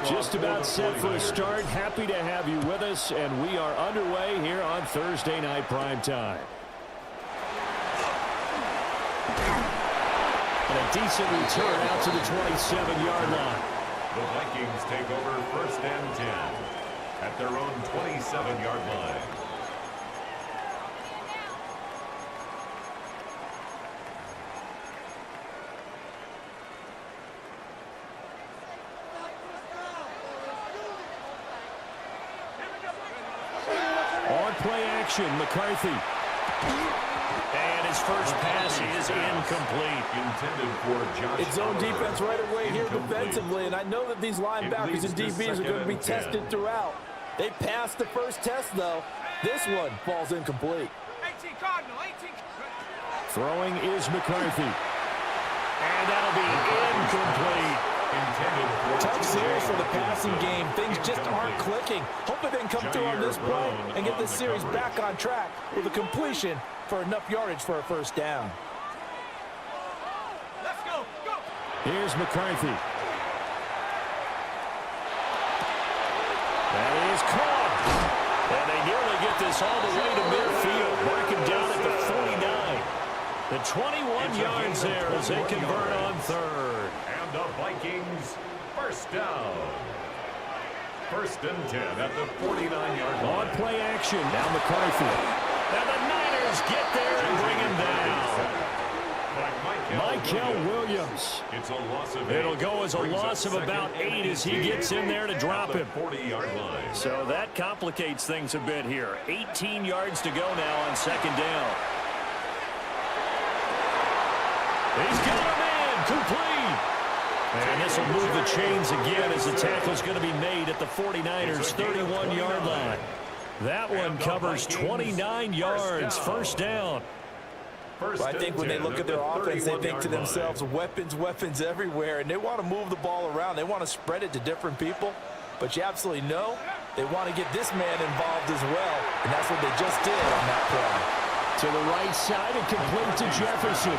Just about set for a start. Happy to have you with us, and we are underway here on Thursday Night Primetime. And a decent return out to the 27-yard line. The Vikings take over 1st and 10 at their own 27-yard line. On play action, McCarthy. And his first pass is incomplete. Intended for Josh. It's zone defense right away here defensively, and I know that these linebackers and DBs are going to be tested throughout. They passed the first test, though. This one falls incomplete. 18 Cardinal, 18. Throwing is McCarthy. And that'll be incomplete. Tough series for the passing game. Things just aren't clicking. Hopefully they can come through on this play and get this series back on track with a completion for enough yardage for a first down. Let's go. Here's McCarthy. That is caught. And they nearly get this all the way to midfield. Marking down at the 49. The 21 yards there as they convert on third. And the Vikings first down. 1st and 10 at the 49-yard line. On play action. Now McCarthy. And the Niners get there and bring him down. Michael Williams. It's a loss of 8. It'll go as a loss of about 8 as he gets in there to drop him. 40-yard line. So that complicates things a bit here. 18 yards to go now on 2nd down. He's got him in. Complete. And this will move the chains again as the tackle's going to be made at the 49ers' 31-yard line. That one covers 29 yards. First down. Well, I think when they look at their offense, they think to themselves, weapons everywhere, and they want to move the ball around. They want to spread it to different people, but you absolutely know they want to get this man involved as well, and that's what they just did on that play. To the right side and complete to Jefferson.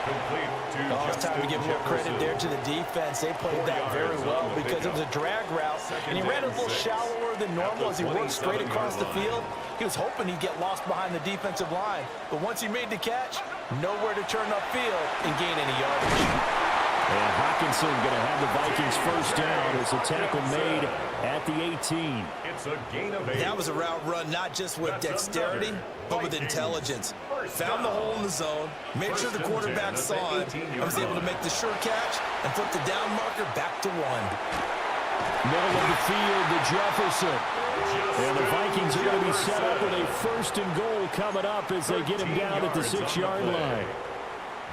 It's time to give more credit there to the defense. They played that very well because it was a drag route, and he ran a little shallower than normal as he worked straight across the field. He was hoping he'd get lost behind the defensive line, but once he made the catch, nowhere to turn upfield and gain any yardage. And Hawkinson going to have the Vikings first down as a tackle made at the 18. It's a gain of 8. That was a route run not just with dexterity, but with intelligence. Found the hole in the zone, made sure the quarterback saw it, and was able to make the sure catch and flip the down marker back to 1. Middle of the field to Jefferson. And the Vikings are going to be set up with a 1st and goal coming up as they get him down at the 6-yard line.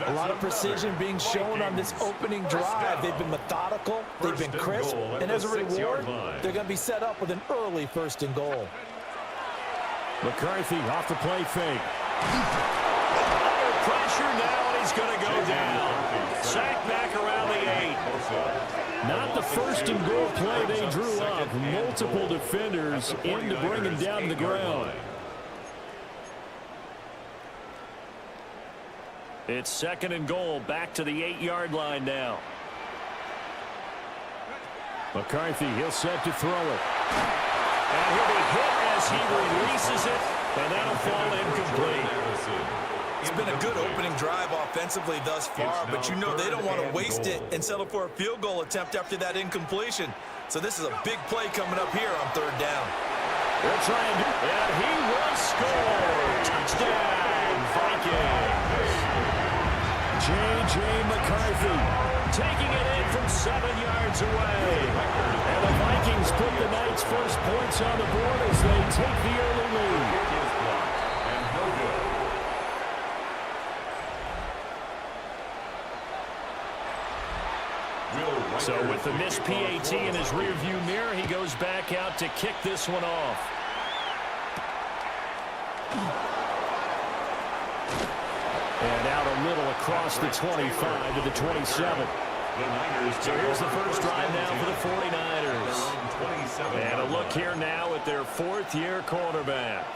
A lot of precision being shown on this opening drive. They've been methodical, they've been crisp, and as a reward, they're going to be set up with an early 1st and goal. McCarthy off the play fake. Under pressure now, and he's going to go down. Sack back around the 8. Not the 1st and goal play they drew up. Multiple defenders in to bring him down to the ground. It's 2nd and goal, back to the 8-yard line now. McCarthy, he'll set to throw it. And he'll be hit as he releases it, and that'll fall incomplete. It's been a good opening drive offensively thus far, but you know they don't want to waste it and settle for a field goal attempt after that incompletion. So this is a big play coming up here on 3rd down. They're trying to, and he will score. Touchdown, Vikings. J.J. McCarthy taking it in from 7 yards away. And the Vikings put the Knights' first points on the board as they take the early lead. So with the missed PAT in his rearview mirror, he goes back out to kick this one off. And out a little across the 25 to the 27. So here's the first drive now for the 49ers. And a look here now at their 4th-year quarterback.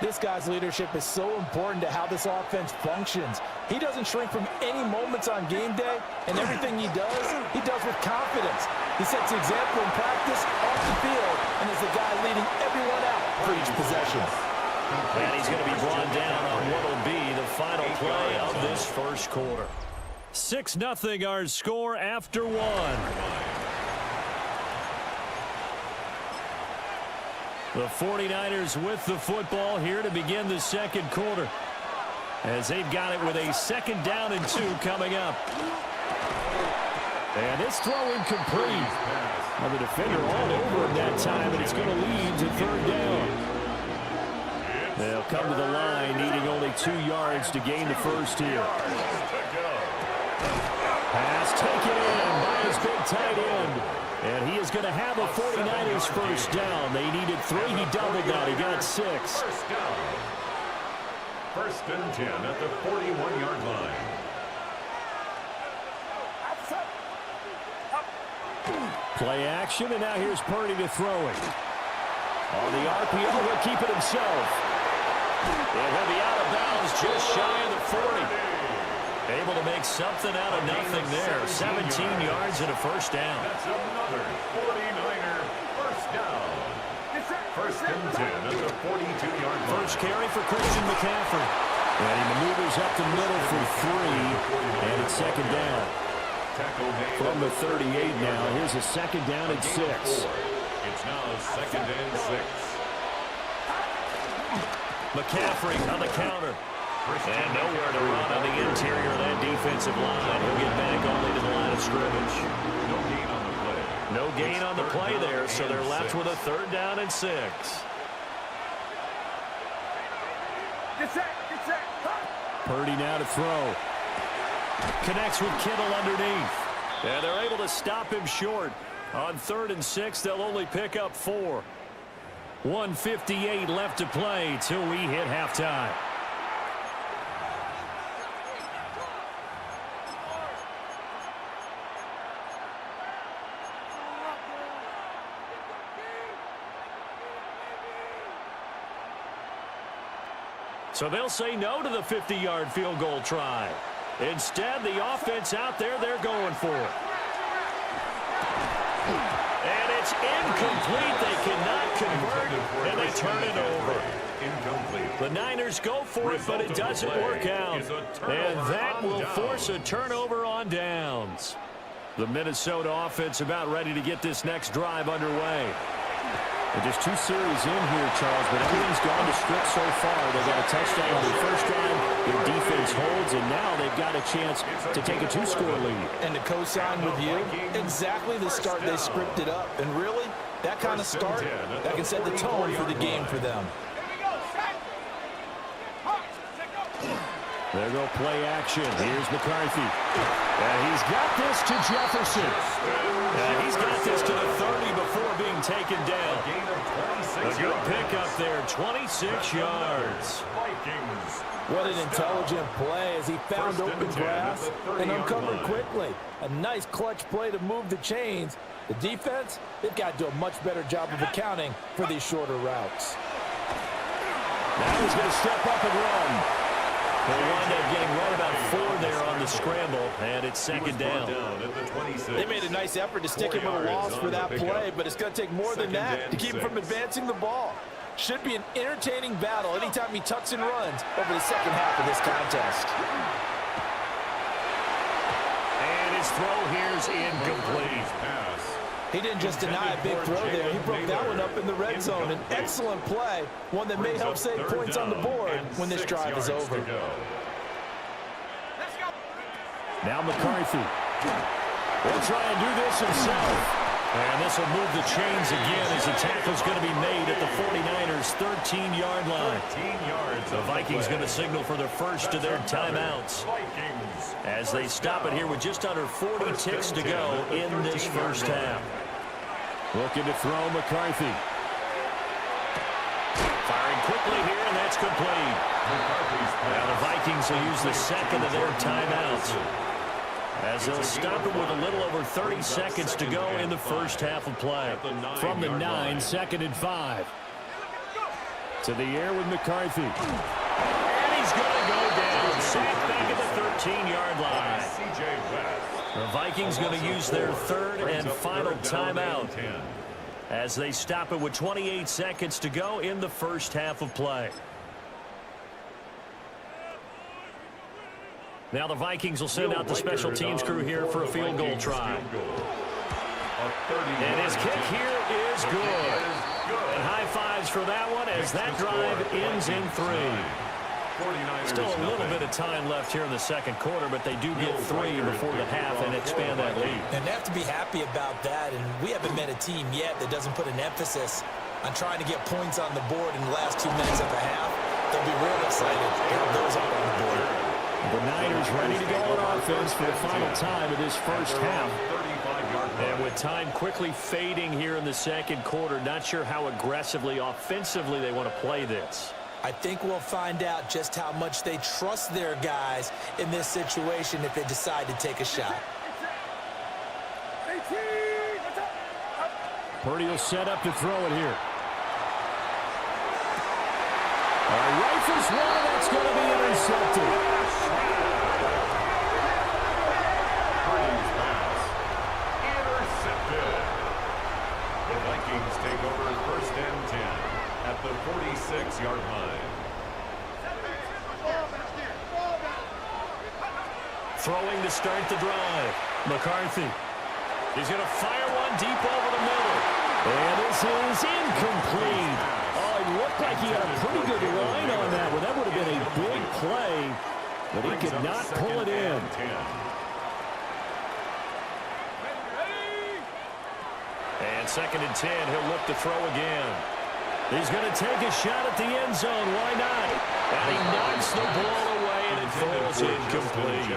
This guy's leadership is so important to how this offense functions. He doesn't shrink from any moments on game day, and everything he does with confidence. He sets the example in practice, off the field, and is the guy leading everyone out for each possession. And he's going to be brought down on what will be the final play of this first quarter. 6-0 our score after one. The 49ers with the football here to begin the second quarter, as they've got it with a 2nd down and 2 coming up. And it's throw incomplete. Now the defender all over him that time, and it's going to lead to 3rd down. They'll come to the line, needing only 2 yards to gain the first here. Pass taken in by his big tight end. And he is going to have a 49ers first down. They needed 3. He doubled that. He got 6. First down. 1st and 10 at the 41-yard line. Play action, and now here's Purdy to throw it. On the RPO, he'll keep it himself. And he'll be out of bounds just shy of the 40. Able to make something out of nothing there. 17 yards and a first down. That's another 49er first down. 1st and 10 at the 42-yard line. First carry for Christian McCaffrey. And he maneuvers up the middle for 3. And it's 2nd down. From the 38 now. Here's a 2nd down and 6. It's now 2nd and 6. McCaffrey on the counter. And nowhere to run on the interior of that defensive line. He'll get back only to the line of scrimmage. No gain on the play. No gain on the play there, so they're left with a 3rd down and 6. Purdy now to throw. Connects with Kittle underneath. And they're able to stop him short. On 3rd and 6, they'll only pick up 4. 1:58 left to play till we hit halftime. So they'll say no to the 50-yard field goal try. Instead, the offense out there, they're going for it. And it's incomplete. They cannot convert, and they turn it over. Incomplete. The Niners go for it, but it doesn't work out. And that will force a turnover on downs. The Minnesota offense about ready to get this next drive underway. And just 2 series in here, Charles, but everything's gone to script so far. They got a touchdown on their first drive. Their defense holds, and now they've got a chance to take a 2-score lead. And to co-sign with you, exactly the start they scripted up. And really, that kind of start, that can set the tone for the game for them. There go play action. Here's McCarthy. And he's got this to Jefferson. And he's got this to the 30 before being taken down. A good pickup there, 26 yards. Vikings. What an intelligent play as he found open grass and uncovered quickly. A nice clutch play to move the chains. The defense, they've got to do a much better job of accounting for these shorter routes. Now he's going to step up and run. They wind up getting right about 4 there on the scramble, and it's 2nd down. They made a nice effort to stick him with a loss for that play, but it's going to take more than that to keep him from advancing the ball. Should be an entertaining battle anytime he tucks and runs over the second half of this contest. And his throw here's incomplete. He didn't just deny a big throw there. He broke that one up in the red zone. An excellent play, one that may help save points on the board when this drive is over. Now McCarthy. He'll try and do this himself. And this will move the chains again as the tackle's going to be made at the 49ers' 13-yard line. The Vikings going to signal for the first of their timeouts as they stop it here with just under 40 ticks to go in this first half. Looking to throw McCarthy. Firing quickly here, and that's complete. Now the Vikings will use the second of their timeouts as they'll stop it with a little over 30 seconds to go in the first half of play. From the 9, 2nd and 5. To the air with McCarthy. And he's going to go down. Sacked back at the 13-yard line. The Vikings going to use their third and final timeout as they stop it with 28 seconds to go in the first half of play. Now the Vikings will send out the special teams crew here for a field goal try. And his kick here is good. And high fives for that one as that drive ends in 3. Still a little bit of time left here in the second quarter, but they do get 3 before the half and expand that lead. And they have to be happy about that, and we haven't met a team yet that doesn't put an emphasis on trying to get points on the board in the last 2 minutes of the half. They'll be real excited to have those out on the board. The Niners ready to go on offense for the final time of this first half. And with time quickly fading here in the second quarter, not sure how aggressively, offensively they want to play this. I think we'll find out just how much they trust their guys in this situation if they decide to take a shot. Purdy will set up to throw it here. Rifles one, that's going to be intercepted. Purdy's pass. Intercepted. The Vikings take over first and 10 at the 46-yard line. Throwing to start the drive. McCarthy. He's going to fire one deep over the middle. And this is incomplete. Oh, it looked like he had a pretty good line on that one. That would have been a big play, but he could not pull it in. And second and 10, he'll look to throw again. He's going to take a shot at the end zone. Why not? And he knocks the ball away, and it falls incomplete.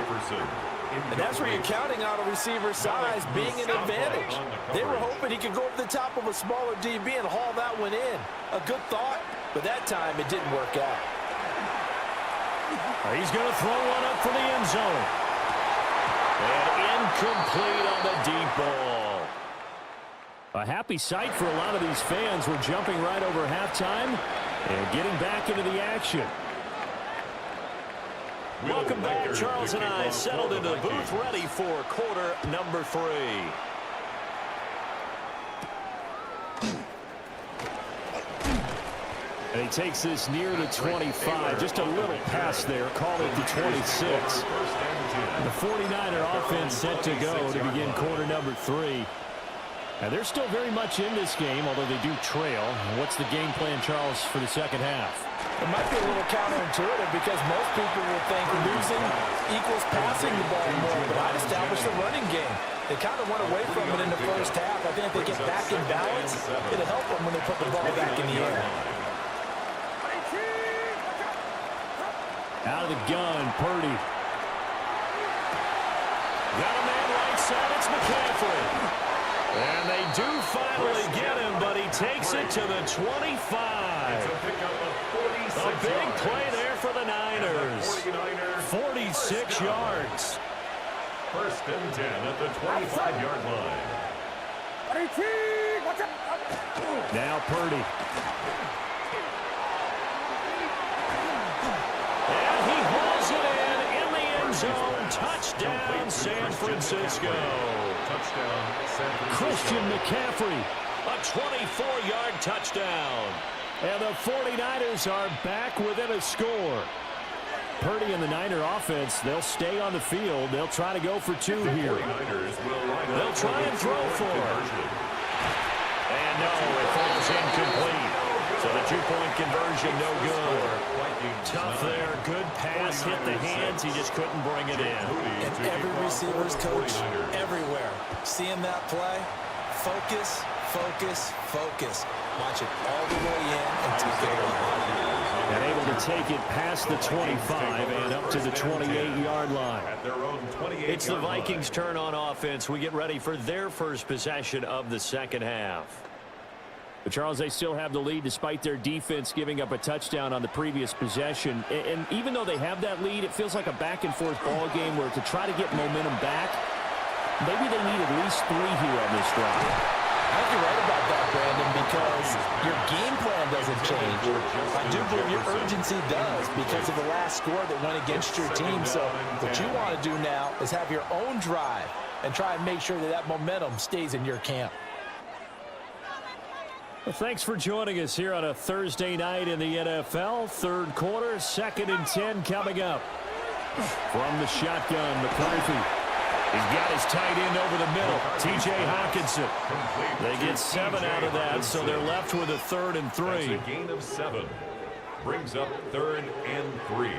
And that's where you're counting on a receiver's size being an advantage. They were hoping he could go over the top of a smaller DB and haul that one in. A good thought, but that time it didn't work out. He's going to throw one up for the end zone. And incomplete on the deep ball. A happy sight for a lot of these fans. We're jumping right over halftime and getting back into the action. Welcome back. Charles and I settled into the booth ready for quarter number 3. And he takes this near the 25. Just a little pass there. Call it the 26. The 49er offense set to go to begin quarter number 3. Now, they're still very much in this game, although they do trail. What's the game plan, Charles, for the second half? It might be a little counterintuitive because most people will think losing equals passing the ball more, but I'd establish the running game. They kind of went away from it in the first half. I think if they get back in balance, it'll help them when they put the ball back in the air. Out of the gun, Purdy. Got a man right side, it's McCaffrey. And they do finally get him, but he takes it to the 25. A big play there for the Niners. 46 yards. First and 10 at the 25-yard line. Now Purdy. And he hauls it in the end zone. Touchdown, San Francisco. Touchdown, San Francisco. Christian McCaffrey. A 24-yard touchdown. And the 49ers are back within a score. Purdy and the Niner offense, they'll stay on the field. They'll try to go for 2 here. They'll try and throw for it. And no, it falls incomplete. So the 2-point conversion, no good. Tough there. Good pass, hit the hands. He just couldn't bring it in. And every receiver's coach everywhere. Seeing that play, focus, focus, focus. Watch it all the way in and take it away. And able to take it past the 25 and up to the 28-yard line. It's the Vikings' turn on offense. We get ready for their first possession of the second half. But Charles, they still have the lead despite their defense giving up a touchdown on the previous possession. And even though they have that lead, it feels like a back-and-forth ball game where to try to get momentum back, maybe they need at least 3 here on this drive. I think you're right about that, Brandon, because your game plan doesn't change. I do believe your urgency does because of the last score that went against your team. So what you want to do now is have your own drive and try and make sure that that momentum stays in your camp. Well, thanks for joining us here on a Thursday night in the NFL. Third quarter, 2nd and 10 coming up. From the shotgun, McCarthy. He's got his tight end over the middle, T.J. Hawkinson. They get 7 out of that, so they're left with a 3rd and 3. That's a gain of 7. Brings up 3rd and 3.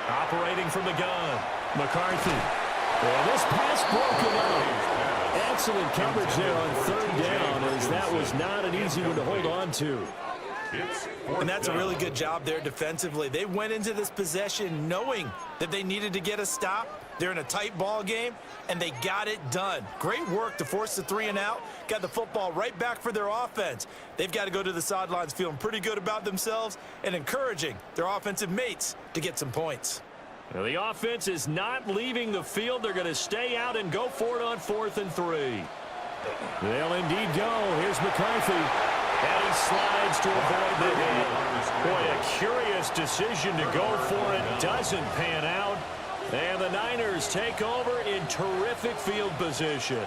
Operating from the gun, McCarthy. Well, this pass broken up. Excellent coverage there on 3rd down, as that was not an easy one to hold on to. And that's a really good job there defensively. They went into this possession knowing that they needed to get a stop. They're in a tight ball game, and they got it done. Great work to force the 3 and out. Got the football right back for their offense. They've got to go to the sidelines feeling pretty good about themselves and encouraging their offensive mates to get some points. Now, the offense is not leaving the field. They're going to stay out and go for it on 4th and 3. They'll indeed go. Here's McCarthy. And he slides to avoid the hit. Boy, a curious decision to go for it. Doesn't pan out. And the Niners take over in terrific field position.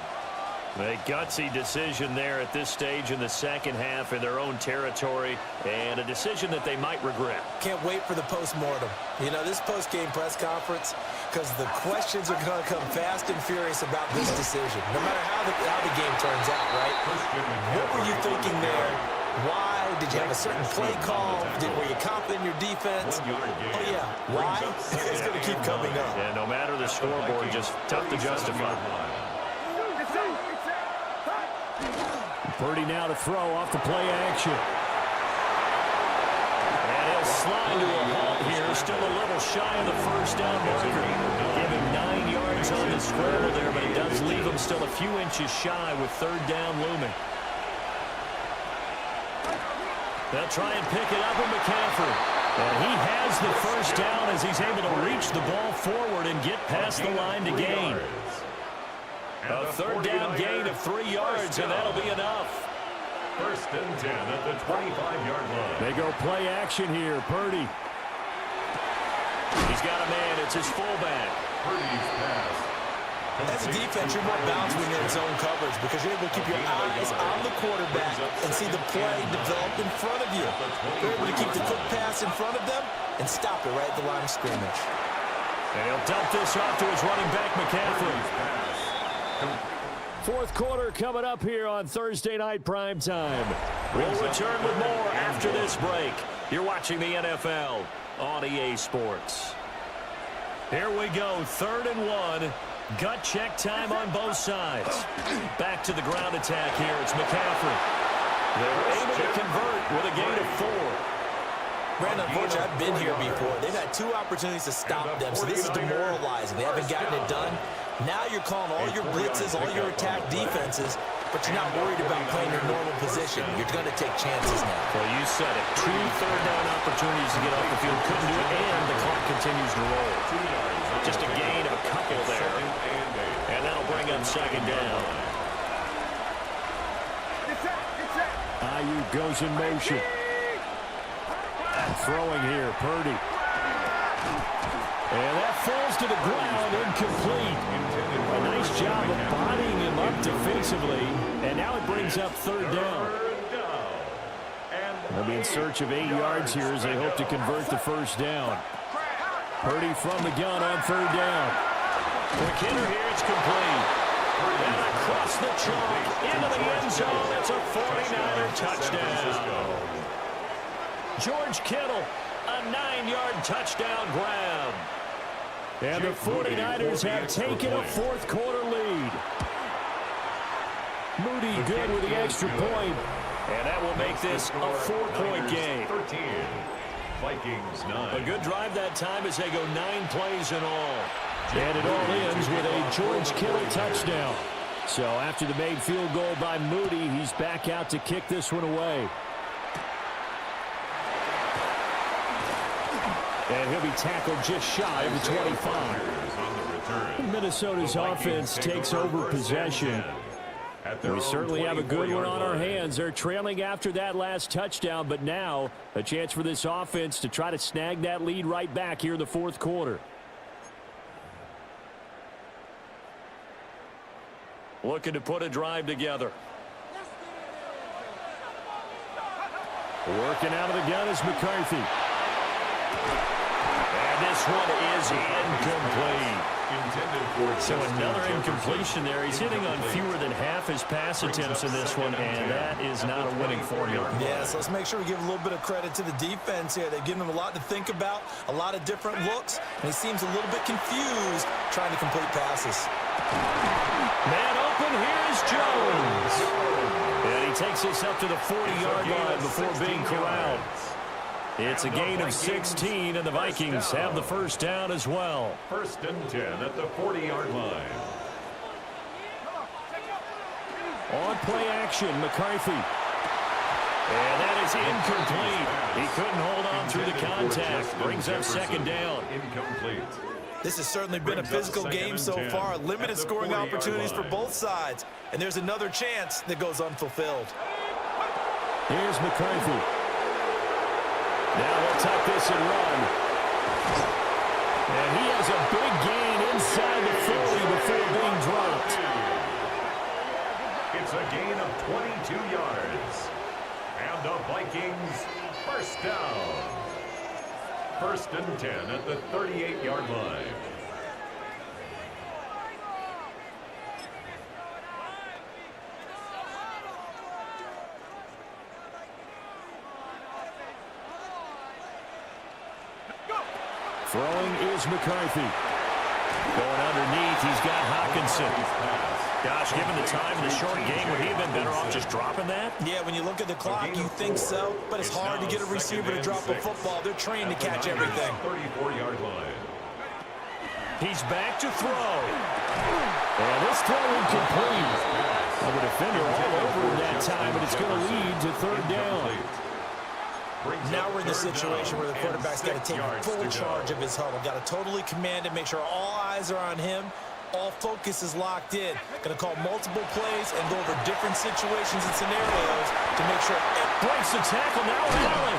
A gutsy decision there at this stage in the second half in their own territory, and a decision that they might regret. Can't wait for the post-mortem. You know, this post-game press conference, because the questions are going to come fast and furious about this decision, no matter how the game turns out, right? What were you thinking there? Why? Did you have a certain play call? Were you confident in your defense? Oh, yeah. Why? It's going to keep coming up. Yeah, no matter the scoreboard, just tough to justify. Purdy now to throw off the play action. And he'll slide to a halt here. Still a little shy of the 1st down marker. Give him 9 yards on the scramble there, but it does leave him still a few inches shy with 3rd down looming. They'll try and pick it up with McCaffrey. And he has the 1st down as he's able to reach the ball forward and get past the line to gain. A 3rd down gain of 3 yards, and that'll be enough. 1st and 10 at the 25-yard line. They go play action here. Purdy. He's got a man. It's his fullback. Purdy's pass. As a defense, you're more balanced when you're in zone coverage because you're able to keep your eyes on the quarterback and see the play develop in front of you. You're able to keep the quick pass in front of them and stop it right at the line of scrimmage. And he'll dump this off to his running back, McCaffrey. 4th quarter coming up here on Thursday Night Primetime. We'll return with more after this break. You're watching the NFL on EA Sports. Here we go, 3rd and 1. Gut check time on both sides. Back to the ground attack here. It's McCaffrey. They're able to convert with a gain of 4. Brandon, unfortunately, I've been here before. They've had 2 opportunities to stop them, so this is demoralizing. They haven't gotten it done. Now you're calling all your blitzes, all your attack defenses, but you're not worried about playing your normal position. You're going to take chances now. Well, you said it. 2 3rd down opportunities to get off the field. Couldn't do it, and the clock continues to roll. Just a gain of a couple there. And that'll bring up 2nd down. Ayuk goes in motion. Throwing here, Purdy. And that falls to the ground, incomplete. A nice job of bodying him up defensively. And now it brings up 3rd down. They'll be in search of 8 yards here as they hope to convert the 1st down. Purdy from the gun on 3rd down. Quick hitter here, it's complete. And across the chalk, into the end zone. It's a 49er touchdown. George Kittle, a 9-yard touchdown grab. And the 49ers have taken a 4th quarter lead. Moody good with the extra point. And that will make this a 4-point game. 13. Vikings 9. A good drive that time as they go 9 plays in all. And it all ends with a George Kittle touchdown. So after the made field goal by Moody, he's back out to kick this one away. And he'll be tackled just shy of the 25. return. Minnesota's offense takes over possession. We certainly have a good one on our hands. They're trailing after that last touchdown, but now a chance for this offense to try to snag that lead right back here in the fourth quarter. Looking to put a drive together. Working out of the gun is McCarthy. And this one is incomplete. So another incompletion there. He's hitting on fewer than half his pass attempts in this one, and that is not a winning formula. Yeah, so let's make sure we give a little bit of credit to the defense here. They've given him a lot to think about, a lot of different looks, and he seems a little bit confused trying to complete passes. Man open, here's Jones. And he takes us up to the 40-yard line before being corralled. It's a gain of 16, and the Vikings have the first down as well. First and 10 at the 40-yard line. On play action, McCarthy. And that is incomplete. He couldn't hold on through the contact. Brings up second down. Incomplete. This has certainly been a physical game so far. Limited scoring opportunities for both sides. And there's another chance that goes unfulfilled. Here's McCarthy. Now he'll tuck this and run. And he has a big gain inside the 40 before being dropped. It's a gain of 22 yards. And the Vikings first down. First and 10 at the 38-yard line. Throwing is McCarthy. Going underneath, he's got Hawkinson. Gosh, given the time in the short game, would he have been better off just dropping that? Yeah, when you look at the clock, you think so, but it's hard to get a receiver to drop a football. They're trained to catch everything. 34-yard line. He's back to throw. And this throw incomplete. Well, the defender all over him that time, but it's going to lead to third down. Now we're in the situation where the quarterback's got to take full charge of his huddle. Got to totally command it, make sure all eyes are on him. All focus is locked in. Going to call multiple plays and go over different situations and scenarios to make sure it breaks the tackle. Now Allen.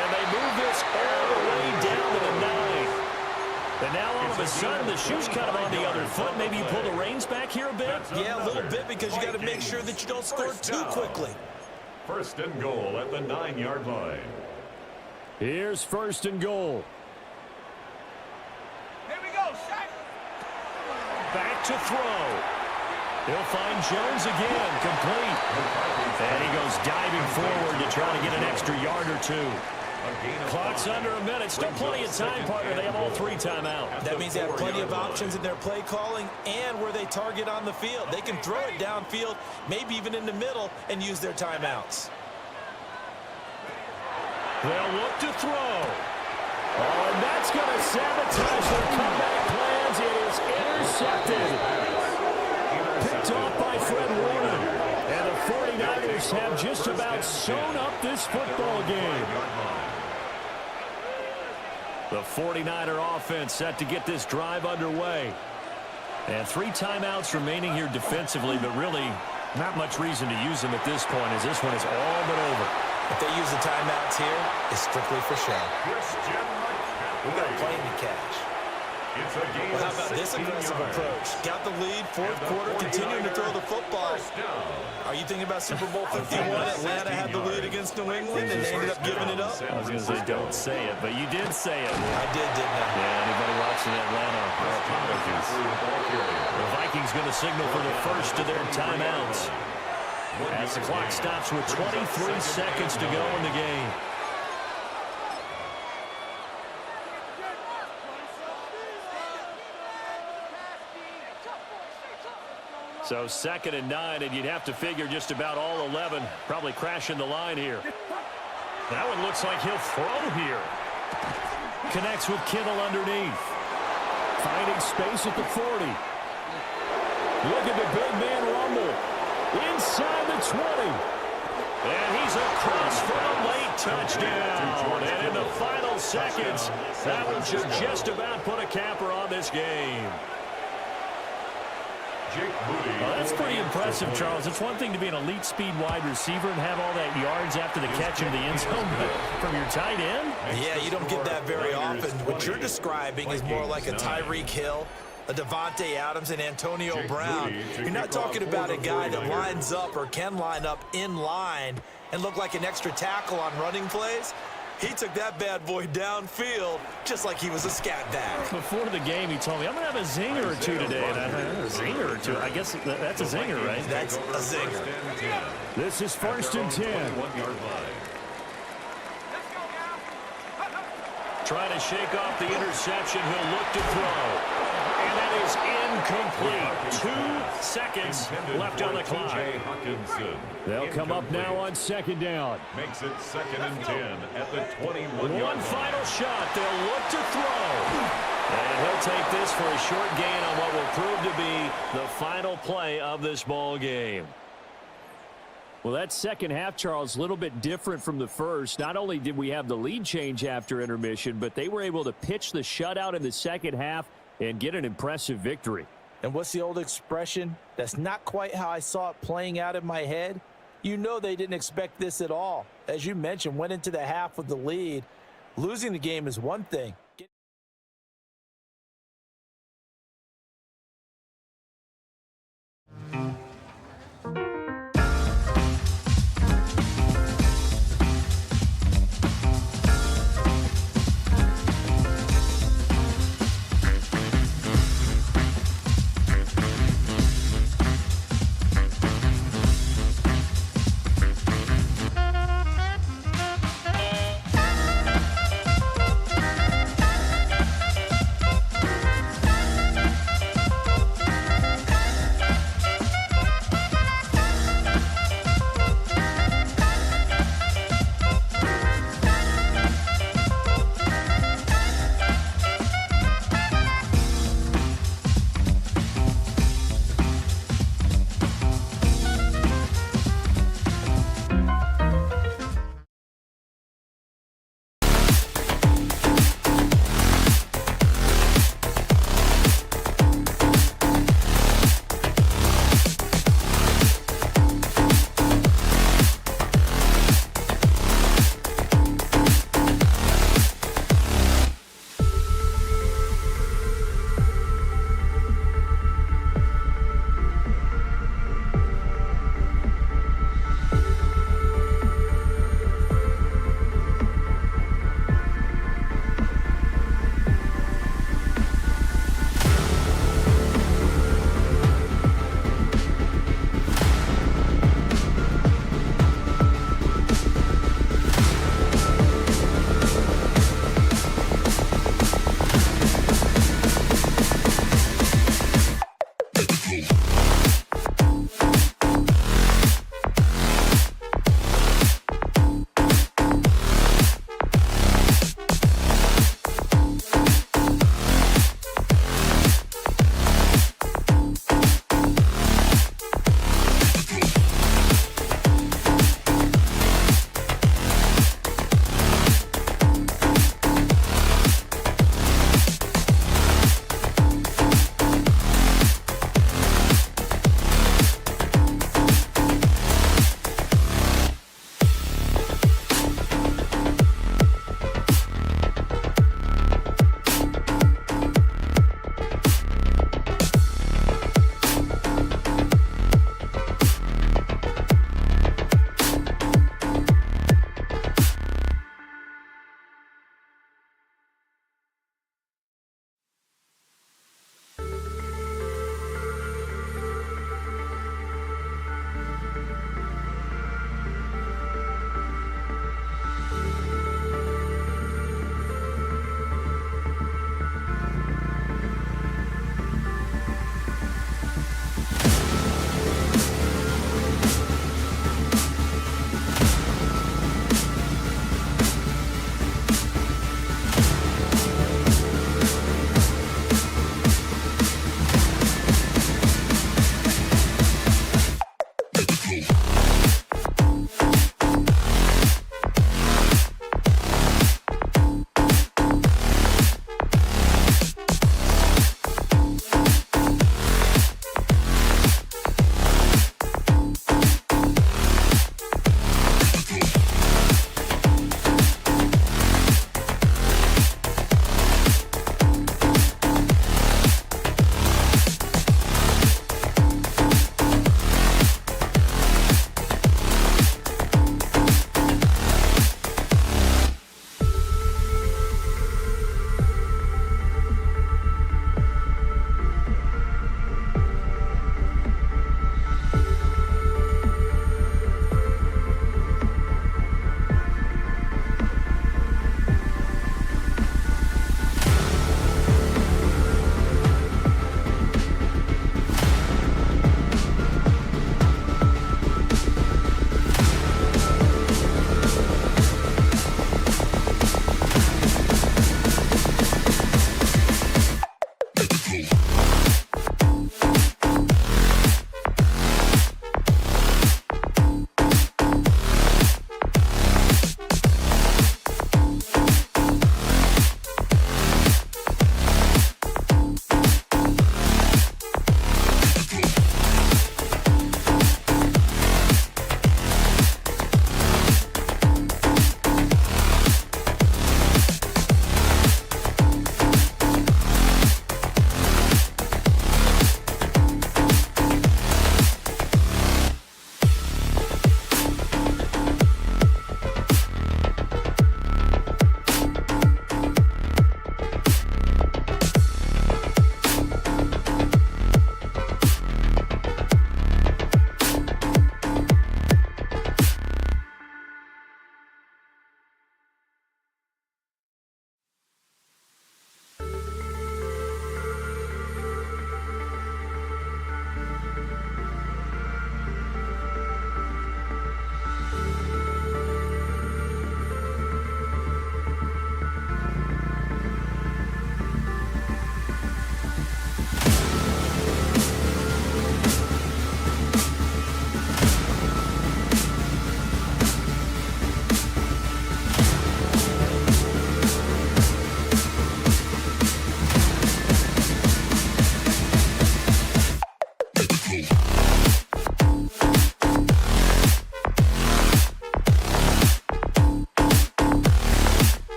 And they move this all the way down to the 9. And now all of a sudden the shoe's kind of on the other foot. Maybe you pull the reins back here a bit? Yeah, a little bit, because you got to make sure that you don't score too quickly. First and goal at the 9-yard line. Here's first and goal. Here we go, Shaq. Back to throw. He'll find Jones again, complete. And he goes diving forward to try to get an extra yard or two. Clock's under a minute. Still plenty of time, partner. They have all 3 timeouts. That means they have plenty of options in their play calling and where they target on the field. They can throw it downfield, maybe even in the middle, and use their timeouts. They'll look to throw. Oh, and that's going to sabotage their comeback plans. It is intercepted. Picked off by Fred Warner. And the 49ers have just about sewn up this football game. The 49er offense set to get this drive underway. And 3 timeouts remaining here defensively, but really not much reason to use them at this point, as this one is all but over. If they use the timeouts here, it's strictly for show. We got plenty to catch. Well, how about this aggressive approach? Got the lead, fourth quarter, continuing to throw the football. Are you thinking about Super Bowl 51? Atlanta had the lead against New England, and they ended up giving it up? I was going to say, don't say it, but you did say it. I did, didn't I? Yeah, anybody watching Atlanta, our apologies. The Vikings going to signal for the first of their timeouts, as the clock stops with 23 seconds to go in the game. So 2nd and 9, and you'd have to figure just about all 11 probably crashing the line here. That one looks like he'll throw here. Connects with Kittle underneath. Finding space at the 40. Look at the big man rumble. Inside the 20. And he's across for a late touchdown. And in the final seconds, that one should just about put a capper on this game. Well, that's pretty impressive, Charles. It's one thing to be an elite speed wide receiver and have all that yards after the catch into the end zone, but from your tight end? Yeah, you don't get that very often. What you're describing is more like a Tyreek Hill, a Devontae Adams, and Antonio Brown. You're not talking about a guy that lines up or can line up in line and look like an extra tackle on running plays. He took that bad boy downfield just like he was a scat back. Before the game, he told me, I'm going to have a zinger or two today. And I thought, a zinger or two? I guess that's a zinger, right? That's a zinger. This is 1st and 10. Trying to shake off the interception. He'll look to throw. And that is incomplete. 2 seconds left on the clock. They'll come up now on 2nd down. Makes it 2nd and 10 at the 21-yard line. One final shot. They'll look to throw. And he'll take this for a short gain on what will prove to be the final play of this ball game. Well, that second half, Charles, a little bit different from the first. Not only did we have the lead change after intermission, but they were able to pitch the shutout in the second half and get an impressive victory. And what's the old expression? That's not quite how I saw it playing out in my head. You know they didn't expect this at all. As you mentioned, went into the half with the lead. Losing the game is one thing.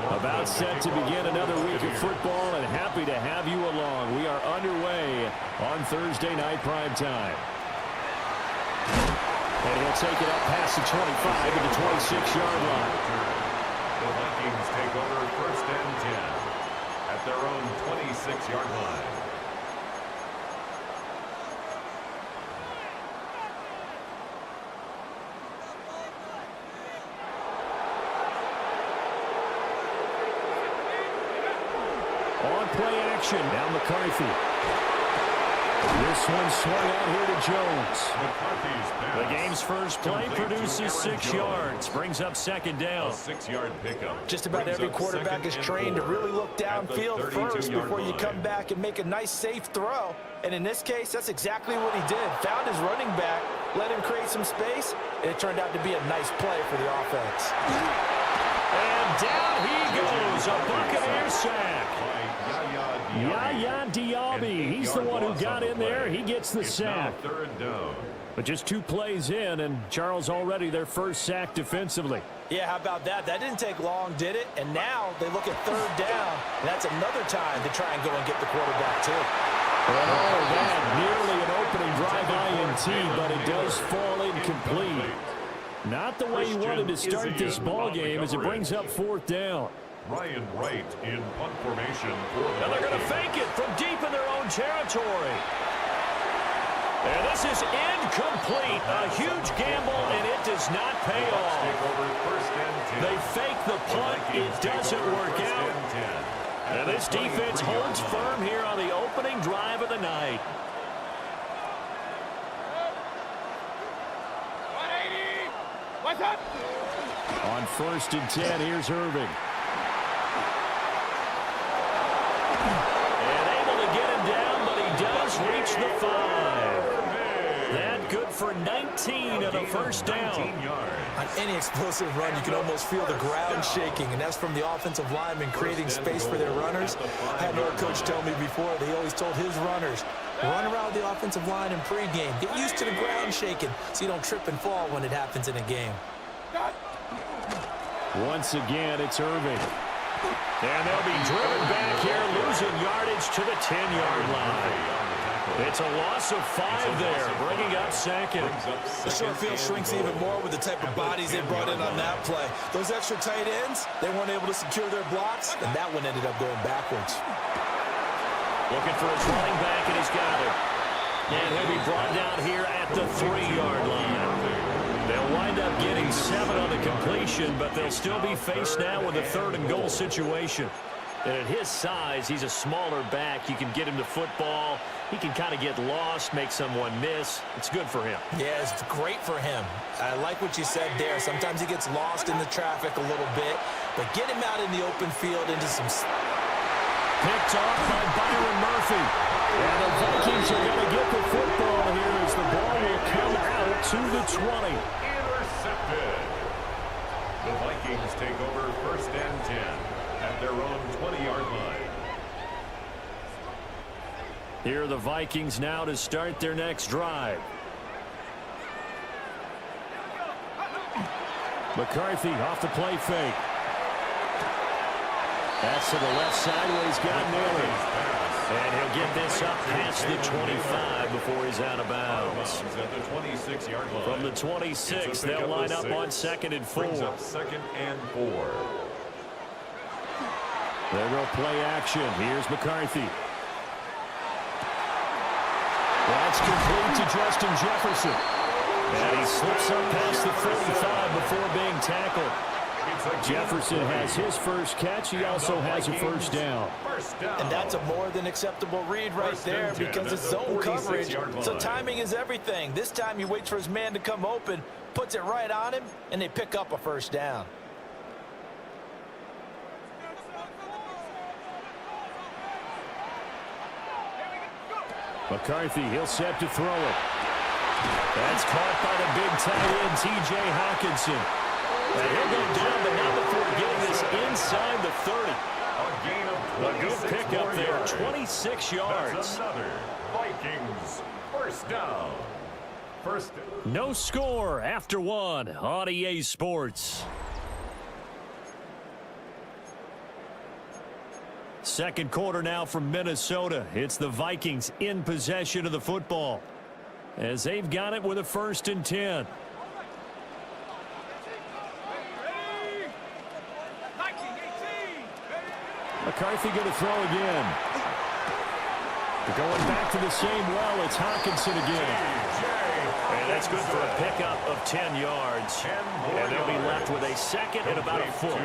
About set to begin another week of football, and happy to have you along. We are underway on Thursday night primetime. And he'll take it up past the 25 to the 26-yard line. The Vikings take over 1st and 10 at their own 26-yard line. On play action, now McCarthy. This one swung out here to Jones. The game's first play produces 6 yards, brings up 2nd down. 6-yard pickup. Just about every quarterback is trained to really look downfield first before you come back and make a nice, safe throw. And in this case, that's exactly what he did. Found his running back, let him create some space, and it turned out to be a nice play for the offense. And down he goes, a Buccaneers sack. Yaya Diaby, he's the one who got in there. He gets the sack. 3rd down. But just 2 plays in, and Charles already their first sack defensively. Yeah, how about that? That didn't take long, did it? And now they look at 3rd down, and that's another time to try and go and get the quarterback, too. Oh, that nearly an opening drive INT, but it does fall incomplete. Not the way he wanted to start this ball game as it brings up 4th down. Ryan Wright in punt formation for the And they're going to fake it from deep in their own territory. And this is incomplete. A huge gamble, and it does not pay off. They fake the punt. It doesn't work out. And this defense holds firm here on the opening drive of the night. What's up? On 1st and 10, here's Irving. And able to get him down, but he does reach the 5. That good for 19 and a first down. On any explosive run, you can almost feel the ground shaking, and that's from the offensive linemen creating space for their runners. I had our coach tell me before, they always told his runners, run around the offensive line in pregame. Get used to the ground shaking so you don't trip and fall when it happens in a game. Once again, it's Irving. And they'll be driven back here, losing yardage to the 10-yard line. It's a loss of 5 there, bringing up 2nd. The short field shrinks even more with the type of bodies they brought in on that play. Those extra tight ends, they weren't able to secure their blocks, and that one ended up going backwards. Looking for his running back, and he's got it. And he'll be brought down here at the 3-yard line. They'll wind up getting 7 on the completion, but they'll still be faced now with a 3rd and goal situation. And at his size, he's a smaller back. You can get him to football. He can kind of get lost, make someone miss. It's good for him. Yeah, it's great for him. I like what you said there. Sometimes he gets lost in the traffic a little bit, but get him out in the open field into some... Picked off by Byron Murphy. And the Vikings are going to get the football here as the ball will come out to the 20. Intercepted. The Vikings take over 1st and 10 at their own 20-yard line. Here are the Vikings now to start their next drive. McCarthy off the play fake. That's to the left side where he's got Miller. And he'll get this up past the 25 before he's out of bounds. At the 26-yard line. From the 26, they'll line up on 2nd and 4. Brings up 2nd and 4. There go play action. Here's McCarthy. That's complete to Justin Jefferson. And he slips up past the 45 before being tackled. Jefferson has his first catch. He also has a first down. And that's a more than acceptable read right there because it's zone coverage. So timing is everything. This time he waits for his man to come open, puts it right on him, and they pick up a first down. McCarthy, he'll set to throw it. That's caught by the big tight end, T.J. Hawkinson. And he'll go down, but not before getting this inside the 30. A good pickup there, 26 yards. That's another Vikings first down. No score after 1 on EA Sports. Second quarter now from Minnesota. It's the Vikings in possession of the football as they've got it with a 1st and 10. McCarthy going to throw again. They're going back to the same well. It's Hawkinson again. And that's good for a pickup of 10 yards. And they'll be left with a second and about a foot.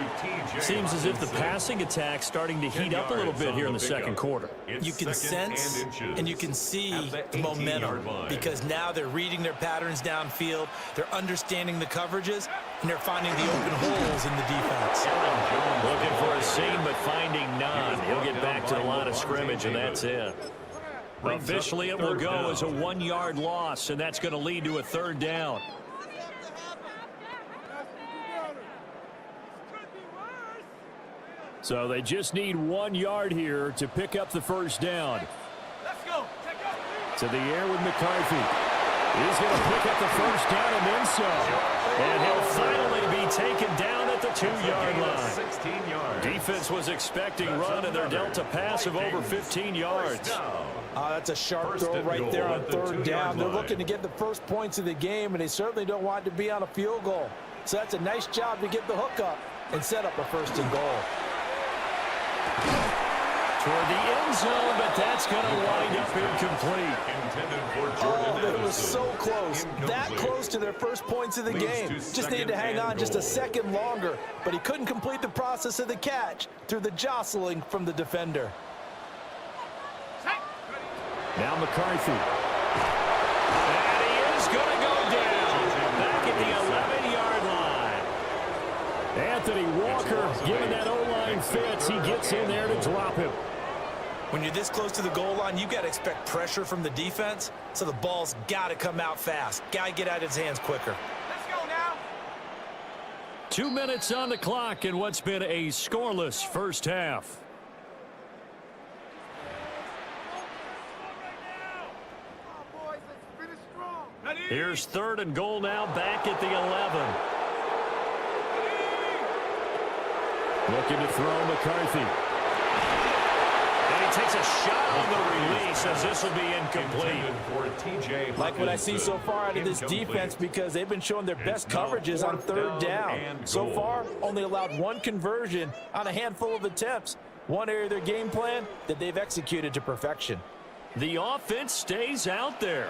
Seems as if the passing attack's starting to heat up a little bit here in the second quarter. You can sense and you can see the momentum because now they're reading their patterns downfield, they're understanding the coverages, and they're finding the open holes in the defense. Looking for a seam, but finding none. He'll get back to the line of scrimmage, and that's it. Officially, it will go as a 1-yard loss, and that's going to lead to a 3rd down. So they just need 1 yard here to pick up the 1st down. Let's go. To the air with McCarthy. He's going to pick up the 1st down and then some. And he'll finally be taken down at the 2-yard line. 16 yards. Defense was expecting run, and they're dealt a pass of over 15 yards. That's a sharp throw right there on 3rd down. They're looking to get the first points of the game, and they certainly don't want to be on a field goal. So that's a nice job to get the hook up and set up a 1st and goal. Toward the end zone, but that's going to wind up incomplete. Oh, it was so close. That close to their first points of the game. Just needed to hang on just a second longer, but he couldn't complete the process of the catch through the jostling from the defender. Now McCarthy. And he is going to go down back at the 11-yard line. Anthony Walker giving that O-line fits. He gets in there to drop him. When you're this close to the goal line, you've got to expect pressure from the defense, so the ball's got to come out fast. Got to get out of his hands quicker. Let's go now. 2 minutes on the clock in what's been a scoreless first half. Here's 3rd and goal now, back at the 11. Looking to throw McCarthy. And he takes a shot on the release as this will be incomplete. Like what I see so far out of this defense because they've been showing their best coverages on 3rd down. So far, only allowed 1 conversion on a handful of attempts. One area of their game plan that they've executed to perfection. The offense stays out there.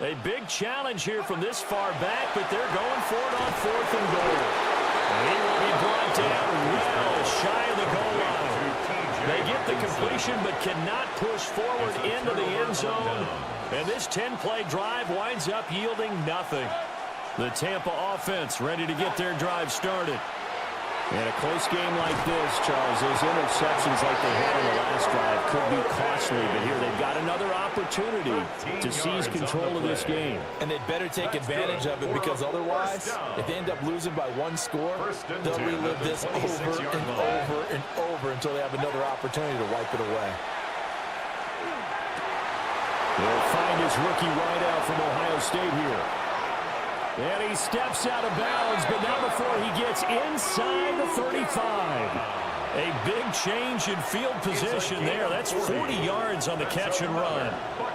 A big challenge here from this far back, but they're going for it on 4th and goal. And he will be brought down well shy of the goal line. They get the completion, but cannot push forward into the end zone. And this 10-play drive winds up yielding nothing. The Tampa offense ready to get their drive started. In a close game like this, Charles, those interceptions like they had in the last drive could be costly, but here they've got another opportunity to seize control of this game. And they'd better take advantage of it because otherwise, if they end up losing by 1 score, they'll relive this over and over and over until they have another opportunity to wipe it away. They'll find his rookie wideout from Ohio State here. And he steps out of bounds, but not before he gets inside the 35. A big change in field position there. That's 40 yards on the catch and run.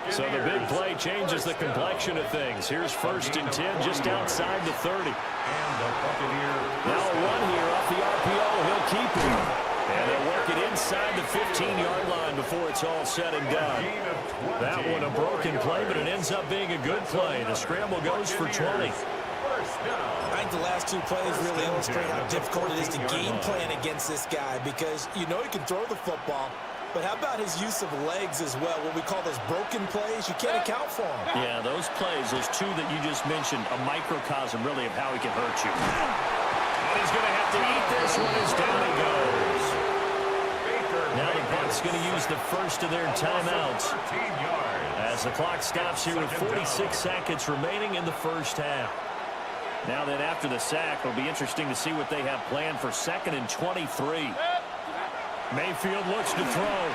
So the big play changes the complexion of things. Here's 1st and 10 just outside the 30. Now a run here off the RPO. He'll keep it. And they'll work it inside the 15-yard line before it's all said and done. That one a broken play, but it ends up being a good play. The scramble goes for 20. I think the last 2 plays really illustrate how difficult it is to game plan against this guy because you know he can throw the football, but how about his use of legs as well? What we call those broken plays, you can't account for them. Yeah, those plays, those 2 that you just mentioned, a microcosm really of how he can hurt you. And he's going to have to eat this one as down he goes. Now the Bucs going to use the first of their timeouts as the clock stops here with 46 seconds remaining in the first half. Now then, after the sack, it'll be interesting to see what they have planned for 2nd and 23. Mayfield looks to throw.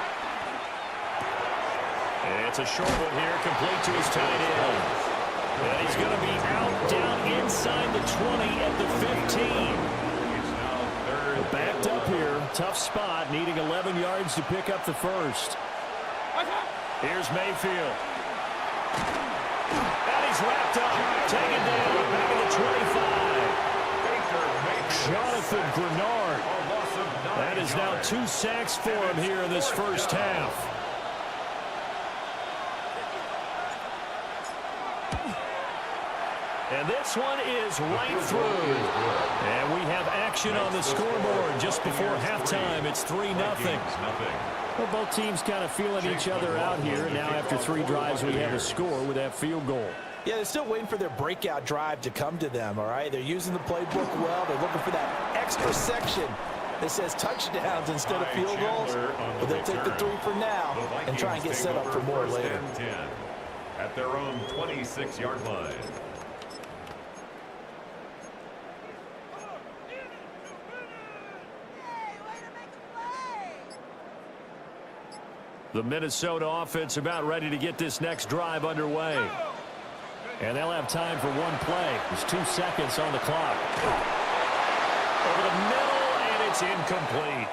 It's a short one here, complete to his tight end. And he's going to be out down inside the 20 at the 15. Backed up here. Tough spot. Needing 11 yards to pick up the first. Here's Mayfield. And he's wrapped up. Taken down. Back in the 25. Jonathan Grenard. That is now 2 sacks for him here in this first half. And this one is right through. And we have action on the scoreboard just before halftime. It's 3-0. Well, both teams kind of feeling each other out here. Now after 3 drives, we have a score with that field goal. Yeah, they're still waiting for their breakout drive to come to them, all right? They're using the playbook well. They're looking for that extra section that says touchdowns instead of field goals. But they'll take the 3 for now and try and get set up for more later. At their own 26-yard line. The Minnesota offense about ready to get this next drive underway. And they'll have time for one play. There's 2 seconds on the clock. Over the middle, and it's incomplete.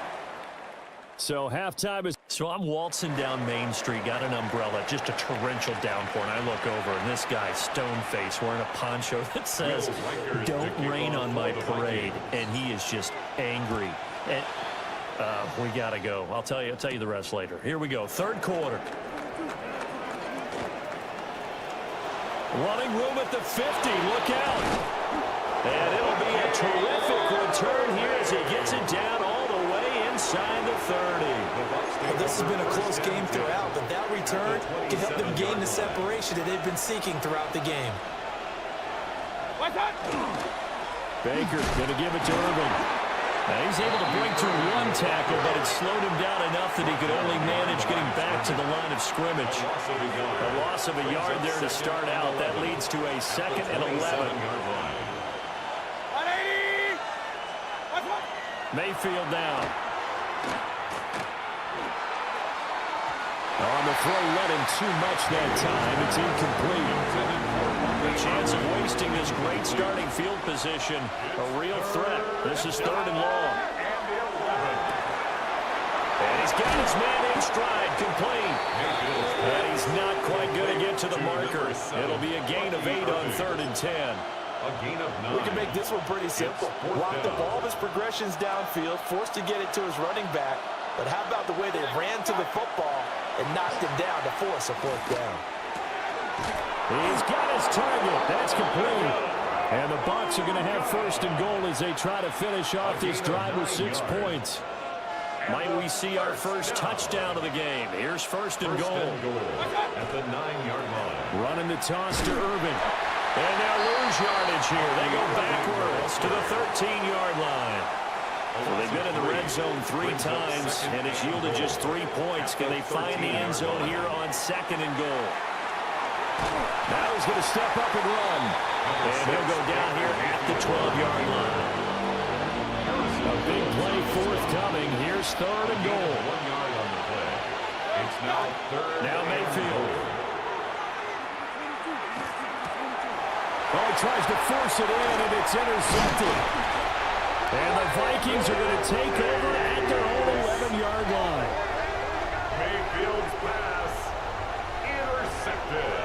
So halftime is... So I'm waltzing down Main Street, got an umbrella, just a torrential downpour, and I look over, and this guy, stone-faced, wearing a poncho that says, "Don't rain on my parade," and he is just angry. And we got to go. I'll tell you the rest later. Here we go. Third quarter. Running room at the 50. Look out. And it'll be a terrific return here as he gets it down all the way inside the 30. Well, this has been a close game throughout, but that return can help them gain the separation that they've been seeking throughout the game. Baker going to give it to Irvin. Now he's able to bring to 1 tackle, but it slowed him down enough that he could only manage getting back to the line of scrimmage. A loss of a yard there to start out. That leads to a 2nd and 11. Mayfield down. On the throw, let him too much that time. It's incomplete. A chance of wasting this great starting field position. A real threat. This is 3rd and long. And he's got his man in stride, complete. And he's not quite going to get to the marker. It'll be a gain of 8 on 3rd and 10. We can make this one pretty simple. Walk the ball of his progressions downfield, forced to get it to his running back. But how about the way they ran to the football and knocked him down to force a 4th down? He's got his target. That's complete. And the Bucs are going to have 1st and goal as they try to finish off this drive with 6 points. Might we see our first touchdown of the game? Here's 1st and goal. At the 9-yard line. Running the toss to Irvin. And they'll lose yardage here. They go backwards to the 13-yard line. Well, they've been in the red zone 3 times, and it's yielded just 3 points. Can they find the end zone here on 2nd and goal? Now he's going to step up and run. And he'll go down here at the 12-yard line. A big play forthcoming. Here's 3rd and goal. 1 yard on the play. It's now 3rd. Now Mayfield. Oh, he tries to force it in, and it's intercepted. And the Vikings are going to take over at their own 11-yard line. Mayfield's pass intercepted.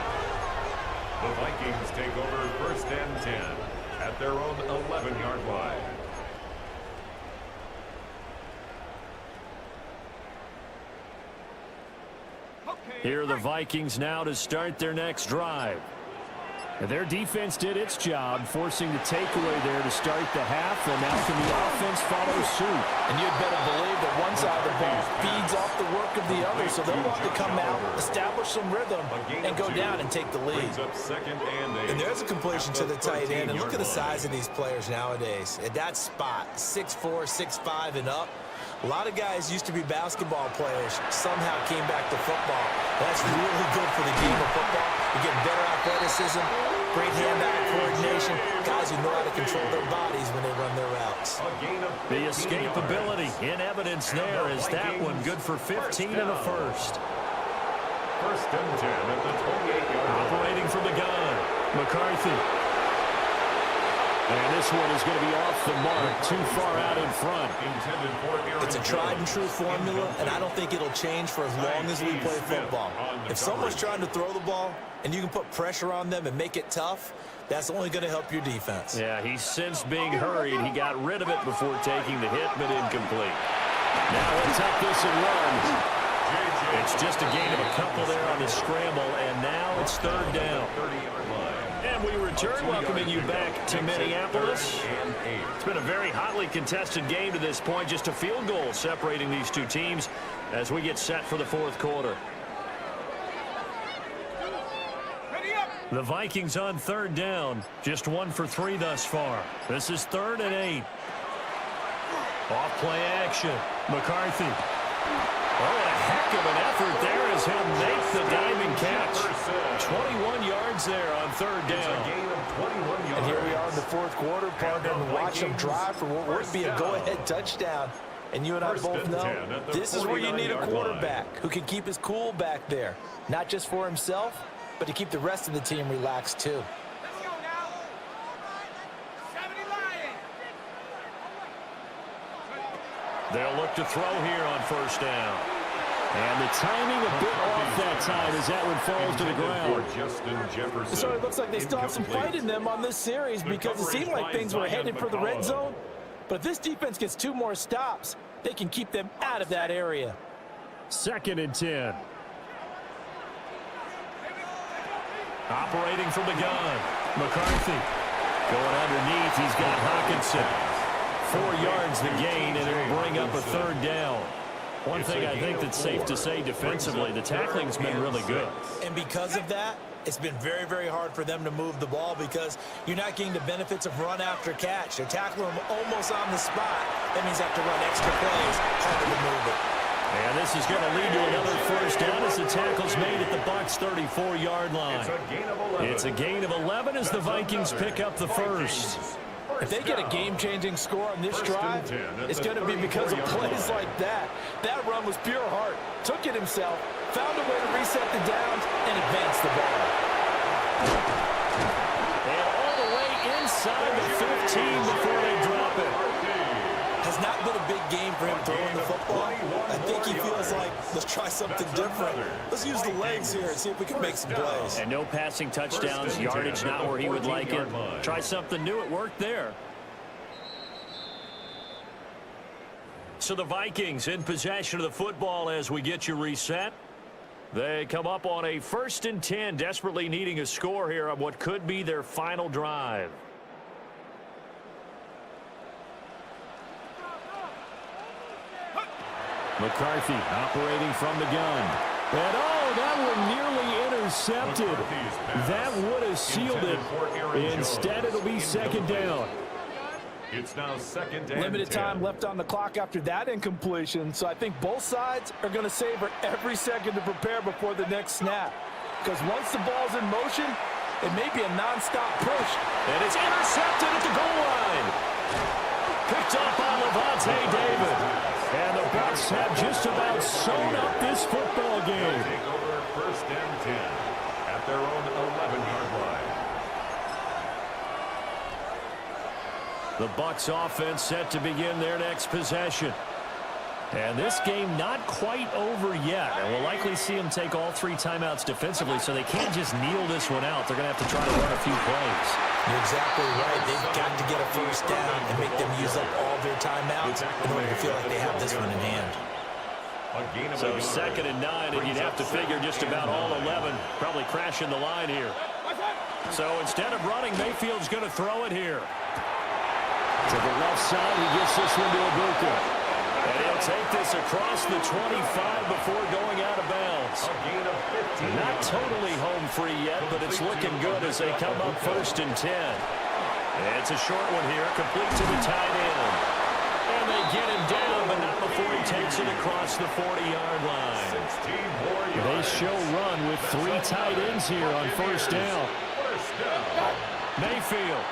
The Vikings take over 1st and 10 at their own 11-yard line. Here are the Vikings now to start their next drive. Their defense did its job, forcing the takeaway there to start the half, and now can the offense follow suit? And you'd better believe that one side of the ball feeds off the work of the other, so they'll want to come out, establish some rhythm, and go down and take the lead. And there's a completion to the tight end, and look at the size of these players nowadays. At that spot, 6'4", 6'5", and up. A lot of guys used to be basketball players, somehow came back to football. That's really good for the game of football. You get better athleticism, great hand-eye coordination, guys who know how to control their bodies when they run their routes. The escapability in evidence there is that one good for 15 in the first. 1st and 10 at the 28-yard line. Operating from the gun, McCarthy. And this one is going to be off the mark, too far out in front. It's a tried and true formula, and I don't think it'll change for as long as we play football. If someone's trying to throw the ball and you can put pressure on them and make it tough, that's only going to help your defense. Yeah, he sensed being hurried. He got rid of it before taking the hit, but incomplete. Now he'll take this and run. It's just a gain of a couple there on the scramble, and now it's third down. And we return, welcoming you back to Minneapolis. It's been a very hotly contested game to this point. Just a field goal separating these two teams as we get set for the fourth quarter. The Vikings on third down. Just 1 for 3 thus far. This is 3rd and 8. Off play action. McCarthy. Oh, a heck of an effort there as he'll make the diving catch. 21 yards there on third down. And here we are in the fourth quarter, partner, and watch them drive for what would be a go-ahead touchdown. And you and I both know this is where you need a quarterback who can keep his cool back there. Not just for himself, but to keep the rest of the team relaxed too. Let's go now. 70 Lions. They'll look to throw here on first down. And the timing a bit off that time as that one falls to the ground. So it looks like they still have some fight in them on this series because it seemed like things were headed for the red zone. But if this defense gets 2 more stops, they can keep them out of that area. 2nd and 10. Operating from the gun. McCarthy going underneath. He's got Hawkinson. 4 yards the gain, and it'll bring up a third down. One thing I think that's safe to say defensively, the tackling's been really good. And because of that, it's been very, very hard for them to move the ball because you're not getting the benefits of run after catch. They're tackling them almost on the spot. That means they have to run extra plays, harder to move it. And this is going to lead to another first down as the tackle's made at the Bucs' 34-yard line. It's a gain of 11 as the Vikings pick up the first. If they get a game-changing score on this drive, it's going to be because of plays like that. That run was pure heart. Took it himself, found a way to reset the downs, and advance the ball. And all the way inside the 15 before they drop it. Has not been a big game for him throwing the football. I think he feels like, let's try something different. Let's use the legs here and see if we can make some plays. And no passing touchdowns, yardage not where he would like it. Try something new, it worked there. So the Vikings in possession of the football as we get you reset. They come up on a 1st and 10, desperately needing a score here on what could be their final drive. McCarthy operating from the gun. And oh, that one nearly intercepted. That would have sealed it. Instead, it'll be 2nd down. It's now 2nd and 10. Limited time left on the clock after that incompletion, so I think both sides are going to savor every second to prepare before the next snap. Because once the ball's in motion, it may be a nonstop push. And it's intercepted at the goal line. Picked up on Levante David. And the Bucs have just about sewn up this football game. Take over 1st and 10 at their own 11-yard line. The Bucs offense set to begin their next possession. And this game not quite over yet. And we'll likely see them take all 3 timeouts defensively, so they can't just kneel this one out. They're going to have to try to run a few plays. You're exactly right. They've got to get a first down and make them use up all their timeouts in order to feel like they have this one in hand. So 2nd and 9, and you'd have to figure just about all 11 probably crashing the line here. So instead of running, Mayfield's going to throw it here. To the left side, he gets this one to Ibuka. And he'll take this across the 25 before going out of bounds. Not totally home free yet, but it's looking good as they come up 1st and 10. And it's a short one here, complete to the tight end. And they get him down, but not before he takes it across the 40-yard line. They show run with 3 tight ends here on 1st down. Mayfield.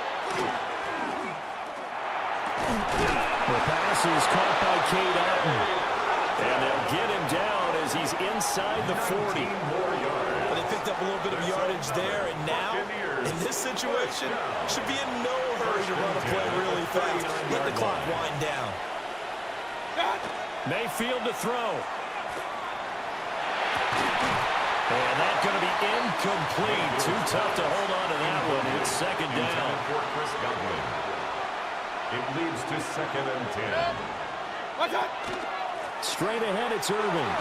The pass is caught by Cade Otton. And they'll get him down as he's inside the 40. But they picked up a little bit of yardage there, and now, in this situation, should be in no hurry to run a play really fast. Let the clock wind down. Mayfield to throw. And that's going to be incomplete. Too tough to hold on to that one. It's second down. For Chris Godwin. It leads to 2nd and 10. Watch out! Straight ahead, it's Irving.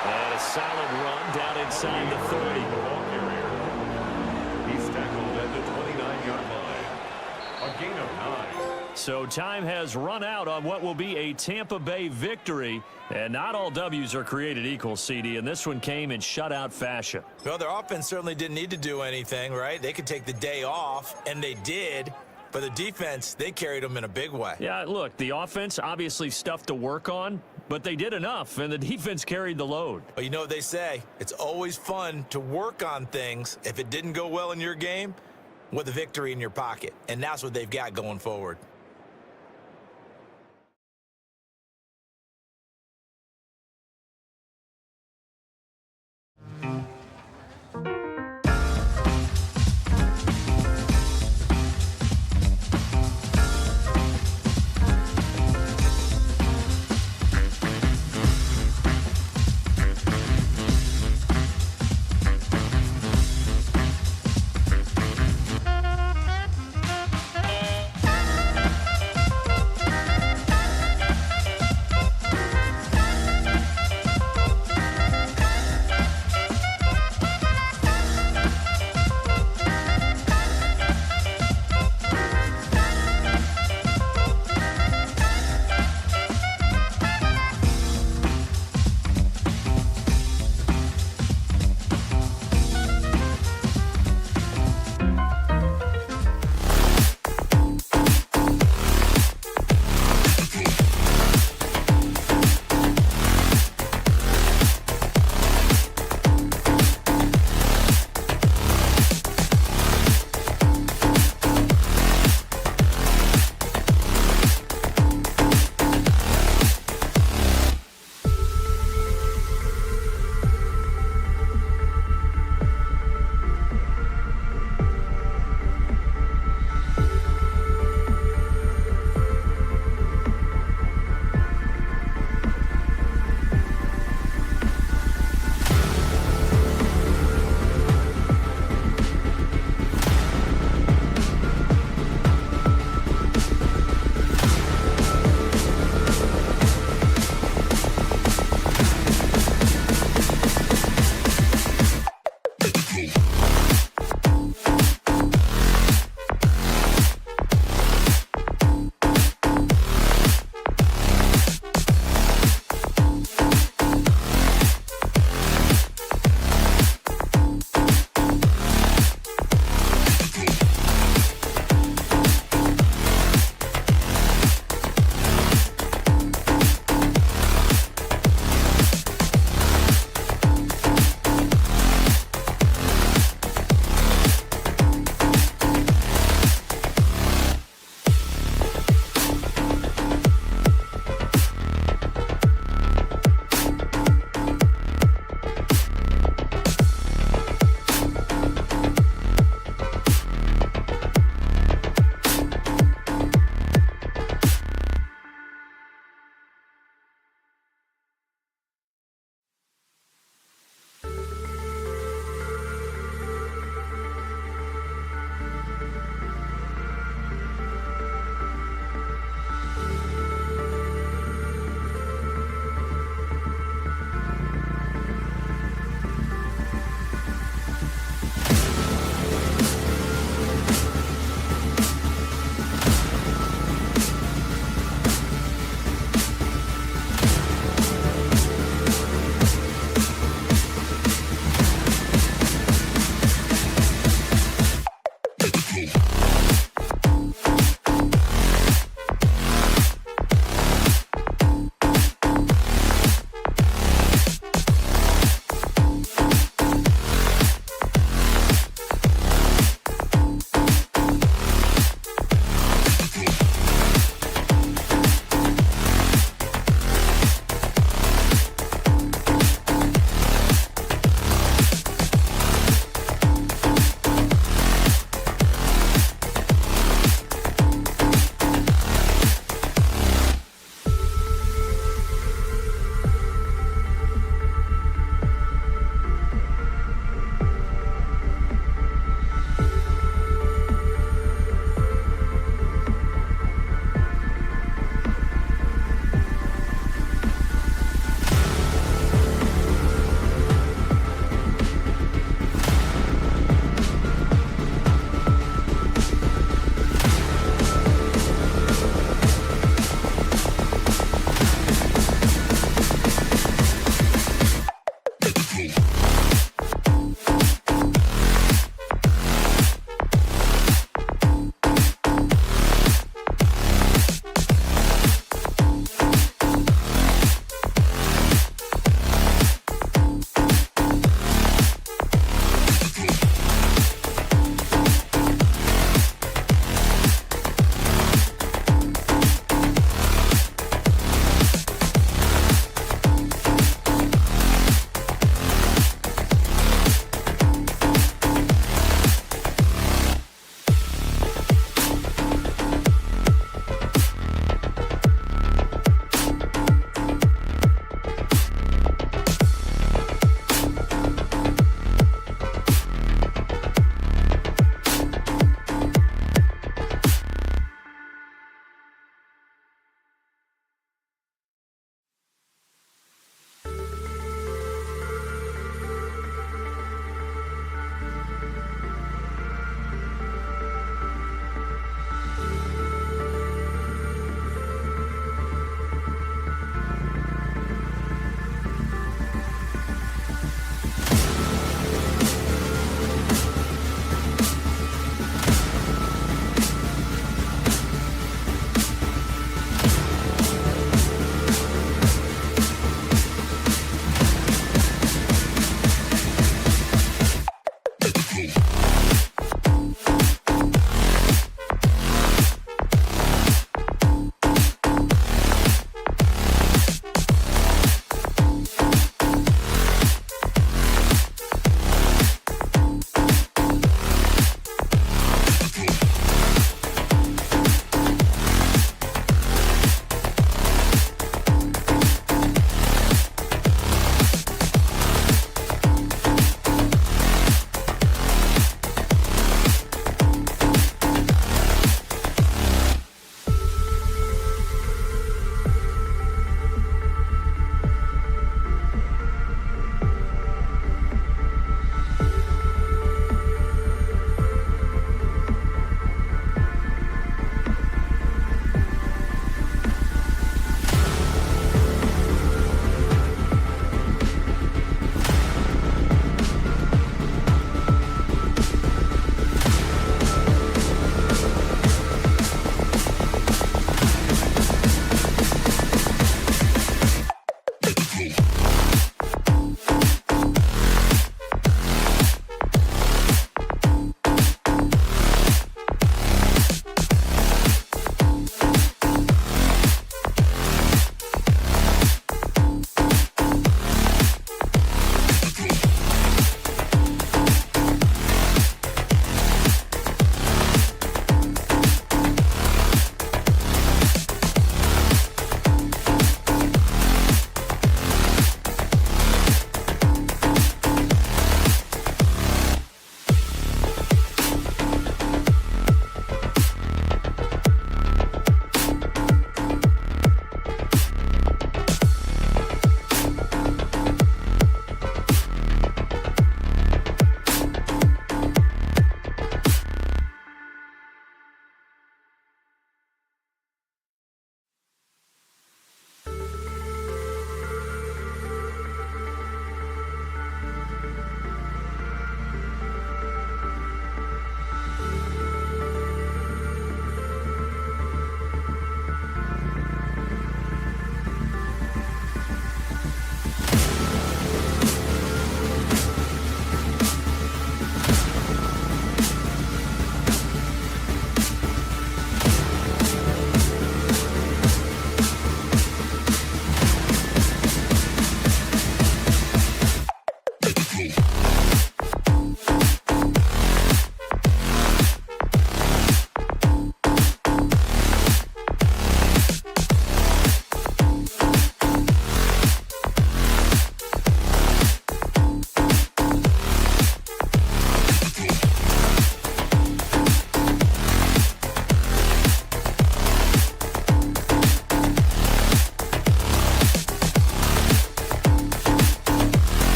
And a solid run down inside the 30. He's tackled at the 29-yard line. A gain of 9. So time has run out on what will be a Tampa Bay victory. And not all W's are created equal, CD, and this one came in shutout fashion. Well, their offense certainly didn't need to do anything, right? They could take the day off, and they did. But the defense, they carried them in a big way. Yeah, look, the offense obviously stuff to work on, but they did enough, and the defense carried the load. Well, you know what they say. It's always fun to work on things if it didn't go well in your game with a victory in your pocket. And that's what they've got going forward.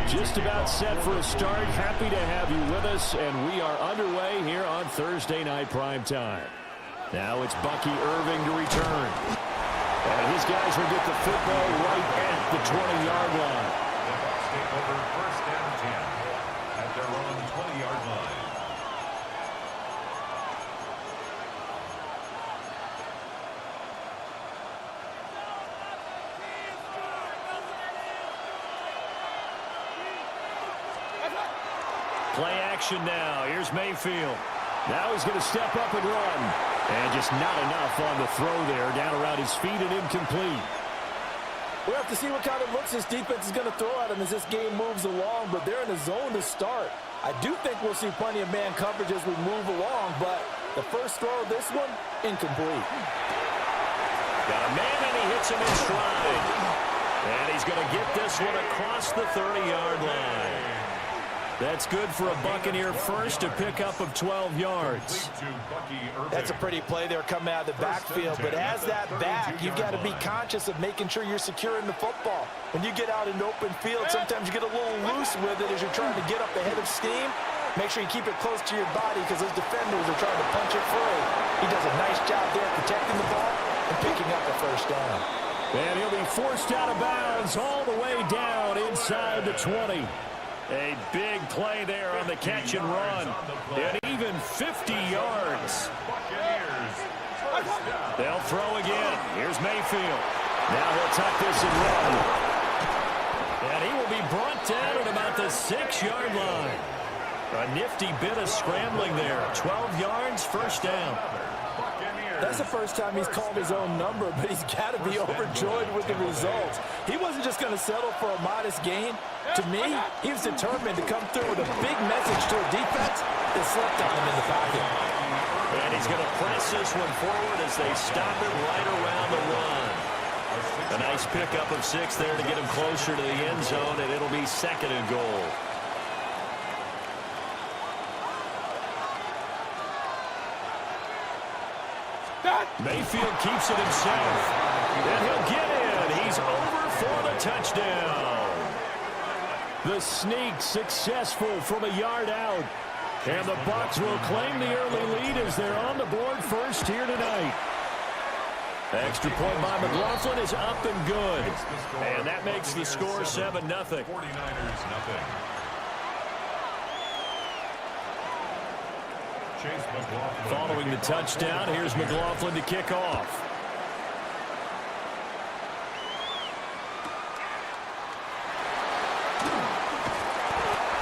Just about set for a start. Happy to have you with us, and we are underway here on Thursday Night Primetime. Now it's Bucky Irving to return. And his guys will get the football right at the 20-yard line. The Bucs take over first and 10 at their own 20-yard line. Play action now. Here's Mayfield. Now he's going to step up and run. And just not enough on the throw there. Down around his feet and incomplete. We'll have to see what kind of looks this defense is going to throw at him as this game moves along, but they're in a zone to start. I do think we'll see plenty of man coverage as we move along, but the first throw of this one, incomplete. Got a man, and he hits him in stride. And he's going to get this one across the 30-yard line. That's good for a Buccaneer first, a pickup of 12 yards. That's a pretty play there coming out of the backfield, but as that back, you've got to be conscious of making sure you're securing the football. When you get out in open field, sometimes you get a little loose with it as you're trying to get up ahead of steam. Make sure you keep it close to your body because those defenders are trying to punch it free. He does a nice job there protecting the ball and picking up the first down. And he'll be forced out of bounds all the way down inside the 20. A big play there on the catch and run. And even 50 yards. They'll throw again. Here's Mayfield. Now he'll tuck this and run. And he will be brought down at about the 6-yard line. A nifty bit of scrambling there. 12 yards, first down. That's the first time he's called his own number, but he's got to be overjoyed with the results. He wasn't just going to settle for a modest gain. To me, he was determined to come through with a big message to a defense that slept on him in the pocket. And he's going to press this one forward as they stop it right around the run. A nice pickup of 6 there to get him closer to the end zone, and it'll be 2nd and goal. Mayfield keeps it himself. And he'll get in. He's over for the touchdown. The sneak successful from a yard out. And the Bucs will claim the early lead as they're on the board first here tonight. Extra point by McLaughlin is up and good. And that makes the score 7-0. 49ers nothing. Following the touchdown, here's McLaughlin to kick off.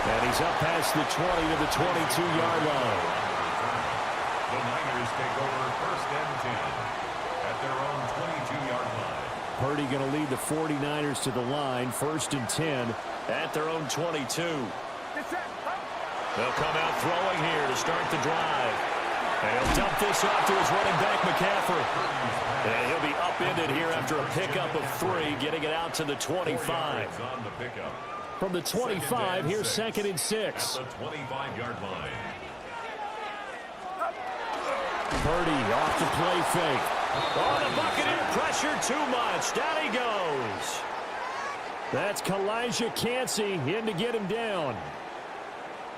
And he's up past the 20 to the 22-yard line. The Niners take over first and 10 at their own 22-yard line. Purdy going to lead the 49ers to the line, 1st and 10 at their own 22. They'll come out throwing here to start the drive. And he'll dump this off to his running back, McCaffrey. And he'll be upended here after a pickup of 3, getting it out to the 25. From the 25, here's 2nd and 6. At the 25-yard line. Purdy off the play fake. Oh, the Buccaneer pressure too much. Down he goes. That's Kalijah Cansey in to get him down.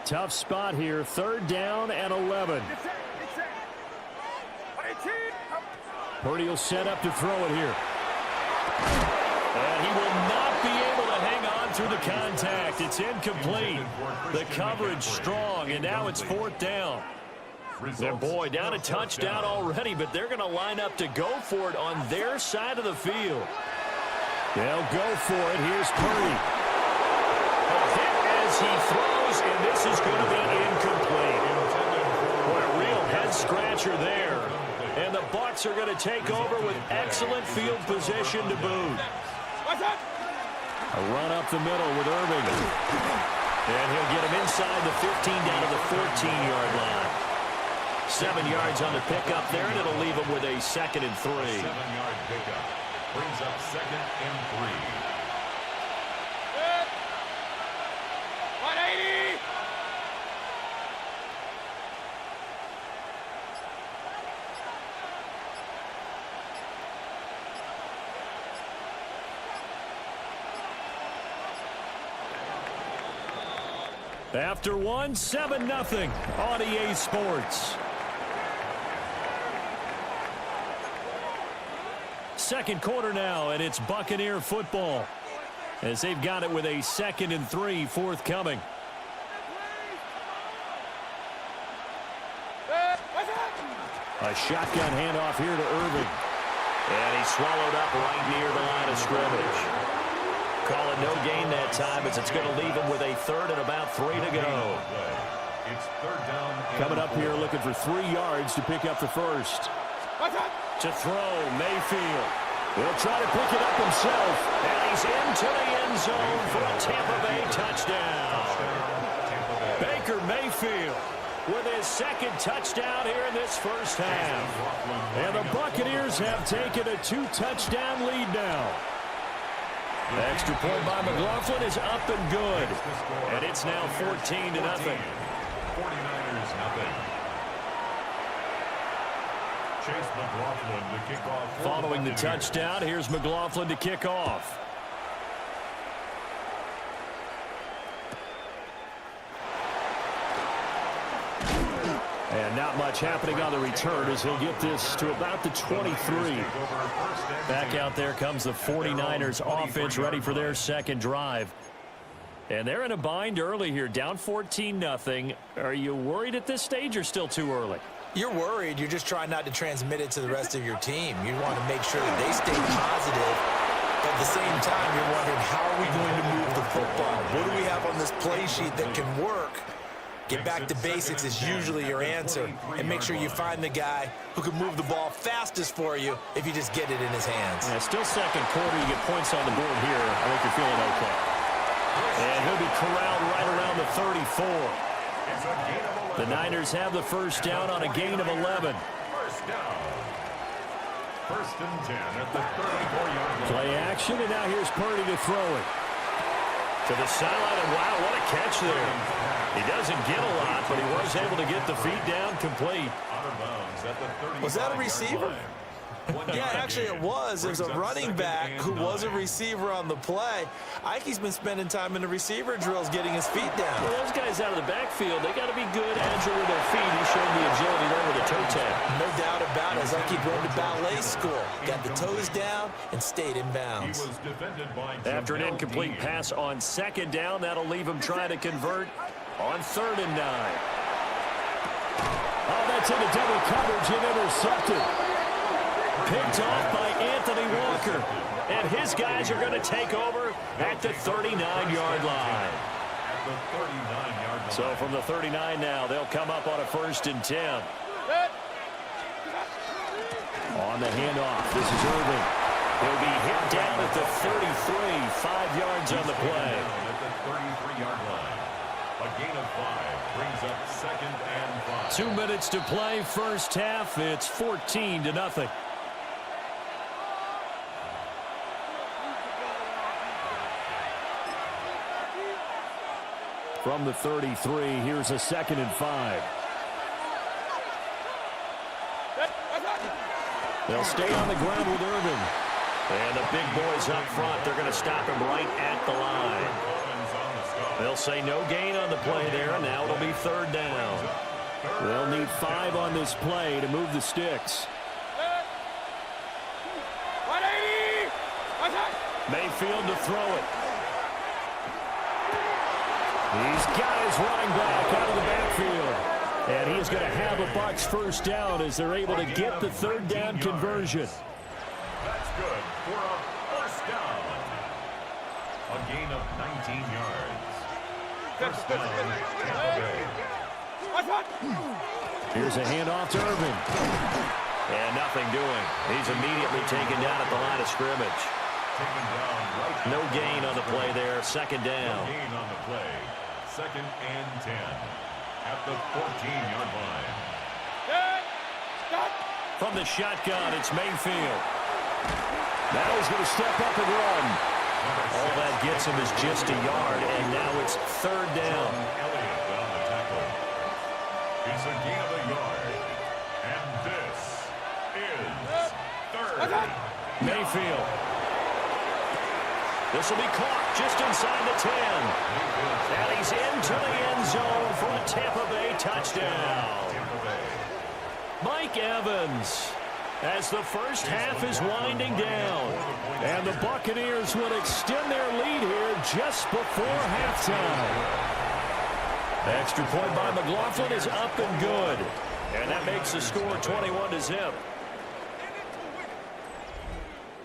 Tough spot here, 3rd down and 11. Purdy will set up to throw it here. And he will not be able to hang on through the contact. It's incomplete. The coverage strong, and now it's 4th down. And boy, down a touchdown already, but they're going to line up to go for it on their side of the field. They'll go for it. Here's Purdy. A hit as he throws, and this is going to be incomplete. Boy, a real head-scratcher there. And the Bucs are going to take over with excellent field position to boot. A run up the middle with Irving. And he'll get him inside the 15 down to the 14-yard line. 7 yards on the pickup there, and it'll leave him with a 2nd and 3. 7-yard pickup brings up 2nd and 3. 180! After one, 7-0 on EA Sports. Second quarter now, and it's Buccaneer football as they've got it with a 2nd and 3 forthcoming. A shotgun handoff here to Irving. And he's swallowed up right near the line of scrimmage. Call it no gain that time as it's going to leave him with a 3rd and about 3 to go. It's 3rd down. Coming up here looking for 3 yards to pick up the first. To throw, Mayfield. He'll try to pick it up himself. And he's into the end zone for a Tampa Bay touchdown. Baker Mayfield with his 2nd touchdown here in this first half. And the Buccaneers have taken a 2-touchdown lead now. The extra point by McLaughlin is up and good. And it's now 14-0. 49ers nothing. Chase McLaughlin to kick off. Following the touchdown, here's McLaughlin to kick off. And not much happening on the return as he'll get this to about the 23. Back out there comes the 49ers offense ready for their 2nd drive. And they're in a bind early here, down 14-0. Are you worried at this stage or still too early? You're worried. You're just trying not to transmit it to the rest of your team. You want to make sure that they stay positive. But at the same time, you're wondering, how are we going to move the football? What do we have on this play sheet that can work? Get back to basics is usually your answer. And make sure you find the guy who can move the ball fastest for you if you just get it in his hands. Yeah, still second quarter. You get points on the board here. I think you're feeling okay. And he'll be corralled right around the 34. The Niners have the first down on a gain of 11. First down. 1st and 10 at the 34-yard line. Play action, and now here's Purdy to throw it. To the sideline, and wow, what a catch there. He doesn't get a lot, but he was able to get the feet down complete. Out of bounds at the 35-yard Was that a receiver? line. Yeah, actually it was. It was a running back who was a receiver on the play. Ike's been spending time in the receiver drills getting his feet down. Well, those guys out of the backfield, they got to be good, agile with their feet. He showed the agility there with a toe tap. No doubt about it. As Ike going to ballet school. Got the toes down and stayed in He bounds. was defended by After an Jamel incomplete Dean. pass on 2nd down, that'll leave him trying to convert on 3rd and 9. Oh, that's into double coverage and intercepted. Picked off by Anthony Walker. And his guys are going to take over at the 39-yard line. At the 39-yard line. So from the 39 now, they'll come up on a 1st and 10. On the handoff, this is Irving. He'll be hit down at the 33, 5 yards on the play. At the 33-yard line. A gain of 5 brings up 2nd and 5. 2 minutes to play, first half. It's 14-0. From the 33, here's a 2nd and 5. They'll stay on the ground with Irving. And the big boys up front, they're going to stop him right at the line. They'll say no gain on the play there, and now it'll be 3rd down. They'll need 5 on this play to move the sticks. 180! Mayfield to throw it. He's got his running back out of the backfield. And he's going to have a Bucs first down as they're able to get the 3rd down conversion. That's good for a first down. A gain of 19 yards. First down, Tampa Bay. Here's a handoff to Irving. And nothing doing. He's immediately taken down at the line of scrimmage. Taken down right. No gain on the play there. 2nd down. No gain on the play. 2nd and 10 at the 14-yard line. From the shotgun, it's Mayfield. Now he's going to step up and run. All that gets him is just a yard, and now it's 3rd down. Elliott on the tackle. It's a gain of a yard. And this is 3rd. Mayfield. This will be caught just inside the 10. And he's into the end zone for a Tampa Bay touchdown. Mike Evans, as the first half is winding down. And the Buccaneers will extend their lead here just before halftime. Extra point by McLaughlin is up and good. And that makes the score 21-0.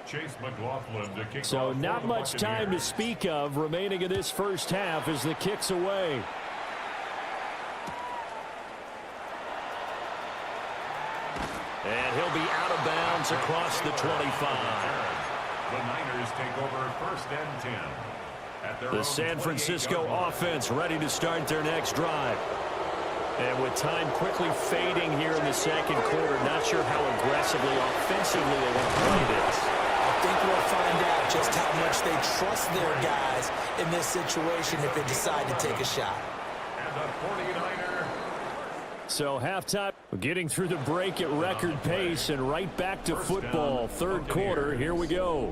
Chase McLaughlin to kick So off not for the much time to Buccaneers. speak of remaining in this first half as the kick's away. And he'll be out of bounds across the 25. The Niners take over 1st and 10. At their The own San Francisco 28-yard line. offense ready to start their next drive. And with time quickly fading here in the second quarter, not sure how aggressively, offensively they want to play this. I think we'll find out just how much they trust their guys in this situation if they decide to take a shot. And the 49er. So halftime, getting through the break at record pace and right back to football. Third quarter, here we go.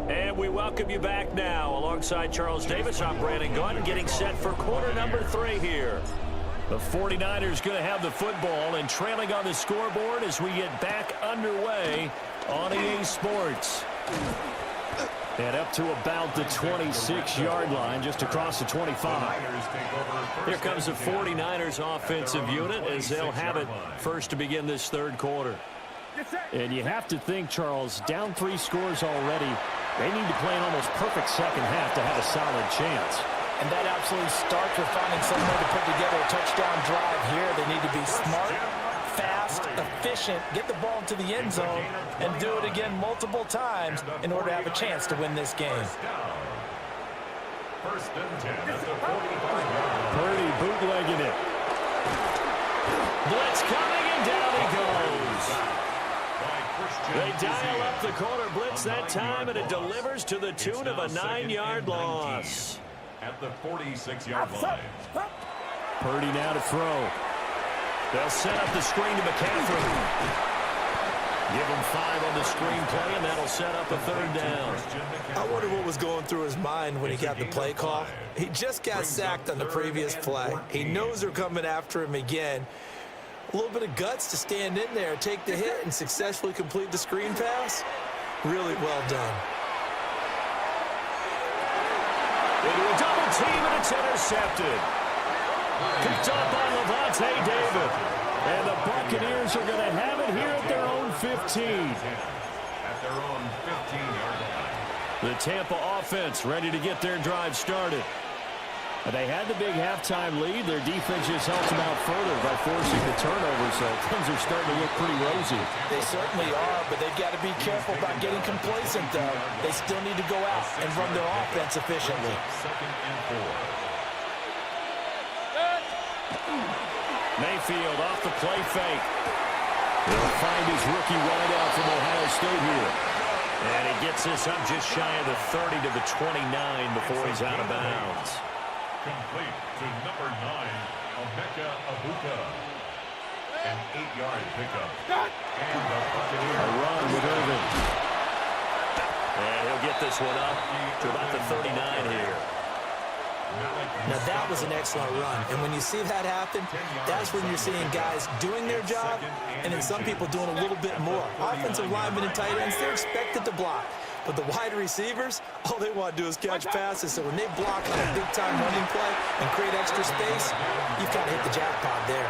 And we welcome you back now. Alongside Charles Davis, I'm Brandon Gunn, getting set for quarter number 3 here. The 49ers going to have the football and trailing on the scoreboard as we get back underway on EA Sports. And up to about the 26-yard line, just across the 25. Here comes the 49ers offensive unit as they'll have it first to begin this third quarter. And you have to think, Charles, down 3 scores already. They need to play an almost perfect second half to have a solid chance. And that absolutely starts with finding some way to put together a touchdown drive here. They need to be smart, fast, efficient, get the ball into the end zone, and do it again multiple times in order to have a chance to win this game. 1st and 10 at the 45-yard line. Purdy bootlegging it. Blitz coming, and down he goes. They dial up the corner blitz that time, and it delivers to the tune of a 9-yard loss. At the 46-yard line. Purdy now to throw. They'll set up the screen to McCaffrey. Give him 5 on the screen play, and that'll set up a third down. I wonder what was going through his mind when he got the play call. He just got sacked on the previous play. He knows they're coming after him again. A little bit of guts to stand in there, take the hit, and successfully complete the screen pass. Really well done. Into a double team, and it's intercepted. Picked up by Levante David. And the Buccaneers are going to have it here at their own 15. At their own 15-yard line. The Tampa offense ready to get their drive started. They had the big halftime lead. Their defense just helped them out further by forcing the turnover, so things are starting to look pretty rosy. They certainly are, but they've got to be careful about getting complacent, though. They still need to go out and run their offense efficiently. 2nd and 4. Mayfield off the play fake. He'll find his rookie wideout from Ohio State here. And he gets this up just shy of the 30 to the 29 before he's out of bounds. Complete to number 9, Emeka Abuka. An 8-yard pickup. And the Buccaneers. A run with Irvin. And he'll get this one up to about the 39 here. Now, that was an excellent run. And when you see that happen, that's when you're seeing guys doing their job and then some people doing a little bit more. Offensive linemen and tight ends, they're expected to block. But the wide receivers, all they want to do is catch passes. So when they block on a big-time running play and create extra space, you've got to hit the jackpot there.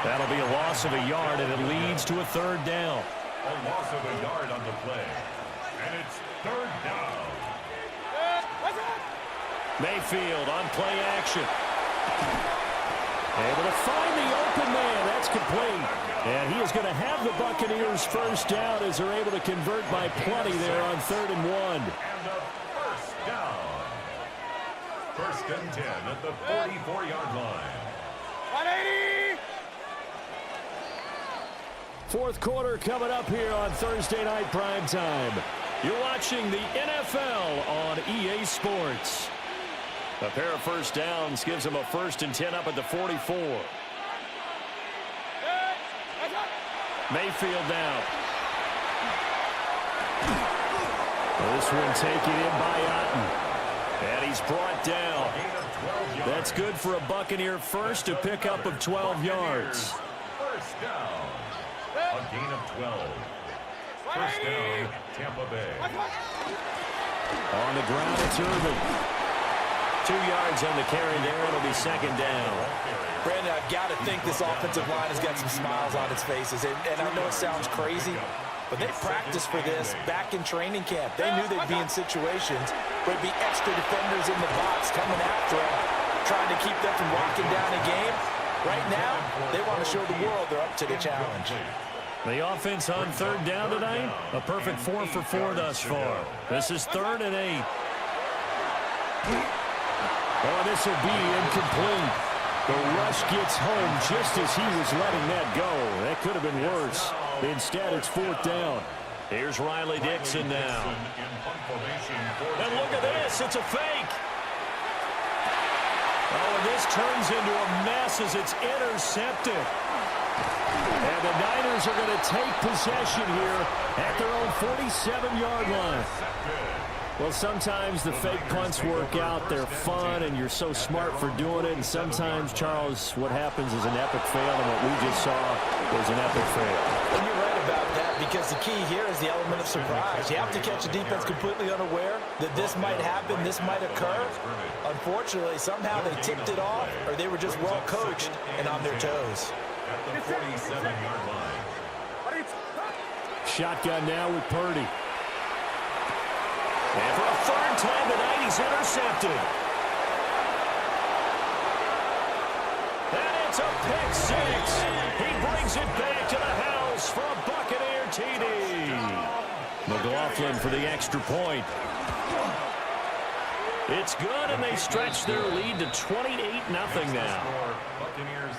That'll be a loss of a yard, and it leads to a third down. A loss of a yard on the play. And it's 3rd down. Mayfield on play action. Able to find the open man. That's complete. And he is going to have the Buccaneers first down as they're able to convert by plenty there on 3rd and 1. And a first down. 1st and 10 at the 44-yard line. 180! Fourth quarter coming up here on Thursday night primetime. You're watching the NFL on EA Sports. A pair of first downs gives them a 1st and 10 up at the 44. Mayfield now. This one taken in by Otten. And he's brought down. That's good for a Buccaneer first, a pickup of 12 yards. First down. A gain of 12. First down, Tampa Bay. On the ground, it's Irving. 2 yards on the carry there. It'll be second down. Brandon, I've got to think this offensive line has got some smiles on its faces. And I know it sounds crazy, but they practiced for this back in training camp. They knew they'd be in situations where there'd be extra defenders in the box coming after them, trying to keep them from locking down a game. Right now, they want to show the world they're up to the challenge. The offense on third down tonight, a perfect 4 for 4 thus far. This is 3rd and 8. Oh, this will be incomplete. The rush gets home just as he was letting that go. That could have been worse. Instead, it's 4th down. Here's Riley Dixon now. And look at this. It's a fake. Oh, and this turns into a mess as it's intercepted. And the Niners are going to take possession here at their own 47-yard line. Well, sometimes the fake punts work out. They're fun, and you're so smart for doing it. And sometimes, Charles, what happens is an epic fail, and what we just saw was an epic fail. And you're right about that, because the key here is the element of surprise. You have to catch a defense completely unaware that this might happen, this might occur. Unfortunately, somehow they tipped it off, or they were just well coached and on their toes. At the 47-yard line. Shotgun now with Purdy. And for a 3rd time tonight, he's intercepted. And it's a pick 6. He brings it back to the house for a Buccaneer TD. McLaughlin for the extra point. It's good, and they stretch their lead to 28-0 now. Buccaneers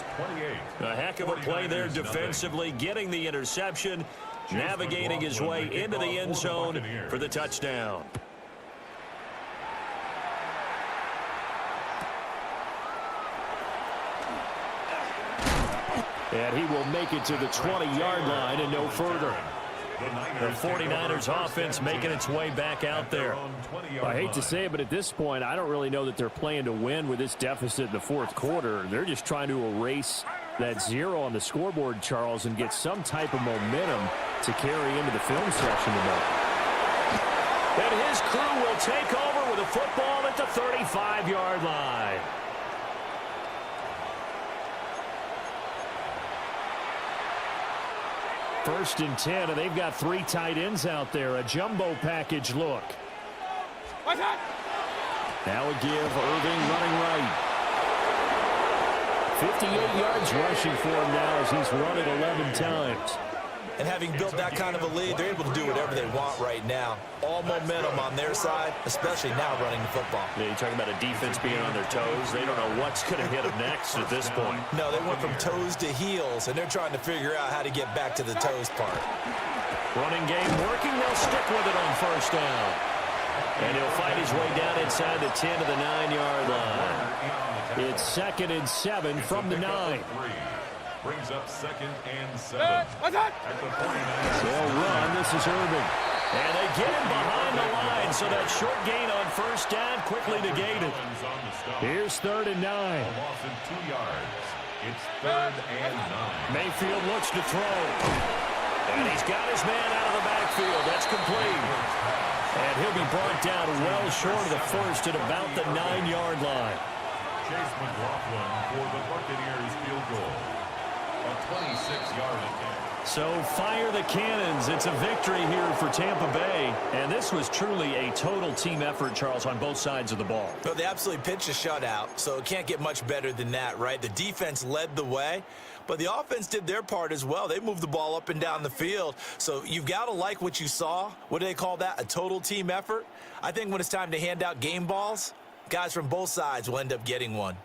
28. A heck of a play there defensively, getting the interception, navigating his way into the end zone for the touchdown. And he will make it to the 20-yard line and no further. The 49ers offense making its way back out there. I hate to say it, but at this point, I don't really know that they're playing to win with this deficit in the 4th quarter. They're just trying to erase that 0 on the scoreboard, Charles, and get some type of momentum to carry into the film session tonight. And his crew will take over with a football at the 35-yard line. First and 10, and they've got 3 tight ends out there. A jumbo package look. Now a give, Irving running right. 58 yards rushing for him now as he's run it 11 times. And having built that kind of a lead, they're able to do whatever they want right now. All momentum on their side, especially now running the football. Yeah, you're talking about a defense being on their toes. They don't know what's going to hit them next at this point. No, they went from toes to heels, and they're trying to figure out how to get back to the toes part. Running game working. They'll stick with it on first down. And he'll fight his way down inside the 10 to the 9-yard line. It's 2nd and 7 from the 9. Brings up 2nd and 7. At the 49ers. They'll run. This is Irving. And they get him behind the line, so that short gain on first down quickly negated. Here's 3rd and 9. A loss of 2 yards. It's 3rd and 9. Mayfield looks to throw. And he's got his man out of the backfield. That's complete. And he'll be brought down well short of the first at about the 9-yard line. Chase McLaughlin for the Buccaneers field goal. A 26-yard attempt. So fire the cannons. It's a victory here for Tampa Bay. And this was truly a total team effort, Charles, on both sides of the ball. Well, they absolutely pitched a shutout, so it can't get much better than that, right? The defense led the way, but the offense did their part as well. They moved the ball up and down the field. So you've got to like what you saw. What do they call that? A total team effort? I think when it's time to hand out game balls, guys from both sides will end up getting one.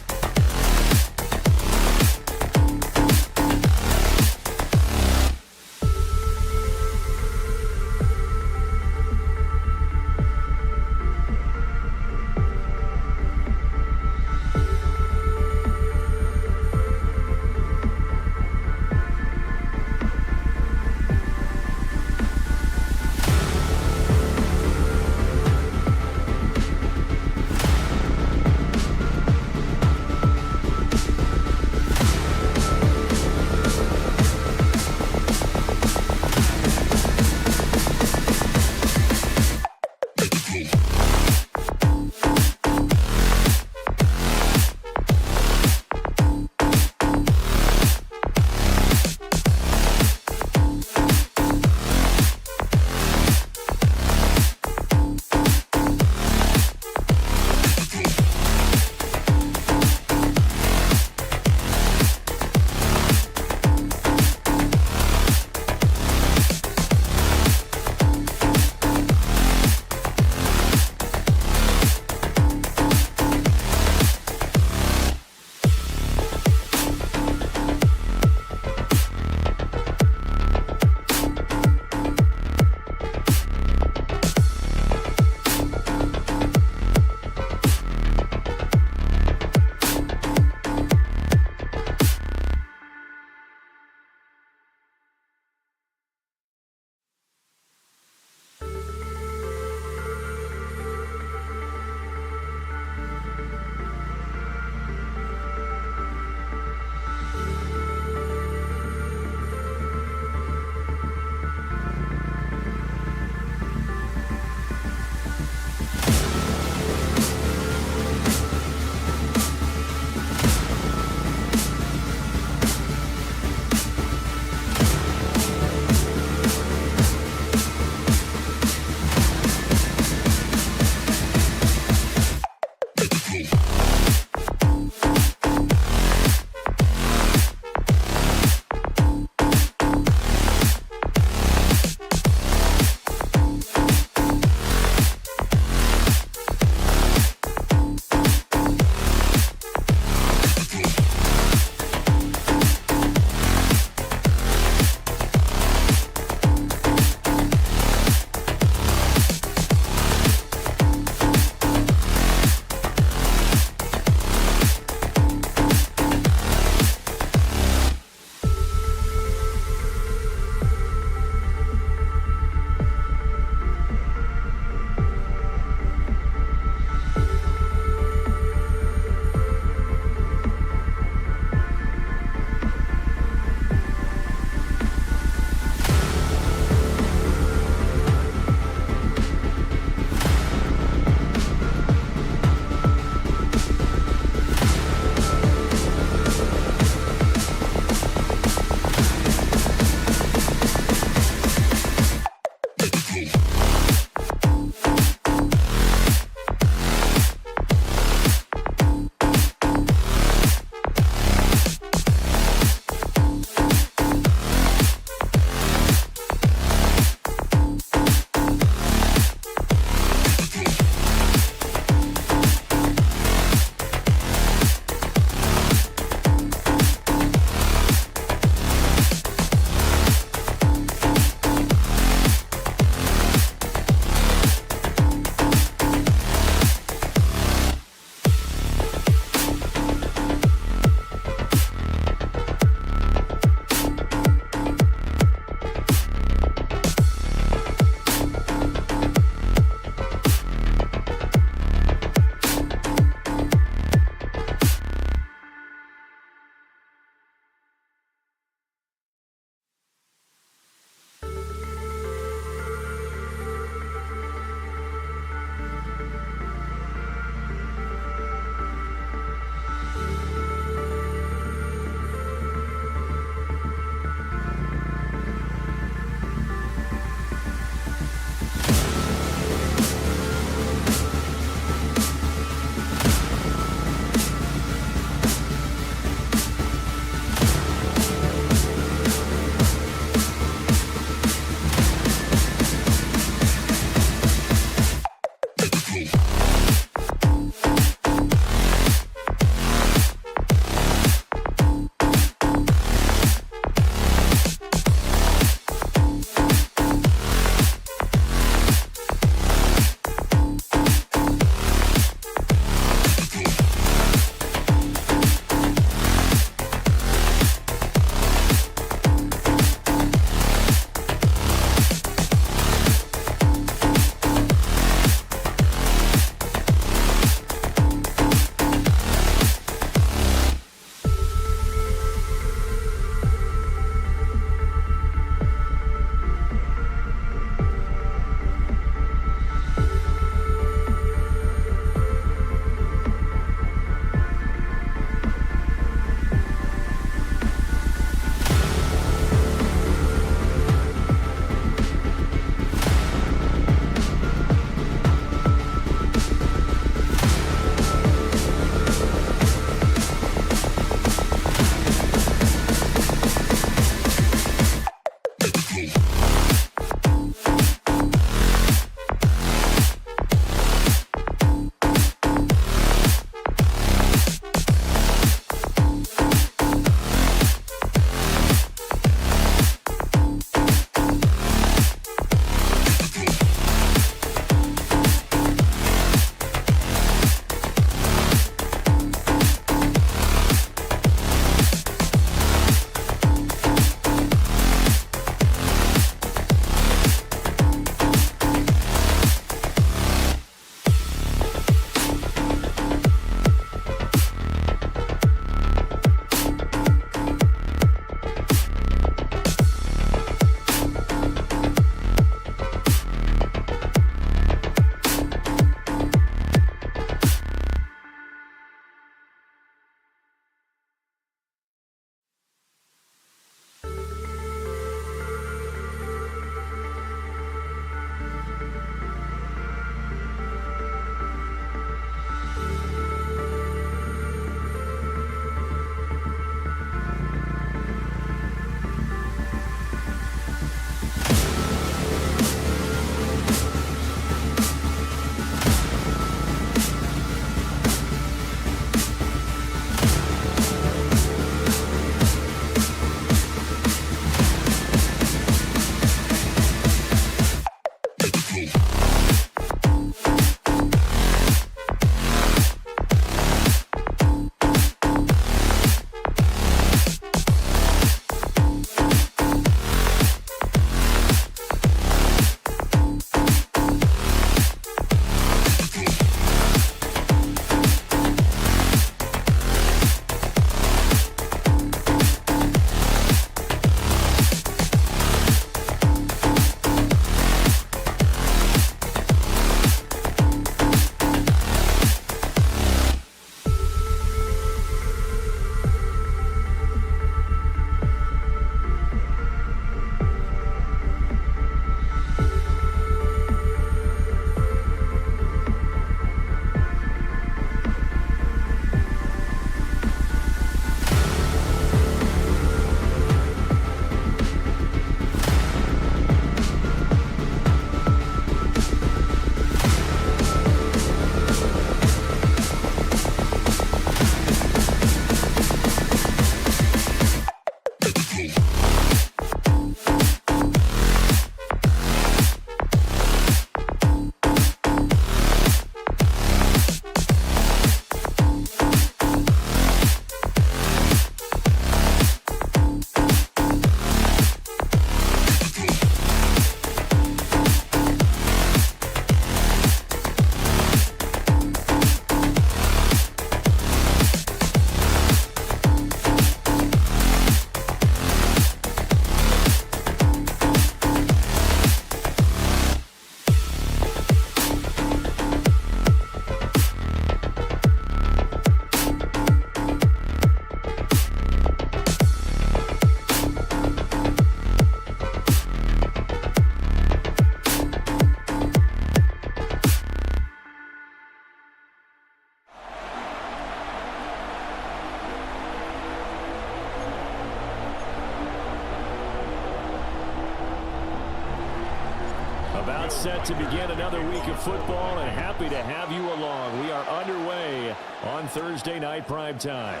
About set to begin another week of football, and happy to have you along. We are underway on Thursday night prime time.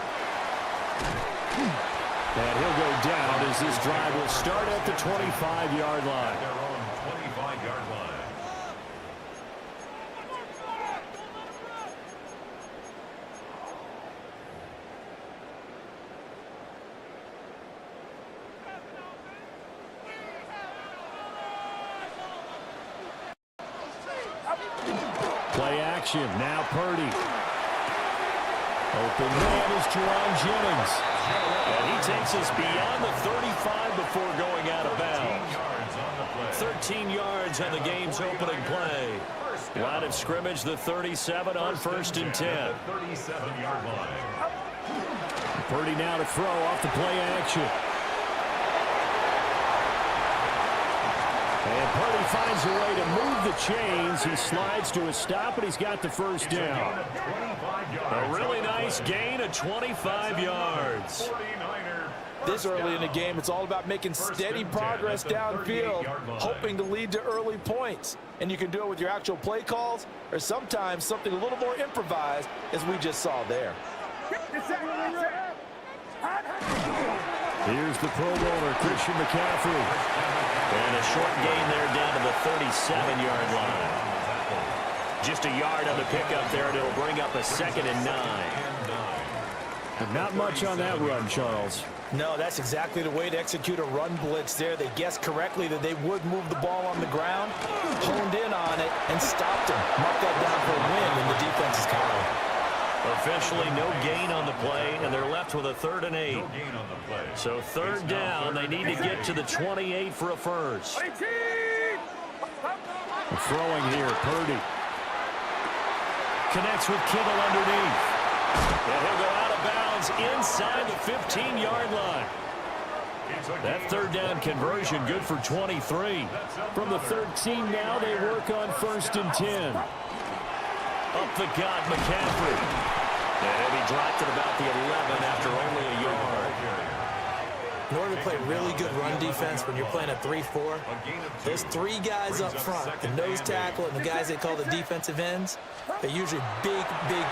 And he'll go down as this drive will start at the 25-yard line. Their own 25-yard line. Play action. Now Purdy. Open man is Jerron Jennings. And he takes us beyond the 35 before going out of bounds. 13 yards on the game's opening play. Line of scrimmage, the 37 on 1st and 10. 37-yard line. Purdy now to throw off the play action. And Purdy finds a way to move the chains. He slides to a stop, and he's got the first down. A really nice gain of 25 yards. this early in the game, it's all about making steady progress downfield, hoping to lead to early points. And you can do it with your actual play calls or sometimes something a little more improvised, as we just saw there. Here's the Pro Bowler, Christian McCaffrey. And a short gain there down to the 37-yard line. Just a yard on the pickup there, and it'll bring up a 2nd and 9. Not much on that run, Charles. No, that's exactly the way to execute a run blitz there. They guessed correctly that they would move the ball on the ground, honed in on it, and stopped him. Mark that down for a win in the defense's column. Officially no gain on the play, and they're left with a 3rd and 8. So 3rd down, they need to get to the 28 for a first. Throwing here, Purdy. Connects with Kittle underneath. And he'll go out of bounds inside the 15-yard line. That 3rd down conversion good for 23. From the 13 now, they work on 1st and 10. Up the gut, McCaffrey. And he dropped it about the 11 after only a yard. In order to play really good run defense when you're playing a 3-4, those 3 guys up front, the nose tackle and the guys they call the defensive ends, they're usually big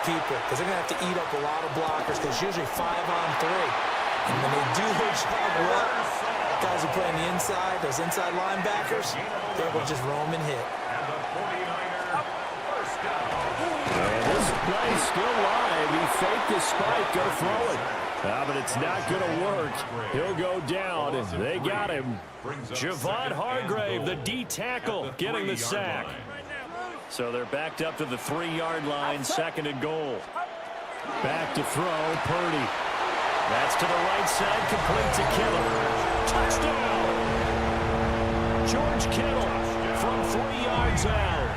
people because they're going to have to eat up a lot of blockers because it's usually 5-on-3. And when they do their job well, guys who play on the inside, those inside linebackers, they're able to just roam and hit. And this play still live. He faked the spike, go throw it. But it's not going to work. He'll go down, and they got him. Javon Hargrave, the D tackle, getting the sack. So they're backed up to the 3-yard line, 2nd and goal. Back to throw, Purdy. That's to the right side, complete to Kittle. Touchdown! George Kittle from 3 yards out.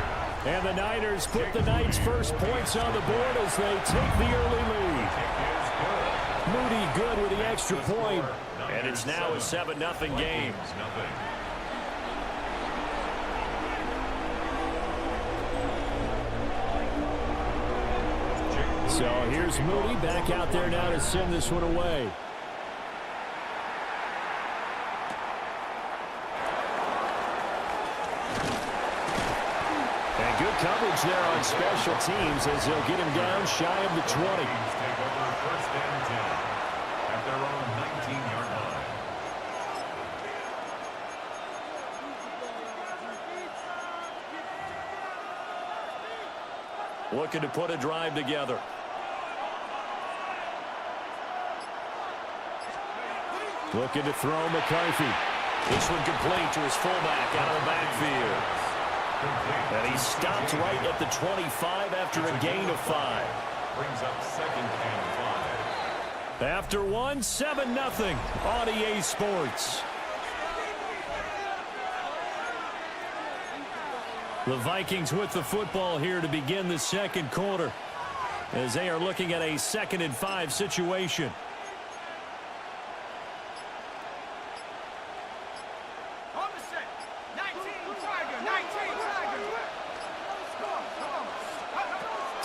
And the Niners put the Knights' first points on the board as they take the early lead. Moody good with the extra point. And it's now a 7-0 game. So here's Moody back out there now to send this one away. And good coverage there on special teams as they'll get him down shy of the 20. Looking to put a drive together. Looking to throw McCarthy. This one complete to his fullback out of the backfield. And he stopped right at the 25 after a gain of 5. Brings up 2nd and 5. After 1, 7-0 on EA Sports. The Vikings with the football here to begin the 2nd quarter as they are looking at a 2nd and 5 situation.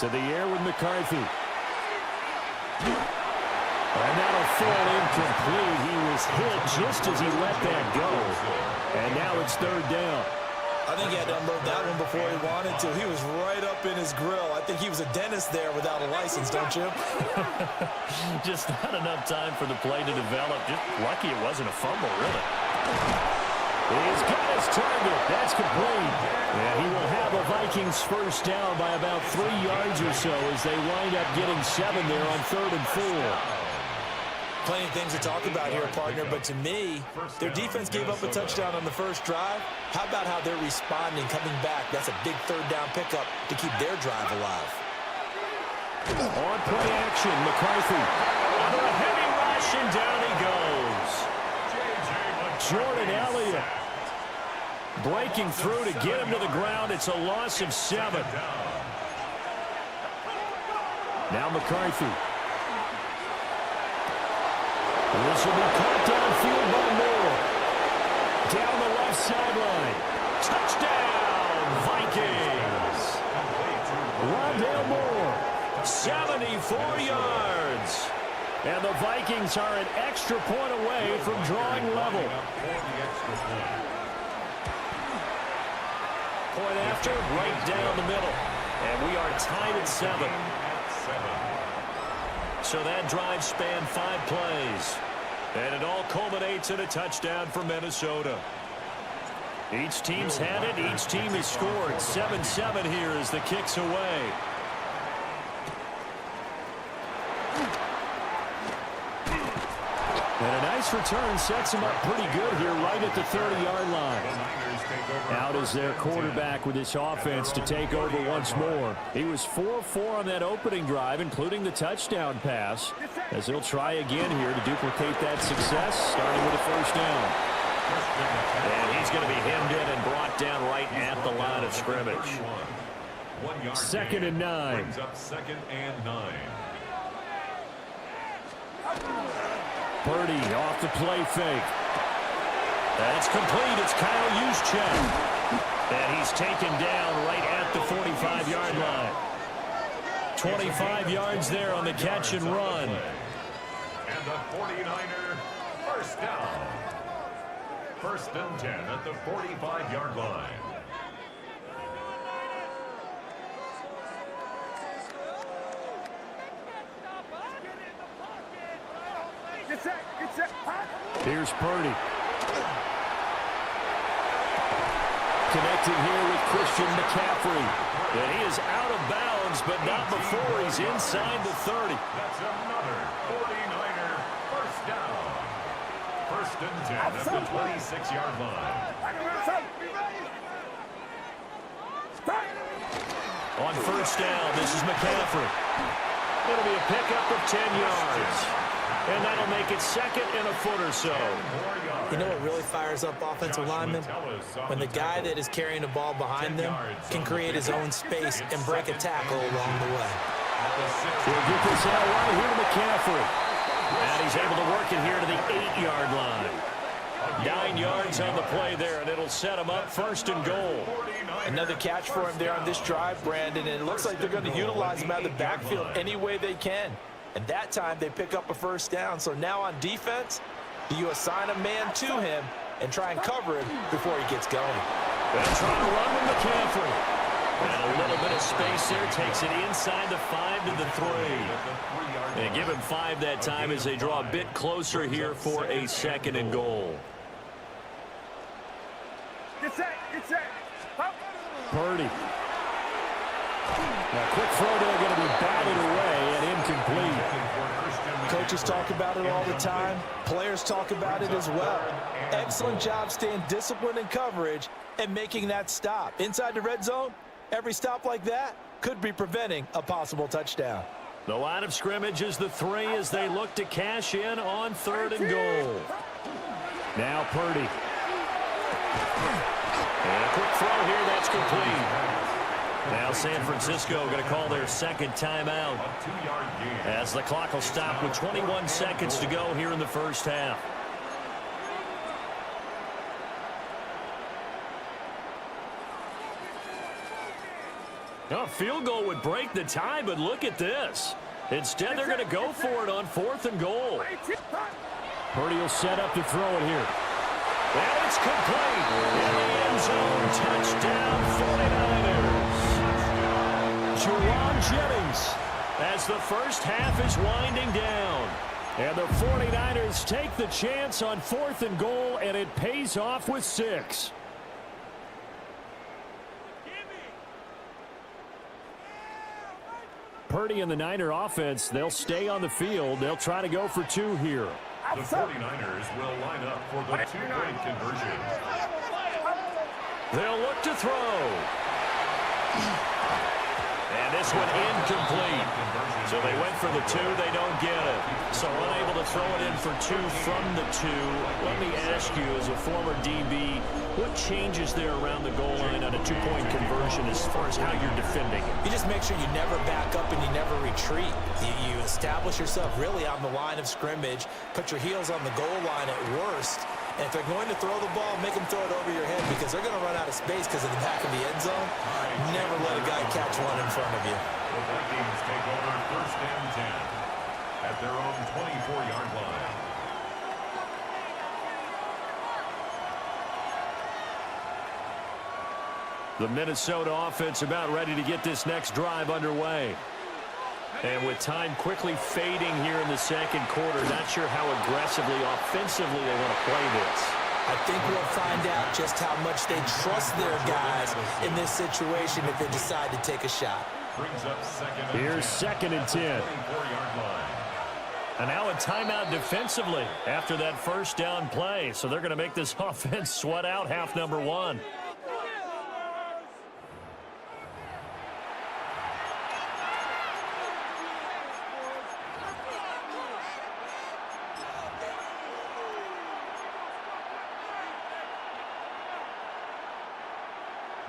To the air with McCarthy. And that'll fall incomplete. He was hit just as he let that go. And now it's 3rd down. I think he had to unload that one before he wanted to. He was right up in his grill. I think he was a dentist there without a license, don't you? Just not enough time for the play to develop. Just lucky it wasn't a fumble, really. He's got his target. That's complete. And he will have a Vikings first down by about 3 yards or so as they wind up getting 7 there on 3rd and 4. Plenty of things to talk about here, partner, but to me, their defense gave up a touchdown on the first drive. How about how they're responding, coming back? That's a big 3rd down pickup to keep their drive alive. On play action, McCarthy. Under a heavy rush, and down he goes. Jordan Elliott breaking through to get him to the ground. It's a loss of 7. Now McCarthy. This will be caught downfield by Moore. Down the left sideline. Touchdown, Vikings. Rondale Moore, 74 yards. And the Vikings are an extra point away from drawing level. Point after, right down the middle. And we are tied at 7. So that drive spanned 5 plays. And it all culminates in a touchdown for Minnesota. Each team's had it. Each team has scored. 7-7 here as the kick's away. And a nice return sets him up pretty good here right at the 30-yard line. Out is their quarterback with this offense to take over once more. He was 4-4 on that opening drive, including the touchdown pass, as he'll try again here to duplicate that success, starting with a first down. And he's going to be hemmed in and brought down right at the line of scrimmage. 2nd and 9. Brings up 2nd and 9. Purdy off the play fake. That's complete. It's Kyle Juszczyk. And he's taken down right at the 45-yard line. 25 yards there on the catch and run. And the 49er first down. 1st and 10 at the 45-yard line. Here's Purdy. Connecting here with Christian McCaffrey. And he is out of bounds, but not before he's inside the 30. That's another 49er first down. 1st and 10 at the 26-yard line. On first down, this is McCaffrey. It'll be a pickup of 10 yards. And that'll make it 2nd and a foot or so. You know what really fires up offensive linemen? When the guy that is carrying the ball behind them can create his own space and break a tackle along the way. He'll get this out right here to McCaffrey. And he's able to work it here to the 8-yard line. 9 yards on the play there, and it'll set him up 1st and goal. Another catch for him there on this drive, Brandon, and it looks like they're going to utilize him out of the backfield any way they can. And that time they pick up a first down. So now on defense, do you assign a man to him and try and cover him before he gets going? They'll try to run with McCaffrey. And a little bit of space there, takes it inside the 5 to the 3. And give him 5 that time as they draw a bit closer here for a 2nd and goal. Purdy. Now, quick throw there, going to be batted away and incomplete. Coaches talk about it all the time. Players talk about it as well. Excellent job staying disciplined in coverage and making that stop. Inside the red zone, every stop like that could be preventing a possible touchdown. The line of scrimmage is the 3 as they look to cash in on 3rd and goal. Now Purdy. And a quick throw here, that's complete. Now San Francisco going to call their 2nd timeout as the clock will stop with 21 seconds to go here in the first half. A field goal would break the tie, but look at this. Instead, they're going to go for it on 4th and goal. Purdy will set up to throw it here. And it's complete. In the end zone, touchdown 49ers. Juwan Jennings. As the first half is winding down. And the 49ers take the chance on 4th and goal, and it pays off with 6. Purdy and the Niner offense, they'll stay on the field. They'll try to go for 2 here. The 49ers will line up for the 2-point conversion. They'll look to throw. And this one incomplete. So they went for the 2. They don't get it. So unable to throw it in for 2 from the 2. Let me ask you, as a former DB, what changes there around the goal line on a 2-point conversion as far as how you're defending it? You just make sure you never back up and you never retreat. You establish yourself really on the line of scrimmage, put your heels on the goal line at worst, and if they're going to throw the ball, make them throw it over your head because they're going to run out of space because of the back of the end zone. Never let a guy catch one in front of you. The Vikings take over 1st and 10. at their own 24-yard line. The Minnesota offense about ready to get this next drive underway. And with time quickly fading here in the second quarter, not sure how aggressively, offensively they want to play this. I think we'll find out just how much they trust their guys in this situation if they decide to take a shot. Brings up second and Here's 10 second and 10. 24-yard line. And now a timeout defensively after that first down play. So they're going to make this offense sweat out half number one.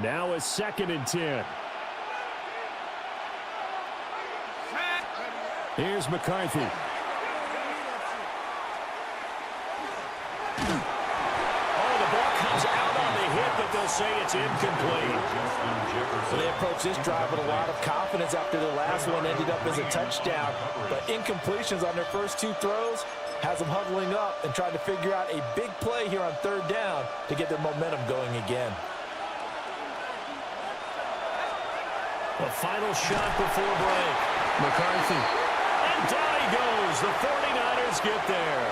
Now a second and 10. Here's McCarthy. Oh, the ball comes out on the hit, but they'll say it's incomplete. So they approach this drive with a lot of confidence after the last one ended up as a touchdown. But incompletions on their first two throws has them huddling up and trying to figure out a big play here on third down to get their momentum going again. The final shot before break. McCarthy. And down he goes. The 49ers get there.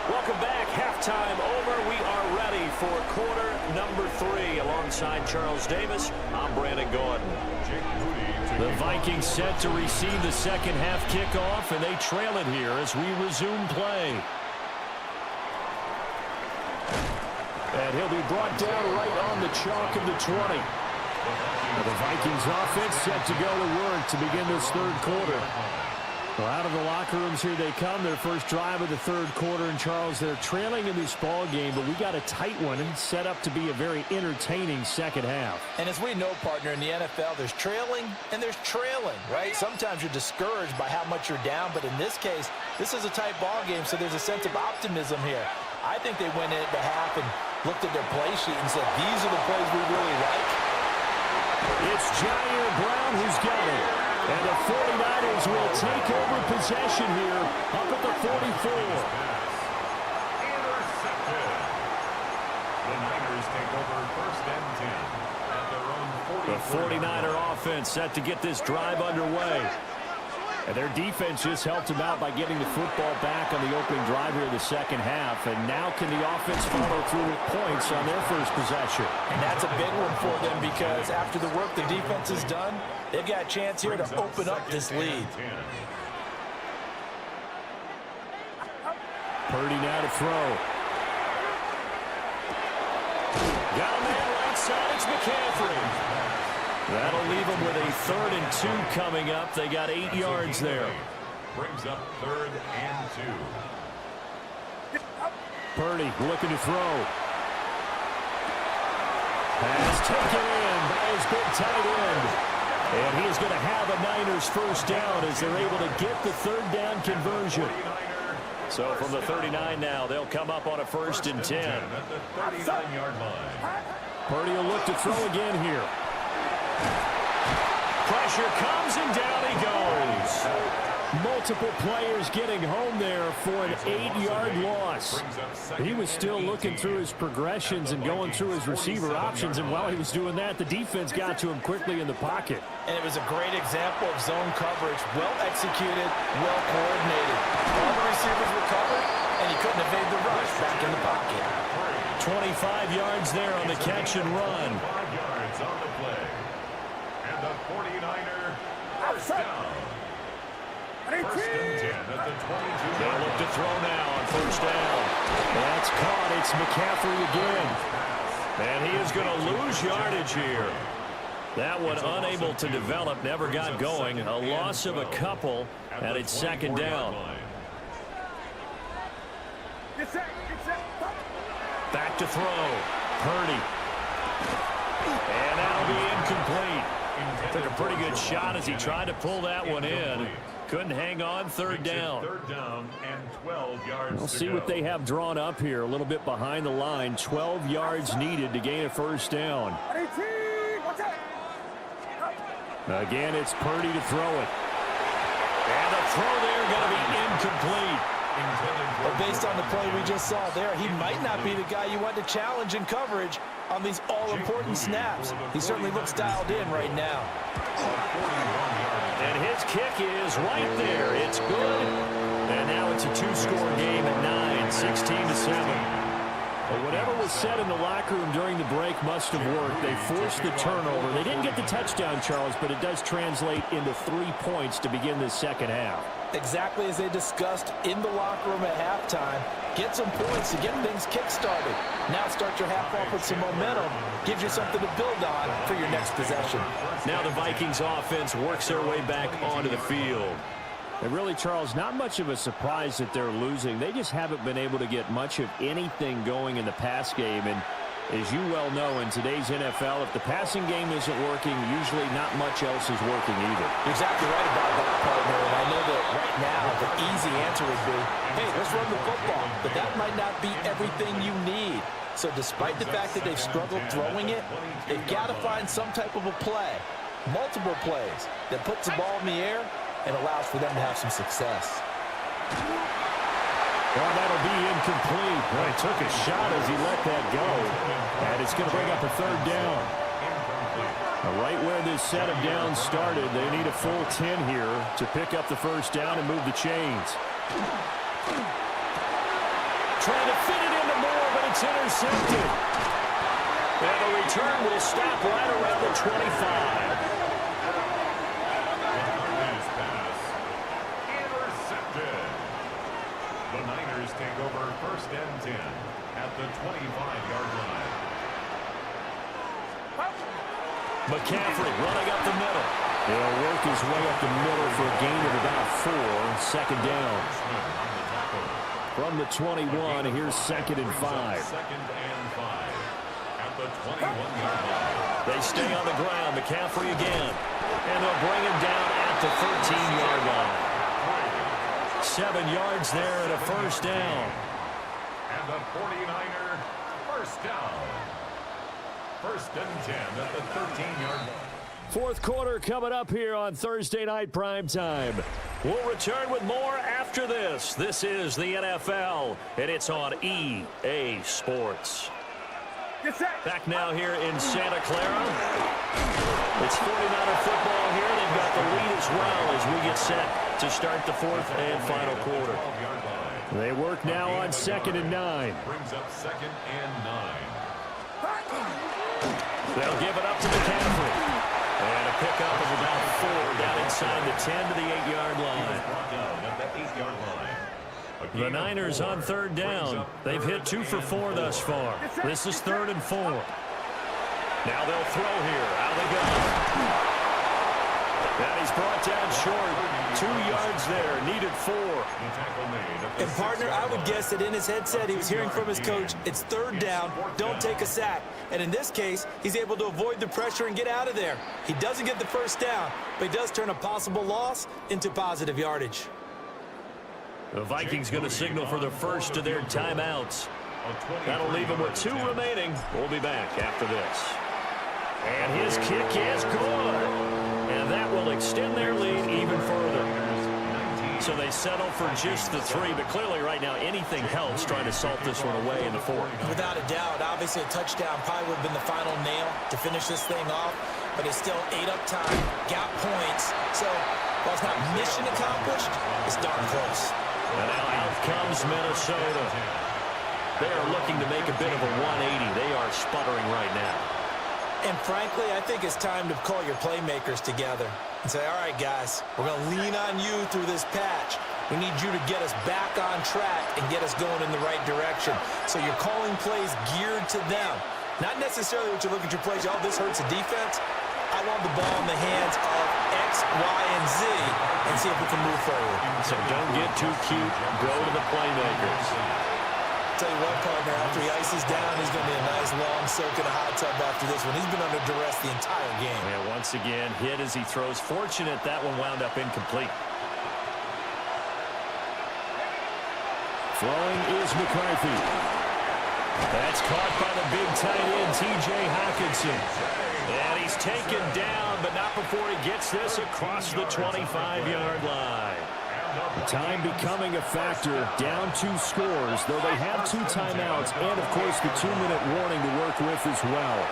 Welcome back. Halftime over. We are ready for quarter number 3. Alongside Charles Davis, I'm Brandon Gordon. The Vikings set to receive the second half kickoff, and they trail it here as we resume play. And he'll be brought down right on the chalk of the 20. The Vikings offense set to go to work to begin this third quarter. Well, out of the locker rooms here they come. Their first drive of the third quarter. And, Charles, they're trailing in this ball game, but we got a tight one and set up to be a very entertaining second half. And as we know, partner, in the NFL, there's trailing and there's trailing, right? Sometimes you're discouraged by how much you're down, but in this case, this is a tight ball game, so there's a sense of optimism here. I think they went in at the half and looked at their play sheet and said, these are the plays we really like. It's Jair Brown who's got it. And the 49ers will take over possession here up at the 44. Intercepted. The Niners take over first and 10 at their own 44. The 49er offense set to get this drive underway. And their defense just helped them out by getting the football back on the opening drive here in the second half. And now can the offense follow through with points on their first possession? And that's a big one for them because after the work the defense has done, they've got a chance here to open up this lead. Purdy now to throw. Got a man right side. It's McCaffrey. That'll leave them with a 3rd and 2 coming up. They got 8 yards there. Brings up 3rd and 2. Purdy looking to throw. Pass taken in by his big tight end. And he is going to have a Niners first down as they're able to get the 3rd down conversion. So from the 39 now, they'll come up on a 1st and 10. At the 39-yard line. Purdy will look to throw again here. Pressure comes and down he goes. Multiple players getting home there for an 8-yard loss. He was still looking through his progressions and going through his receiver options, and while he was doing that, the defense got to him quickly in the pocket. And it was a great example of zone coverage, well executed, well coordinated. All the receivers were covered, and he couldn't evade the rush back in the pocket. 25 yards there on the catch and run. 5 yards on the play. And the 49er first down. First and 10 at the 22. They'll look to throw now on first down. That's caught. It's McCaffrey again. And he is going to lose yardage here. That one unable to develop, never got going. A loss of a couple, and it's second down. Back to throw. Purdy. And that'll be incomplete. Took a pretty good shot as he tried to pull that one in. Couldn't hang on. Third down. Third down and 12 yards. We'll see what they have drawn up here. A little bit behind the line. 12 yards needed to gain a first down. Again, it's Purdy to throw it. And the throw there going to be incomplete. But based on the play we just saw there, he might not be the guy you want to challenge in coverage on these all-important snaps. He certainly looks dialed in right now. And his kick is right there. It's good. And now it's a two-score game at 9, 16-7. But whatever was said in the locker room during the break must have worked. They forced the turnover. They didn't get the touchdown, Charles, but it does translate into 3 points to begin the second half. Exactly as they discussed in the locker room at halftime. Get some points to get things kick-started. Now start your half off with some momentum. Gives you something to build on for your next possession. Now the Vikings offense works their way back onto the field. And really, Charles, not much of a surprise that they're losing. They just haven't been able to get much of anything going in the pass game. And as you well know, in today's NFL, if the passing game isn't working, usually not much else is working either. You're exactly right about that, partner. And I know that right now the easy answer would be, hey, let's run the football. But that might not be everything you need. So despite the fact that they've struggled throwing it, they've got to find some type of a play, multiple plays, that puts the ball in the air and allows for them to have some success. Well, that'll be incomplete. Well, he took a shot as he let that go. And it's going to bring up a third down. Right where this set of downs started, they need a full 10 here to pick up the first down and move the chains. Trying to fit it into Moore, but it's intercepted. And the return will stop right around the 25. The Niners take over first and 10 at the 25-yard line. McCaffrey running up the middle. He'll work his way up the middle for a gain of about 4. Second down. From the 21, here's 2nd and 5. Second and 5 at the 21-yard line. They stay on the ground. McCaffrey again. And they'll bring him down at the 13-yard line. 7 yards there and a first down. And the 49er first down. First and 10 at the 13-yard line. Fourth quarter coming up here on Thursday Night Primetime. We'll return with more after this. This is the NFL, and it's on EA Sports. Back now here in Santa Clara. It's 49er football here. They've got the lead as well as we get set to start the fourth and final quarter. They work now on 2nd and 9. Brings up 2nd and 9. They'll give it up to McCaffrey. And a pickup of about 4 down inside the 10 to the 8-yard line. At the 8-yard line. The Niners on 3rd down. They've hit 2 for 4 thus far. This is 3rd and 4. Now they'll throw here. Out they go. And he's brought down short. 2 yards there. Needed 4. And, partner, I would guess that in his headset he was hearing from his coach, it's 3rd down, don't take a sack. And in this case, he's able to avoid the pressure and get out of there. He doesn't get the first down, but he does turn a possible loss into positive yardage. The Vikings going to signal for the first of their timeouts. That'll leave them with 2 remaining. We'll be back after this. And his kick is good. And that will extend their lead even further. So they settle for just the 3, but clearly right now anything helps trying to salt this one away in the 4th. Without a doubt, obviously a touchdown probably would have been the final nail to finish this thing off, but it's still 8 up time, got points. So while it's not mission accomplished, it's darn close. And now out comes Minnesota. They are looking to make a bit of a 180. They are sputtering right now. And frankly, I think it's time to call your playmakers together and say, all right, guys, we're going to lean on you through this patch. We need you to get us back on track and get us going in the right direction. So you're calling plays geared to them. Not necessarily what you look at your plays, oh, this hurts the defense. I want the ball in the hands of X, Y, and Z and see if we can move forward. So don't get too cute. Go to the playmakers. Tell you what, partner, after he ices down, he's going to be a nice long soak in a hot tub after this one. He's been under duress the entire game. Yeah, once again, hit as he throws. Fortunate that one wound up incomplete. Throwing is McCarthy. That's caught by the big tight end, T.J. Hawkinson. And he's taken down, but not before he gets this across the 25-yard line. Time becoming a factor, down 2 scores, though they have 2 timeouts and, of course, the 2-minute warning to work with as well.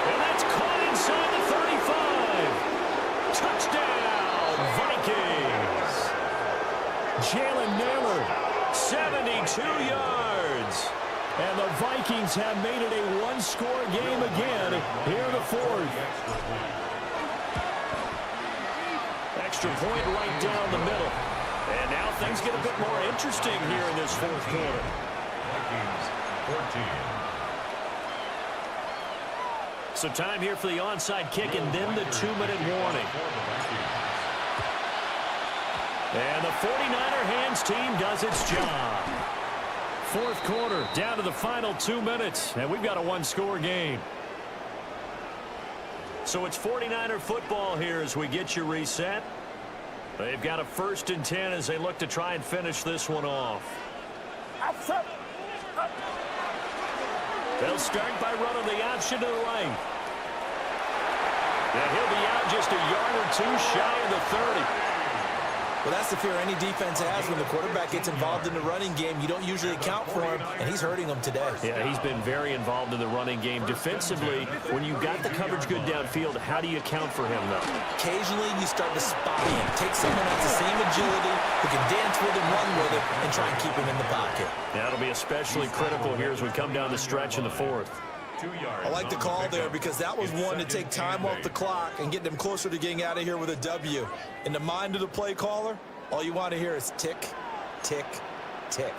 And that's caught inside the 35. Touchdown, Vikings. Jalen Naylor, 72 yards. And the Vikings have made it a 1-score game again here in the 4th. Extra point right down the middle. And now things get a bit more interesting here in this 4th quarter. Vikings 14. So time here for the onside kick and then the 2-minute warning. And the 49er hands team does its job. 4th quarter, down to the final 2 minutes, and we've got a 1-score game. So it's 49er football here as we get you reset. They've got a 1st and 10 as they look to try and finish this one off. They'll start by running the option to the right. And he'll be out just a yard or 2 shy of the 30. Well, that's the fear any defense has when the quarterback gets involved in the running game. You don't usually account for him, and he's hurting them today. Yeah, he's been very involved in the running game. Defensively, when you got the coverage good downfield, how do you account for him, though? Occasionally, you start to spot him. Take someone who has the same agility, who can dance with him, run with him, and try and keep him in the pocket. That'll be especially critical here as we come down the stretch in the 4th. 2 yards. I like the call there because that was one to take time off the clock and get them closer to getting out of here with a W. In the mind of the play caller, all you want to hear is tick, tick, tick.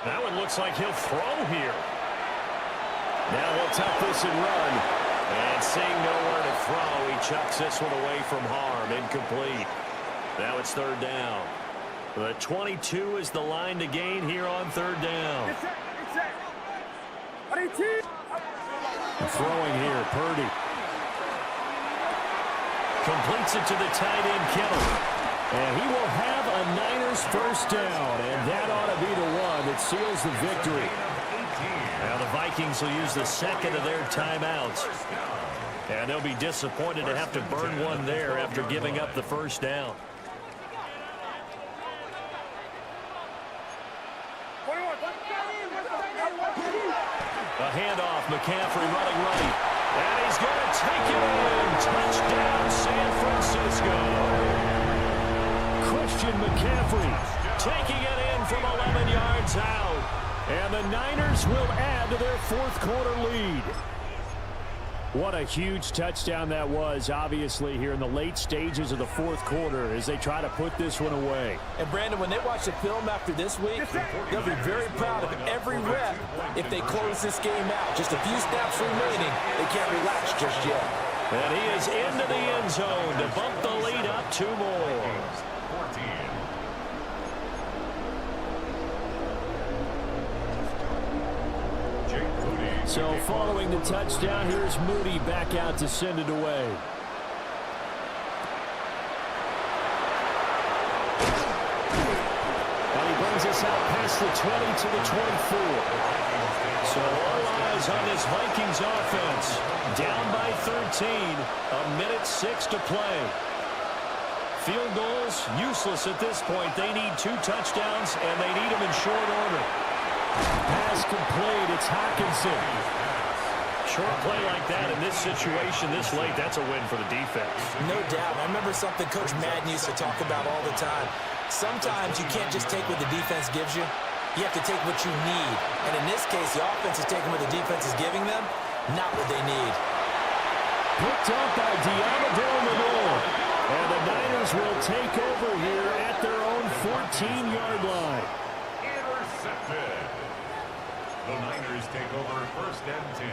That one looks like he'll throw here. Now he'll tuck this and run. And seeing nowhere to throw, he chucks this one away from harm. Incomplete. Now it's 3rd down. The 22 is the line to gain here on 3rd down. Throwing here, Purdy. Completes it to the tight end, Kittle. And he will have a Niners 1st down. And that ought to be the one that seals the victory. Now the Vikings will use the 2nd of their timeouts. And they'll be disappointed to have to burn one there after giving up the 1st down. A handoff, McCaffrey running right. And he's going to take it in. Touchdown, San Francisco. Christian McCaffrey taking it in from 11 yards out. And the Niners will add to their 4th quarter lead. What a huge touchdown that was, obviously, here in the late stages of the 4th quarter as they try to put this one away. And, Brandon, when they watch the film after this week, they'll be very proud of every rep if they close this game out. Just a few snaps remaining. They can't relax just yet. And he is into the end zone to bump the lead up 2 more. 14. So following the touchdown, here's Moody back out to send it away. And he brings us out past the 20 to the 24. So all eyes on this Vikings offense. Down by 13, a minute 6 to play. Field goals, useless at this point. They need 2 touchdowns, and they need them in short order. Pass complete. It's Hawkinson. Short play like that in this situation this late, that's a win for the defense. No doubt. I remember something Coach Madden used to talk about all the time. Sometimes you can't just take what the defense gives you. You have to take what you need. And in this case, the offense is taking what the defense is giving them, not what they need. Picked up by Diamador Lenore. And the Niners will take over here at their own 14-yard line. Intercepted. The Niners take over 1st and 10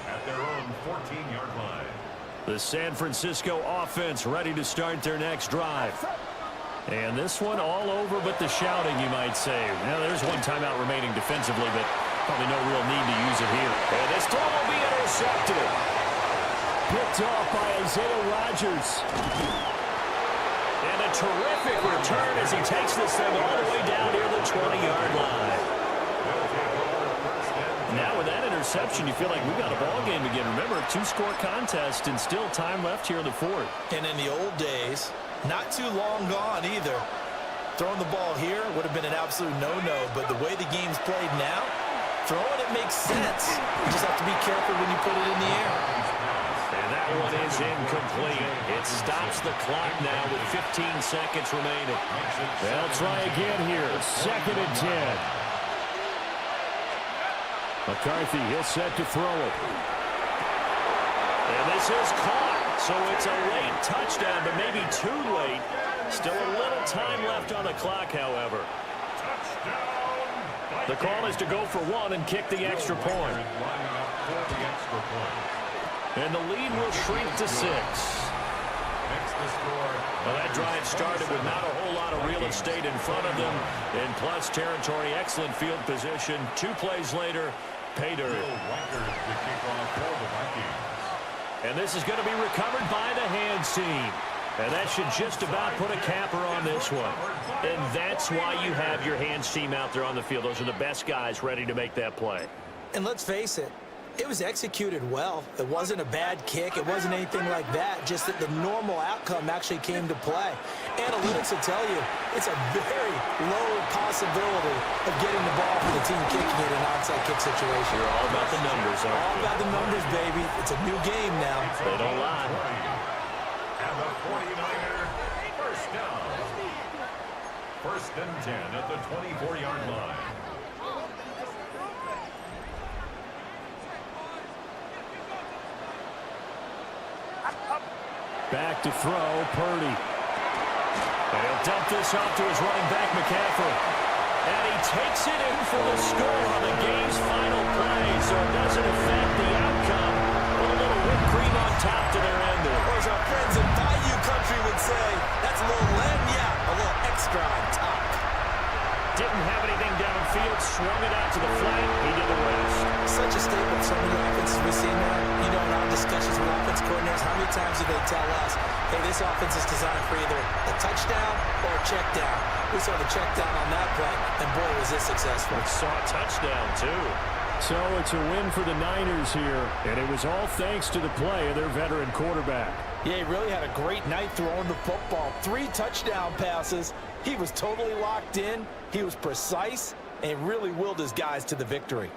at their own 14-yard line. The San Francisco offense ready to start their next drive. And this one all over but the shouting, you might say. Now, there's one timeout remaining defensively, but probably no real need to use it here. And this throw will be intercepted. Picked off by Isaiah Rodgers. And a terrific return as he takes this thing all the way down near the 20-yard line. Now with that interception, you feel like we've got a ball game again. Remember, a two-score contest and still time left here in the fourth. And in the old days, not too long gone either, throwing the ball here would have been an absolute no-no. But the way the game's played now, throwing it makes sense. You just have to be careful when you put it in the air. And that one is incomplete. It stops the clock now with 15 seconds remaining. They'll try again here. 2nd and 10. McCarthy, he'll set to throw it. And this is caught. So it's a late touchdown, but maybe too late. Still a little time left on the clock, however. The call is to go for one and kick the extra point. And the lead will shrink to 6. Well, that drive started with not a whole lot of real estate in front of them. In plus territory, excellent field position. 2 plays later, pay dirt. And this is going to be recovered by the hands team. And that should just about put a capper on this one. And that's why you have your hands team out there on the field. Those are the best guys ready to make that play. And let's face it, it was executed well. It wasn't a bad kick. It wasn't anything like that. Just that the normal outcome actually came to play. Analytics will tell you it's a very low possibility of getting the ball for the team kicking it in an onside kick situation. You're all about the numbers, aren't you? All about the numbers, baby. It's a new game now. They don't lie. And the 49er, first down. 1st and 10 at the 24-yard line. Back to throw, Purdy. And he'll dump this off to his running back, McCaffrey. And he takes it in for the score on the game's final play, so it doesn't affect the outcome. Put a little whipped cream on top to their end there. Or as our friends in Bayou Country would say, that's a little lagniappe, a little extra on top. Didn't have anything downfield, swung it out to the flat. He did the rest. Such a staple of so many offenses we've seen now. You know, in our discussions with offense coordinators, how many times do they tell us, hey, this offense is designed for either a touchdown or a check down. We saw the check down on that play, and boy, was this successful. We saw a touchdown, too. So it's a win for the Niners here, and it was all thanks to the play of their veteran quarterback. Yeah, he really had a great night throwing the football. 3 touchdown passes. He was totally locked in. He was precise and really willed his guys to the victory.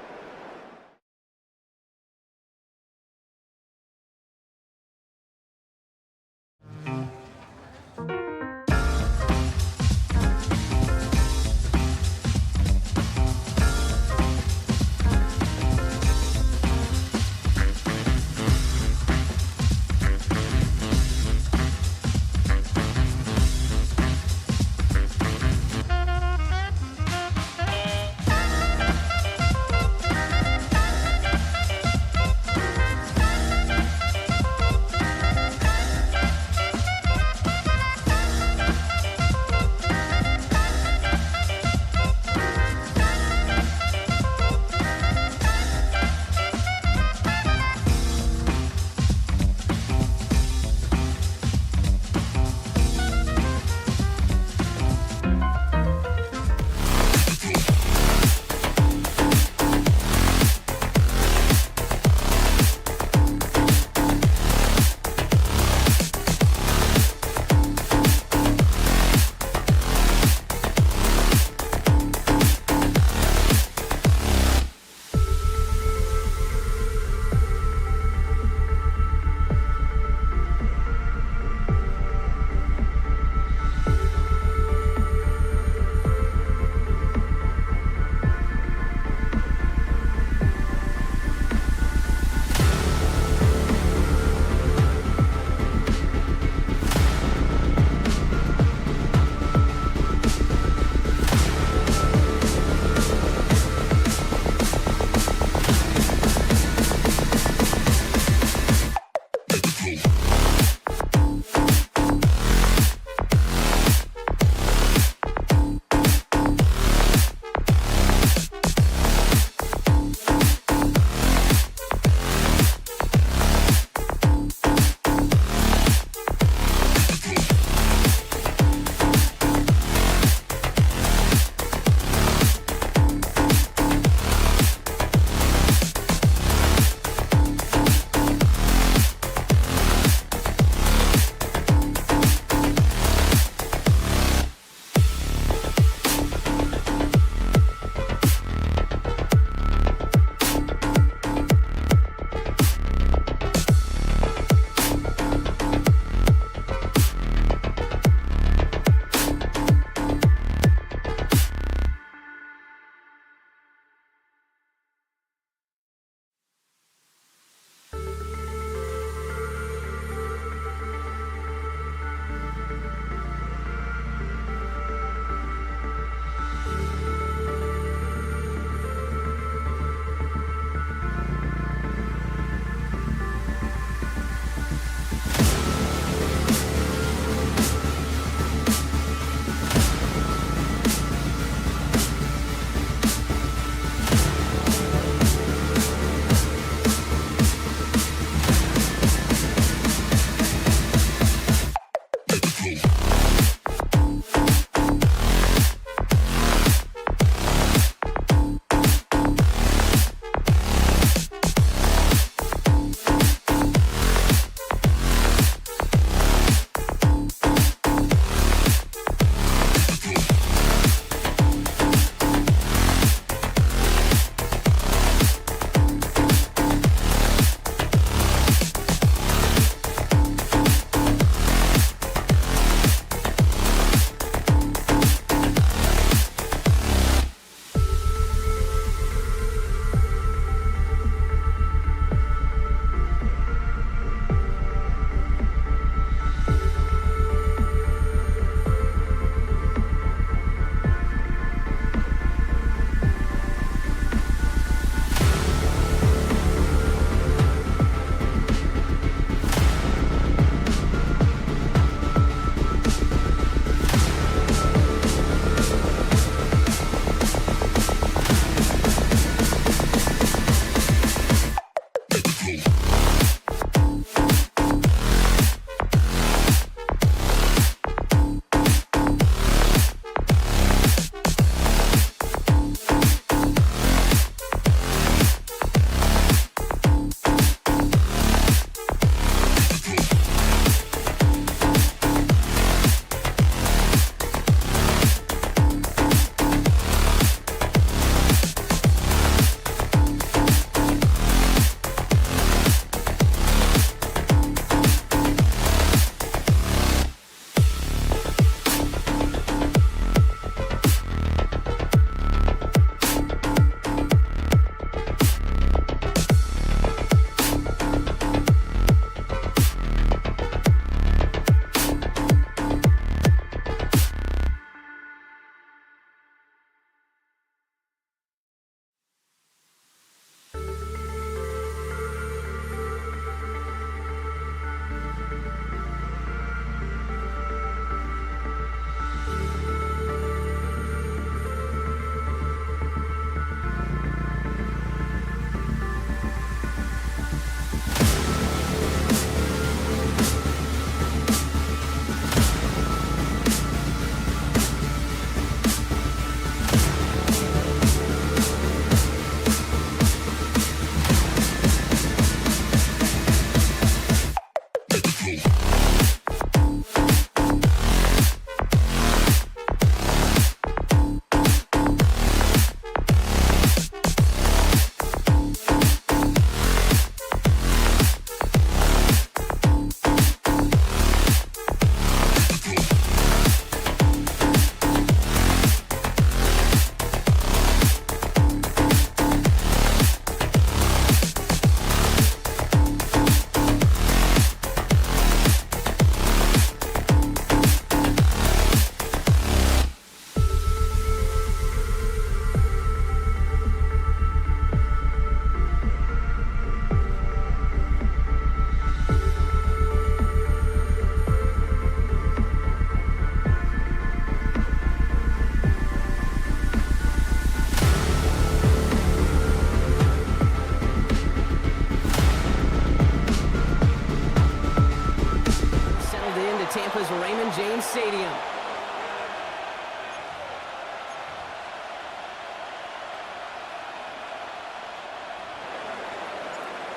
stadium.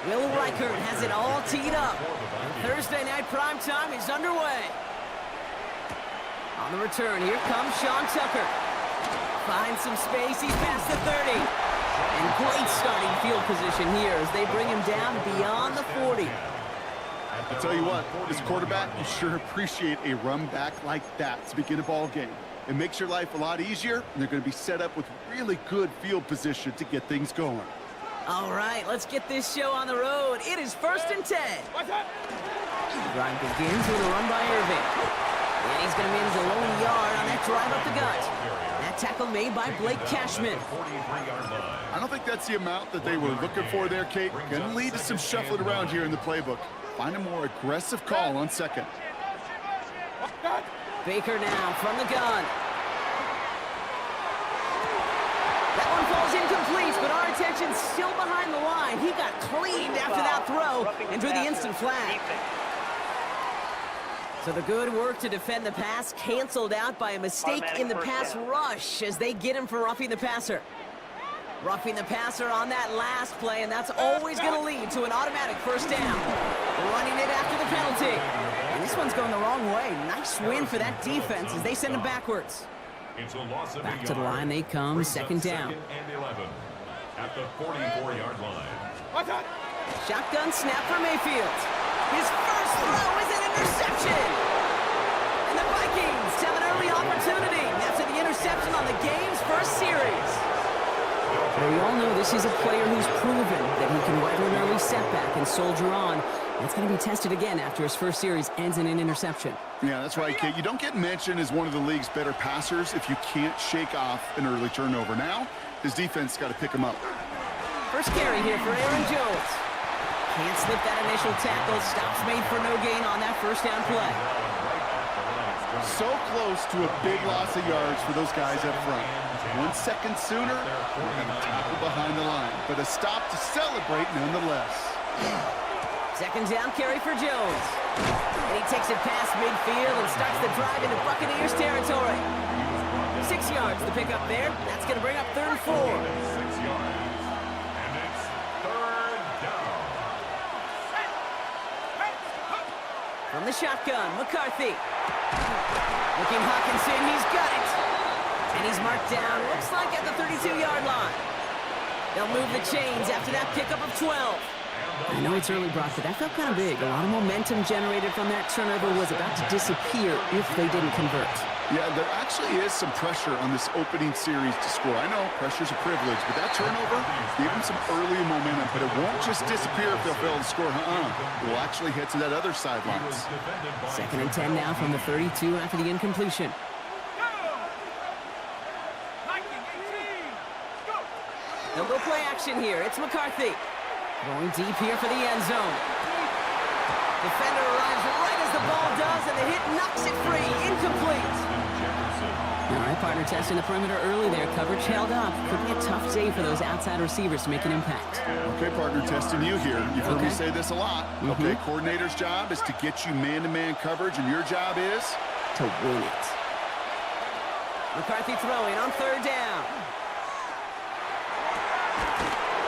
Will Reichert has it all teed up. Thursday night primetime is underway. On the return, here comes Sean Tucker. Finds some space, he's past the 30. And great starting field position here as they bring him down beyond the 40. I'll tell you what, this quarterback, you sure appreciate a run back like that to begin a ball game. It makes your life a lot easier, and they're going to be set up with really good field position to get things going. All right, let's get this show on the road. It is 1st and 10. Drive begins with a run by Irving. And he's going to manage a lone yard on that drive up the gut. That tackle made by Blake Cashman. I don't think that's the amount that they were looking for there, Kate. Going to lead to some shuffling around here in the playbook. Find a more aggressive call on second. Baker now from the gun. That one falls incomplete, but our attention's still behind the line. He got cleaned after that throw and drew the instant flag. So the good work to defend the pass canceled out by a mistake in the pass rush as they get him for roughing the passer. Roughing the passer on that last play, and that's always going to lead to an automatic first down. Running it after the penalty. And this one's going the wrong way. Nice win for that defense as they send him backwards. Back to the line they come, second down. And 11 at the 44-yard line. Shotgun snap for Mayfield. His first throw is an interception. And the Vikings have an early opportunity after the interception on the game's first series. Well, we all know this is a player who's proven that he can weather an early setback and soldier on. That's going to be tested again after his first series ends in an interception. Yeah, that's right, Kate. You don't get mentioned as one of the league's better passers if you can't shake off an early turnover. Now, his defense got to pick him up. First carry here for Aaron Jones. Can't slip that initial tackle. Stops made for no gain on that first down play. So close to a big loss of yards for those guys up front. 1 second sooner, we're going to tackle behind the line. But a stop to celebrate nonetheless. Second down carry for Jones. And he takes it past midfield and starts the drive into Buccaneers territory. 6 yards to pick up there. That's going to bring up 3rd and 4. 6 yards. And it's 3rd down. From the shotgun, McCarthy. Looking Hawkinson, he's got it. And he's marked down, looks like at the 32-yard line. They'll move the chains after that pickup of 12. I know it's early, Brock, but that felt kind of big. A lot of momentum generated from that turnover was about to disappear if they didn't convert. Yeah, there actually is some pressure on this opening series to score. I know pressure's a privilege, but that turnover gave them some early momentum, but it won't just disappear if they'll fail to score. It will actually head to that other sidelines. 2nd and 10 now from the 32 after the incompletion. They'll go play action here. It's McCarthy. Going deep here for the end zone. Defender arrives right as the ball does, and the hit knocks it free. Incomplete. All right, partner testing the perimeter early there. Coverage held up. Could be a tough day for those outside receivers to make an impact. Okay, partner, testing you here. You've heard me say this a lot. Okay, coordinator's job is to get you man-to-man coverage, and your job is to win it. McCarthy throwing on 3rd down.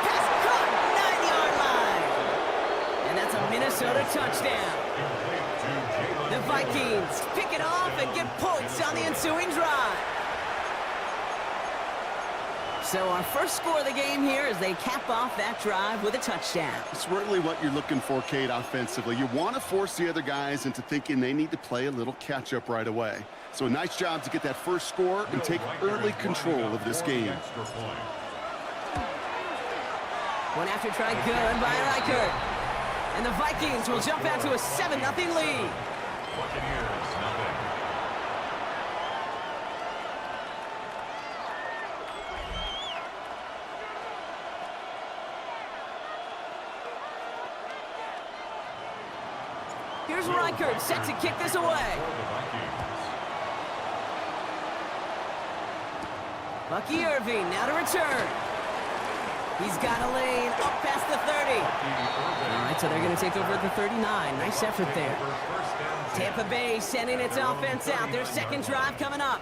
Pass caught, 9-yard line. And that's a Minnesota touchdown. The Vikings pick it off and get points on the ensuing drive. So our first score of the game here as they cap off that drive with a touchdown. It's really what you're looking for, Kate, offensively. You want to force the other guys into thinking they need to play a little catch-up right away. So a nice job to get that first score and take early control of this game. One after try good by Reichert. And the Vikings will jump out to a 7-0 lead. Buccaneers, nothing. Here's Reichert set to kick this away. Bucky Irving now to return. He's got a lane up past the 30. All right, so they're going to take over at the 39. Nice effort there. Tampa Bay sending its offense out. Their second drive coming up.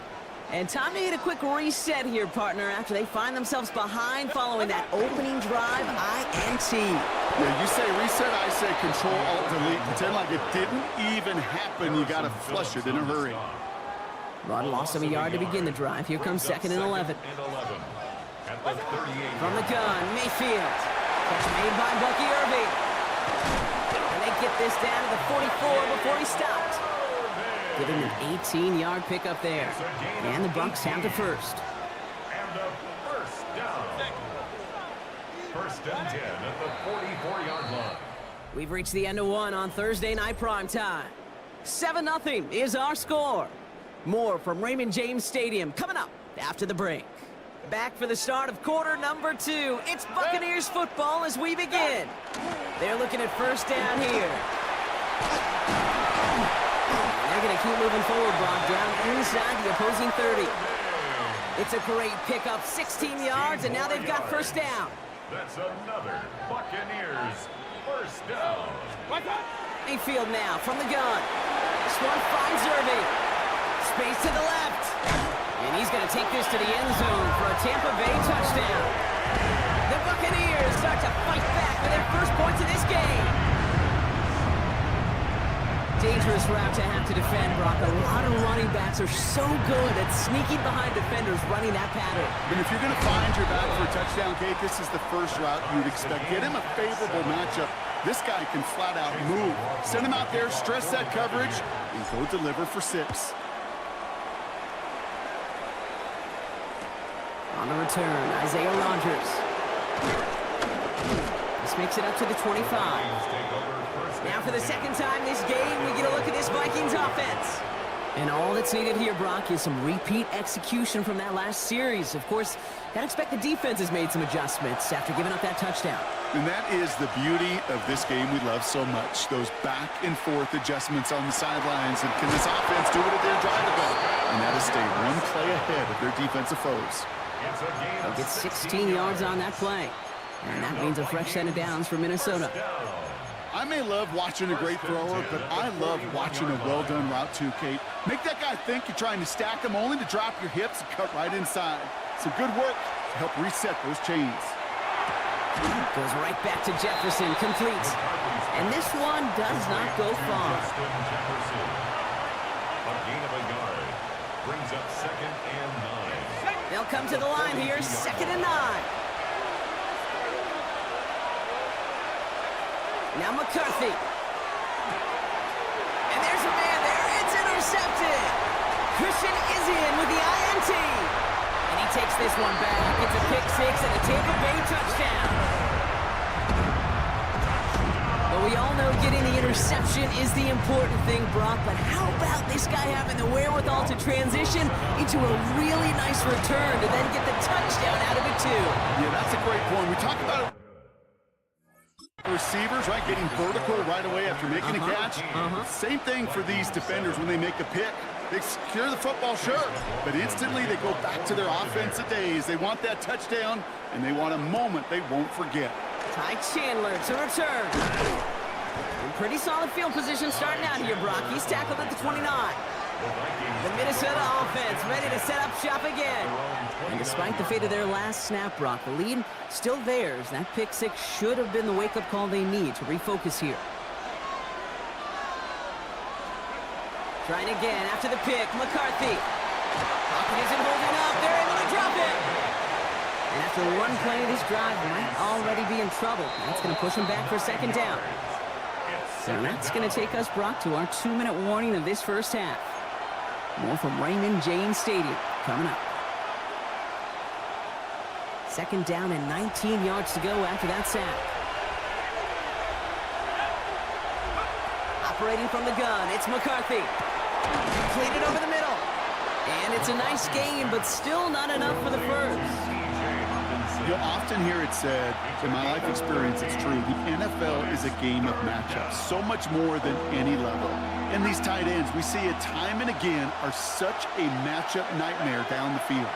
And time to hit a quick reset here, partner, after they find themselves behind following that opening drive INT. Yeah, you say reset, I say control, alt, delete. Pretend like it didn't even happen. You got to flush it in a hurry. Run lost him a yard to begin the drive. Here comes 2nd and 11. From the gun, Mayfield. Catch made by Bucky Irving. And they get this down to the 44 before he stopped. Giving him an 18-yard pickup there. And the Bucs have the first. And a first down. First and 10 at the 44-yard line. We've reached the end of one on Thursday night primetime. 7-0 is our score. More from Raymond James Stadium coming up after the break. Back for the start of quarter number 2. It's Buccaneers football as we begin. They're looking at first down here. They're going to keep moving forward, Brock, down inside the opposing 30. It's a great pickup, 16 yards, and now they've got first down. That's another Buccaneers first down. Mayfield now from the gun. This one finds Irving. Space to the left. And he's going to take this to the end zone for a Tampa Bay touchdown. The Buccaneers start to fight back for their first points of this game. Dangerous route to have to defend, Brock. A lot of running backs are so good at sneaking behind defenders running that pattern. And if you're going to find your back for a touchdown, Kate, this is the first route you'd expect. Get him a favorable matchup. This guy can flat out move. Send him out there, stress that coverage, and go deliver for 6. On the return, Isaiah Rodgers. This makes it up to the 25. Now for the second time this game, we get a look at this Vikings offense. And all that's needed here, Brock, is some repeat execution from that last series. Of course, gotta expect the defense has made some adjustments after giving up that touchdown. And that is the beauty of this game we love so much. Those back and forth adjustments on the sidelines. And can this offense do what it did drive ago? And that is stay one play ahead of their defensive foes. They'll get 16 yards on that play. And that means a fresh set of downs for Minnesota. I may love watching a great thrower, but I love watching a well-done route too, Kate. Make that guy think you're trying to stack him only to drop your hips and cut right inside. Some good work to help reset those chains. Goes right back to Jefferson, complete. And this one does not go far. A gain of a yard brings up 2nd and 9. They'll come to the line here, 2nd and 9. Now McCarthy. And there's a man there. It's intercepted. Christian is in with the INT. And he takes this one back. It's a pick 6 and a Tampa Bay touchdown. But we all know getting the interception is the important thing, Brock. But how about this guy having the wherewithal to transition into a really nice return to then get the touchdown out of it, too? Yeah, that's a great point. We talk about it. Receivers, right, getting vertical right away after making a catch. Same thing for these defenders when they make a pick. They secure the football, sure, but instantly they go back to their offensive days. They want that touchdown, and they want a moment they won't forget. Ty Chandler to return. In pretty solid field position starting out here, Brock. He's tackled at the 29. The Minnesota offense ready to set up shop again. And despite the fate of their last snap, Brock, the lead still theirs. That pick 6 should have been the wake-up call they need to refocus here. Trying again after the pick, McCarthy. Pocket isn't holding up. They're able to drop it. And after one play, this drive might already be in trouble. That's going to push them back for 2nd down. So that's going to take us, Brock, to our 2-minute warning of this first half. More from Raymond James Stadium coming up. 2nd down and 19 yards to go after that sack. Operating from the gun, it's McCarthy. Completed over the middle. And it's a nice gain, but still not enough for the first. You'll often hear it said, in my life experience, it's true, the NFL is a game of matchups, so much more than any level. And these tight ends, we see it time and again, are such a matchup nightmare down the field.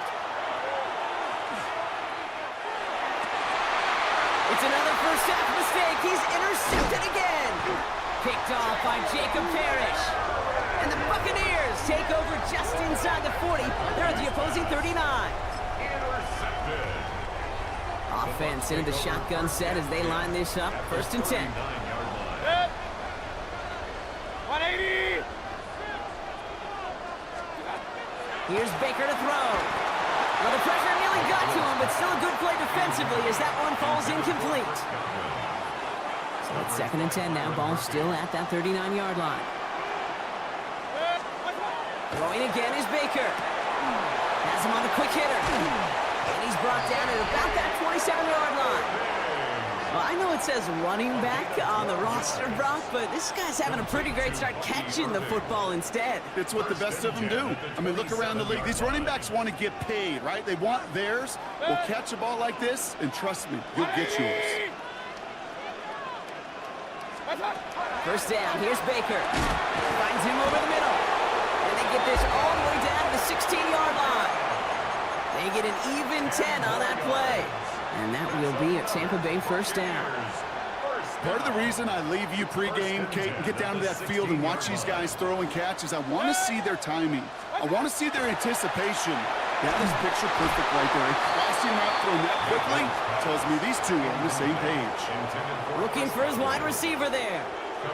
It's another first half mistake. He's intercepted again. Picked off by Jacob Parrish. And the Buccaneers take over just inside the 40. They're at the opposing 39. Offense into the shotgun set as they line this up. 1st and 10. 180. Here's Baker to throw. Well, the pressure nearly got to him, but still a good play defensively as that one falls incomplete. So it's 2nd and 10 now. Ball still at that 39-yard line. Throwing again is Baker. Has him on the quick hitter. And he's brought down at about that 27-yard line. Well, I know it says running back on the roster, Brock, but this guy's having a pretty great start catching the football instead. It's what the best of them do. I mean, look around the league. These running backs want to get paid, right? They want theirs. Well, catch a ball like this, and trust me, you'll get yours. 1st down, here's Baker. Finds him over the middle. And they get this all the way down to the 16-yard line. They get an even 10 on that play. And that will be a Tampa Bay 1st down. Part of the reason I leave you pregame, Kate, and get down to that field and watch these guys throw and catch is I want to see their timing. I want to see their anticipation. That is picture perfect right there. A crossing route thrown that quickly tells me these two are on the same page. Looking for his wide receiver there.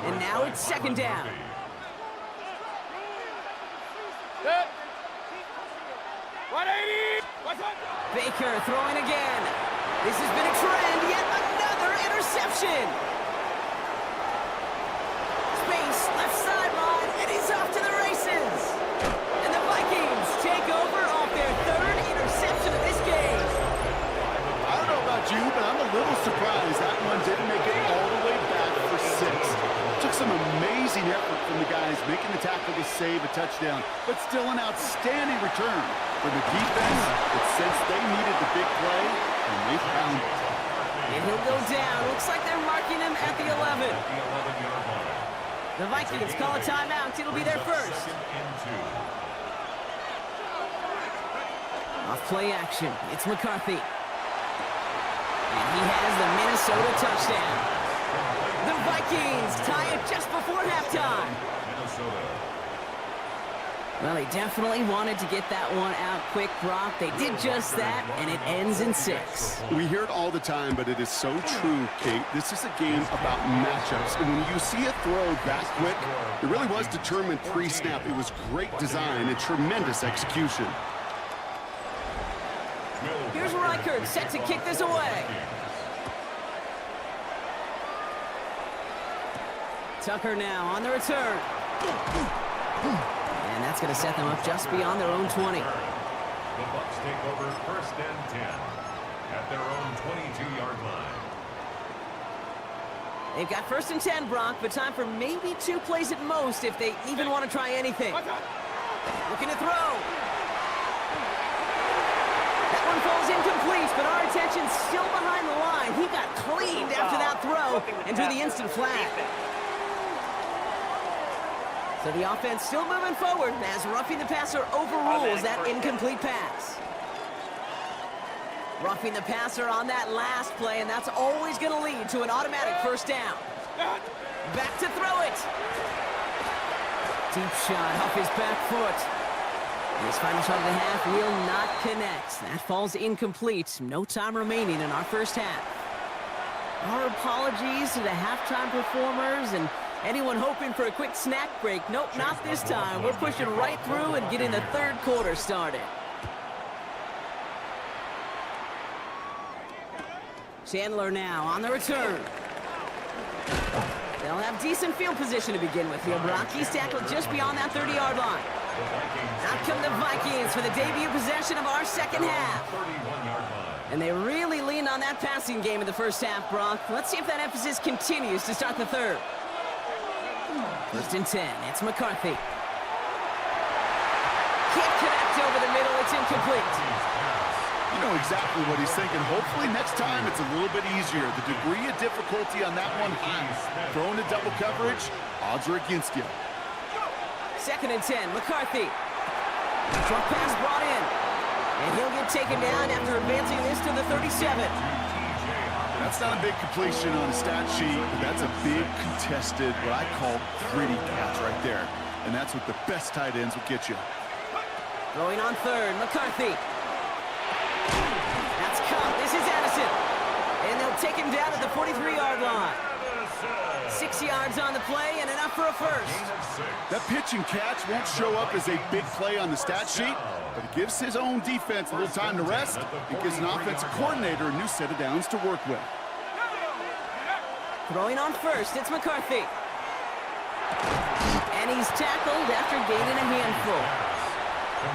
And now it's 2nd down. Baker throwing again. This has been a trend. Yet another interception. Space, left sideline, and he's off to the races. And the Vikings take over off their 3rd interception of this game. I don't know about you, but I'm a little surprised that one didn't make it all the way back for 6. Took some amazing effort from the guys making the tackle to save a touchdown, but still an outstanding return for the defense that sensed they needed the big play, and they found it. And he'll go down. Looks like they're marking him at the 11. The Vikings call a timeout. It'll be their 1st. Off play action. It's McCarthy. And he has the Minnesota touchdown. The Vikings tie it just before halftime. Well, they definitely wanted to get that one out quick, Brock. They did just that, and it ends in 6. We hear it all the time, but it is so true, Kate. This is a game about matchups. And when you see a throw that quick, it really was determined pre-snap. It was great design and tremendous execution. Here's Reichert set to kick this away. Tucker now on the return. And that's going to set them up just beyond their own 20. The Bucs take over 1st and 10 at their own 22-yard line. They've got 1st and 10, Brock, but time for maybe 2 plays at most if they even want to try anything. Looking to throw. That one falls incomplete, but our attention's still behind the line. He got cleaned after that throw and drew the instant flag. So the offense still moving forward as roughing the passer overrules that incomplete pass. Roughing the passer on that last play, and that's always going to lead to an automatic 1st down. Back to throw it. Deep shot off his back foot. His final shot of the half will not connect. That falls incomplete. No time remaining in our 1st half. Our apologies to the halftime performers and anyone hoping for a quick snack break. Nope, not this time. We're pushing right through and getting the 3rd quarter started. Chandler now on the return. They'll have decent field position to begin with here. Brock, he's tackled just beyond that 30-yard line. Out come the Vikings for the debut possession of our 2nd half. And they really leaned on that passing game in the 1st half, Brock. Let's see if that emphasis continues to start the 3rd. 1st and 10. It's McCarthy. Can't connect over the middle. It's incomplete. You know exactly what he's thinking. Hopefully next time it's a little bit easier. The degree of difficulty on that one high. Throwing to double coverage, odds are against you. 2nd and 10. McCarthy. Short pass brought in. And he'll get taken down after advancing this to the 37. That's not a big completion on a stat sheet, but that's a big contested, what I call gritty catch right there. And that's what the best tight ends will get you. Throwing on third, McCarthy. That's caught. This is Addison. And they'll take him down at the 43-yard line. 6 yards on the play and enough for a first. That pitch and catch won't show up as a big play on the stat sheet, but it gives his own defense a little time to rest. It gives an offensive coordinator a new set of downs to work with. Throwing on first, it's McCarthy. And he's tackled after gaining a handful.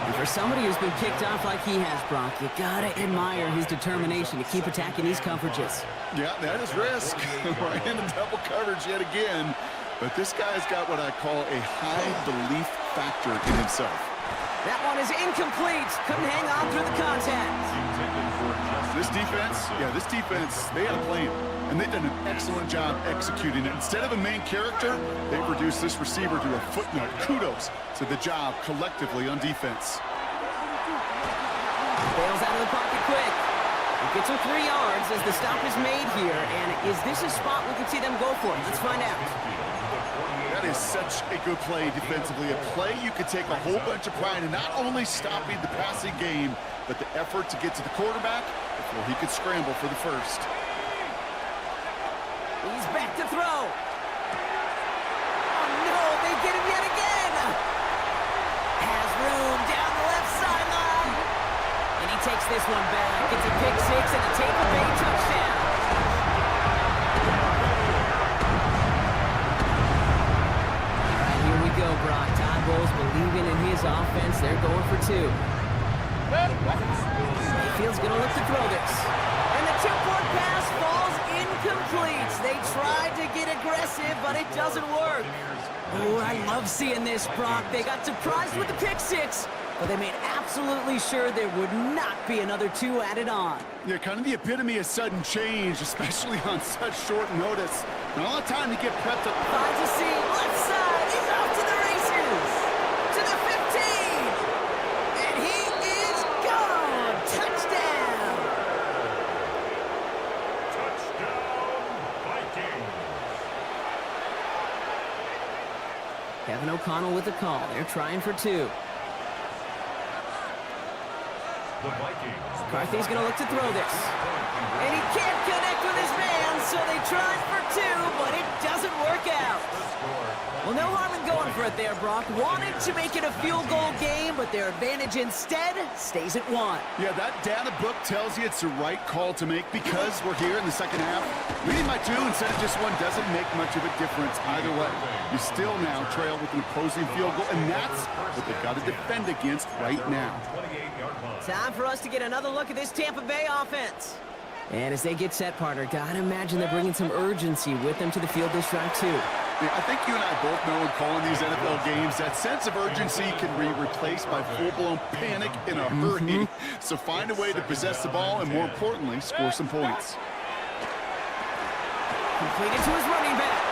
And for somebody who's been kicked off like he has, Brock, you gotta admire his determination to keep attacking these coverages. Yeah, that is risk. Right into double coverage yet again. But this guy's got what I call a high belief factor in himself. That one is incomplete. Couldn't hang on through the contact. This defense, they had a plan. And they've done an excellent job executing it. Instead of a main character, they've reduced this receiver to a footnote. Kudos to the job collectively on defense. Bails out of the pocket quick. He gets him 3 yards as the stop is made here. And is this a spot we can see them go for? Let's find out. That is such a good play defensively. A play you could take a whole bunch of pride in not only stopping the passing game, but the effort to get to the quarterback before he could scramble for the first. He's back to throw. Oh, no, they get him yet again. Has room down the left sideline. And he takes this one back. It's a pick six and a Tampa Bay touchdown. All right, here we go, Brock. Todd Bowles believing in his offense. They're going for two. Mayfield's going to look to throw this. And the two-point pass falls incomplete. They tried to get aggressive, but it doesn't work. Oh, I love seeing this, Brock. They got surprised with the pick six, but they made absolutely sure there would not be another two added on. Yeah, kind of the epitome of sudden change, especially on such short notice. Not a lot of time to get prepped up. Finds a seam, left side. He's off to the races. To the 15. And he is gone. Touchdown. Kevin O'Connell with the call. They're trying for two. The Vikings. McCarthy's going to look to throw this. And he can't connect with his man, so they tried for two, but it doesn't work out. Well, no harm in going for it there, Brock. Wanted to make it a field goal game, but their advantage instead stays at one. Yeah, that data book tells you it's the right call to make because we're here in the second half. Leading by two instead of just one doesn't make much of a difference either way. You still now trail with an opposing field goal, and that's what they've got to defend against right now. Time for us to get another look at this Tampa Bay offense. And as they get set, partner, gotta imagine they're bringing some urgency with them to the field this drive, too. Yeah, I think you and I both know in calling these NFL games, that sense of urgency can be replaced by full-blown panic in a hurry. So find a way to possess the ball and, more importantly, score some points. Completed to his running back.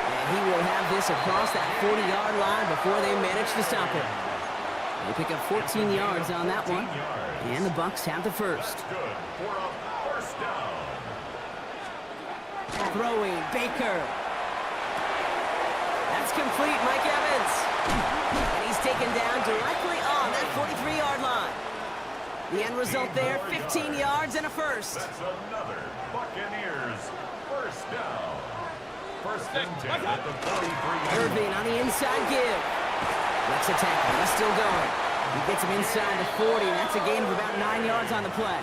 And he will have this across that 40-yard line before they manage to stop him. They pick up 14 yards on that one. And the Bucs have the first. Throwing, Baker. That's complete, Mike Evans. And he's taken down directly on that 43-yard line. The end result there, 15 yards and a first. That's another Buccaneers first down. First and 10 at the 43. Irving on the inside give. Let's attack him. He's still going. He gets him inside the 40. That's a gain of about 9 yards on the play.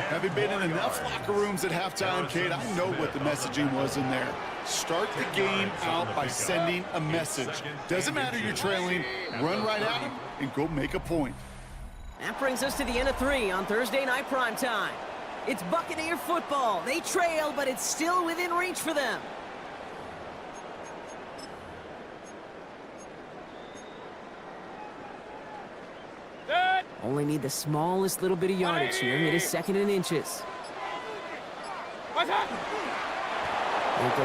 Having been in enough locker rooms at halftime, Kate, I know what the messaging was in there. Start the game out by sending a message. Doesn't matter you're trailing, run right at him and go make a point. That brings us to the end of 3 on Thursday night primetime. It's Buccaneer football. They trail, but it's still within reach for them. Only need the smallest little bit of yardage here. It is second and inches. We'll go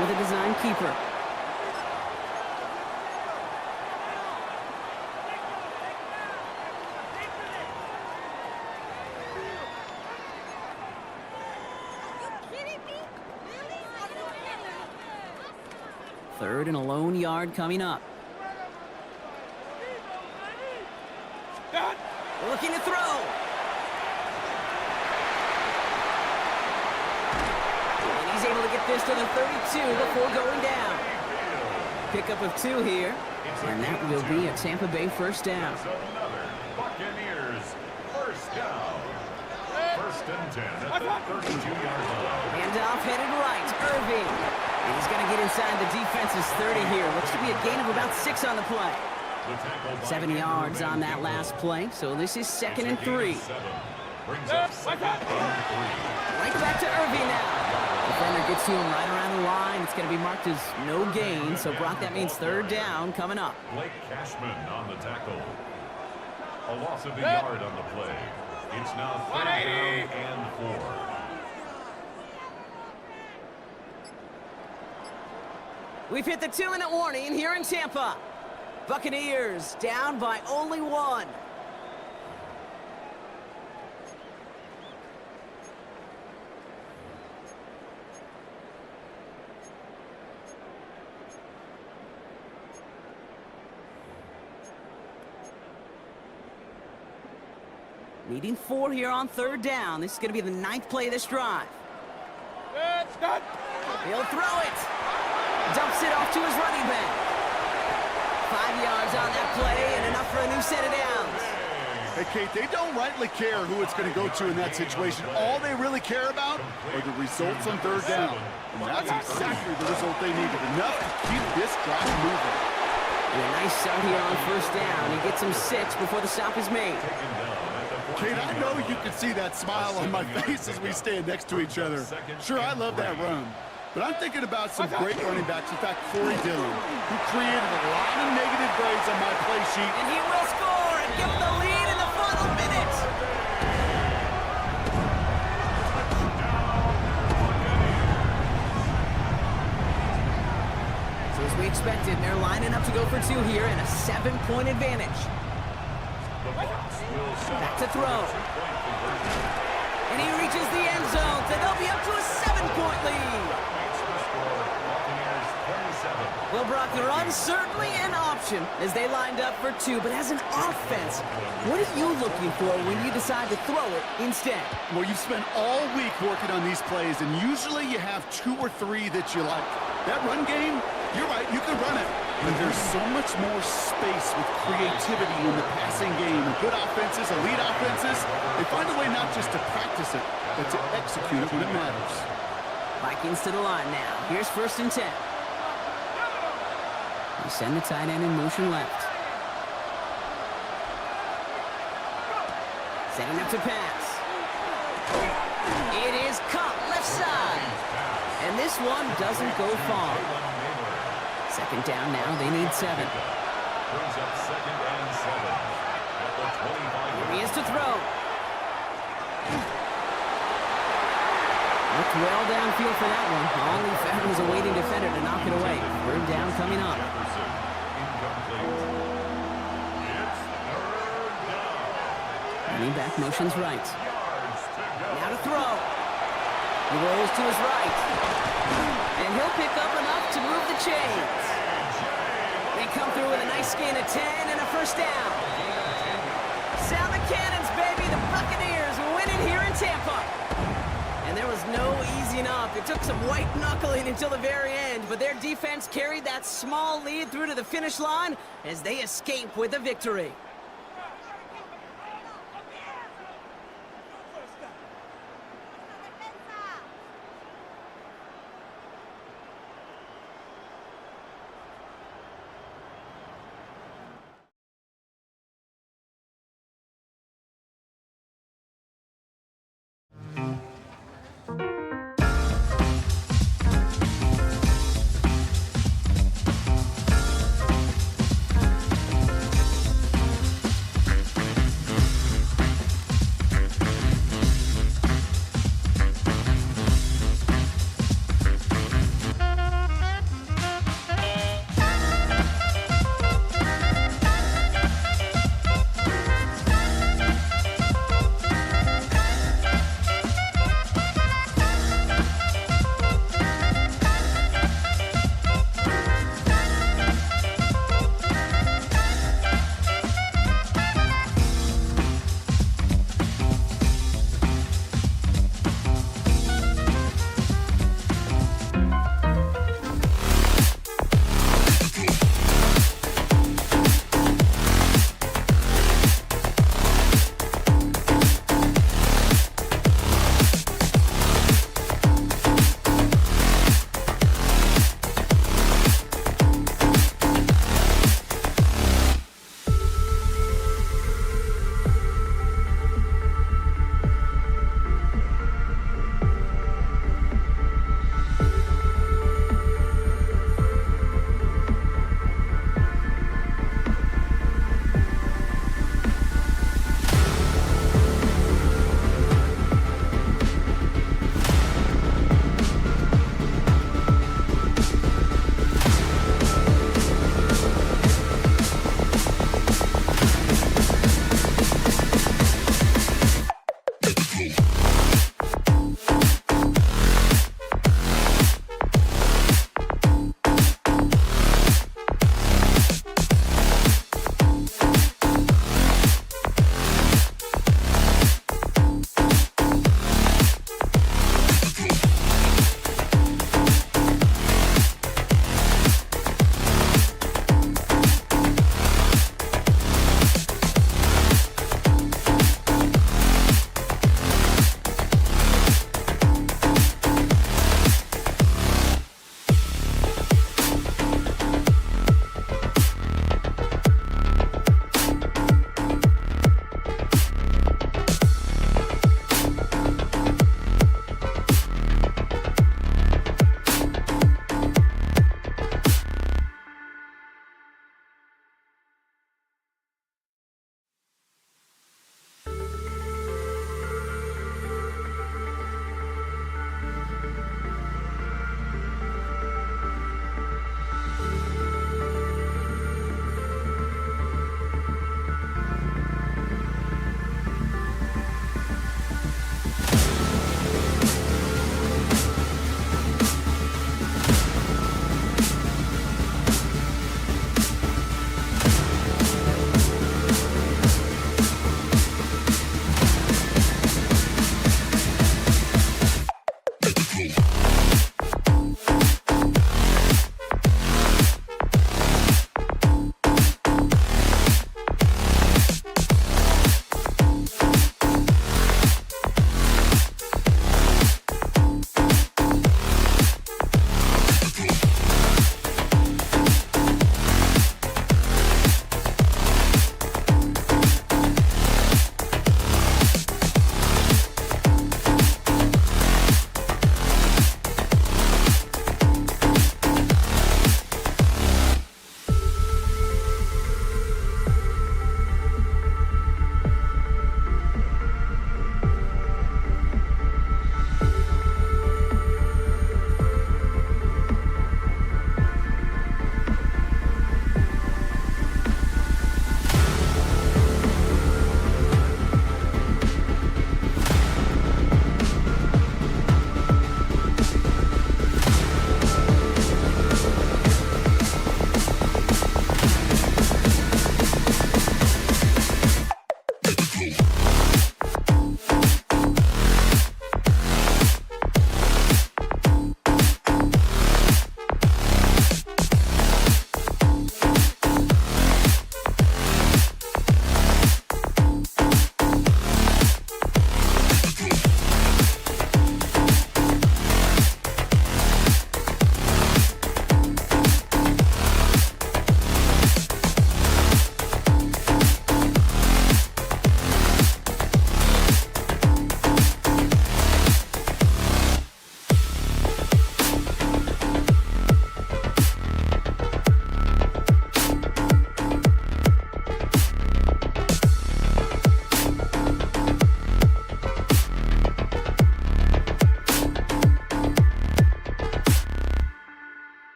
with a design keeper. Third and a lone yard coming up. Looking to throw. And he's able to get this to the 32 before going down. Pickup of 2 here. And that will be a Tampa Bay first down. Another Buccaneers first down. First and 10 at the 32-yard line. Handoff headed right. Irving. And he's going to get inside the defense's 30 here. Looks to be a gain of about 6 on the play. 7 yards on that last play. So this is 2nd and 3. Brings up 2nd and 3. Right back to Irving now. Defender gets to him right around the line. It's going to be marked as no gain. So, Brock, that means 3rd down coming up. Blake Cashman on the tackle. A loss of a yard on the play. It's now 3rd down and 4. We've hit the 2-minute warning here in Tampa. Buccaneers down by only 1. Needing 4 here on 3rd down. This is going to be the 9th play of this drive. He'll throw it. Dumps it off to his running back. 5 yards on that play and enough for a new set of downs. Hey, Kate, they don't rightly care who it's going to go to in that situation. All they really care about are the results on 3rd down. And that's exactly the result they needed. Enough to keep this drive moving. And a nice start here on 1st down. He gets him 6 before the stop is made. Kate, I know you can see that smile on my face as we stand next to each other. Sure, I love that run. But I'm thinking about some great running backs. In fact, Corey Dillon, who created a lot of negative grades on my play sheet. And he will score and give him the lead in the final minute. So as we expected, they're lining up to go for 2 here and a 7-point advantage. Back to throw. And he reaches the end zone, so they'll be up to a 7-point lead. Well, Brock, the run's certainly an option as they lined up for 2, but as an offense, what are you looking for when you decide to throw it instead? Well, you've spent all week working on these plays, and usually you have 2 or 3 that you like. That run game, you're right, you can run it. But there's so much more space with creativity in the passing game. And good offenses, elite offenses, they find a way not just to practice it, but to execute it when it matters. Vikings to the line now. Here's 1st and 10. They send the tight end in motion left. Setting up to pass. It is caught left side. And this one doesn't go far. 2nd down now. They need 7. Brings up 2nd and 7 at the 25. Here he is to throw. Looked well downfield for that one. All he found was a waiting defender to knock it away. 3rd down coming up. Running back motions right. Now to throw. He rolls to his right. And he'll pick up enough to move the chains. They come through with a nice gain of 10 and a 1st down. Sound the cannons, baby. The Buccaneers winning here in Tampa. And there was no easing up. It took some white knuckling until the very end, but their defense carried that small lead through to the finish line as they escape with a victory.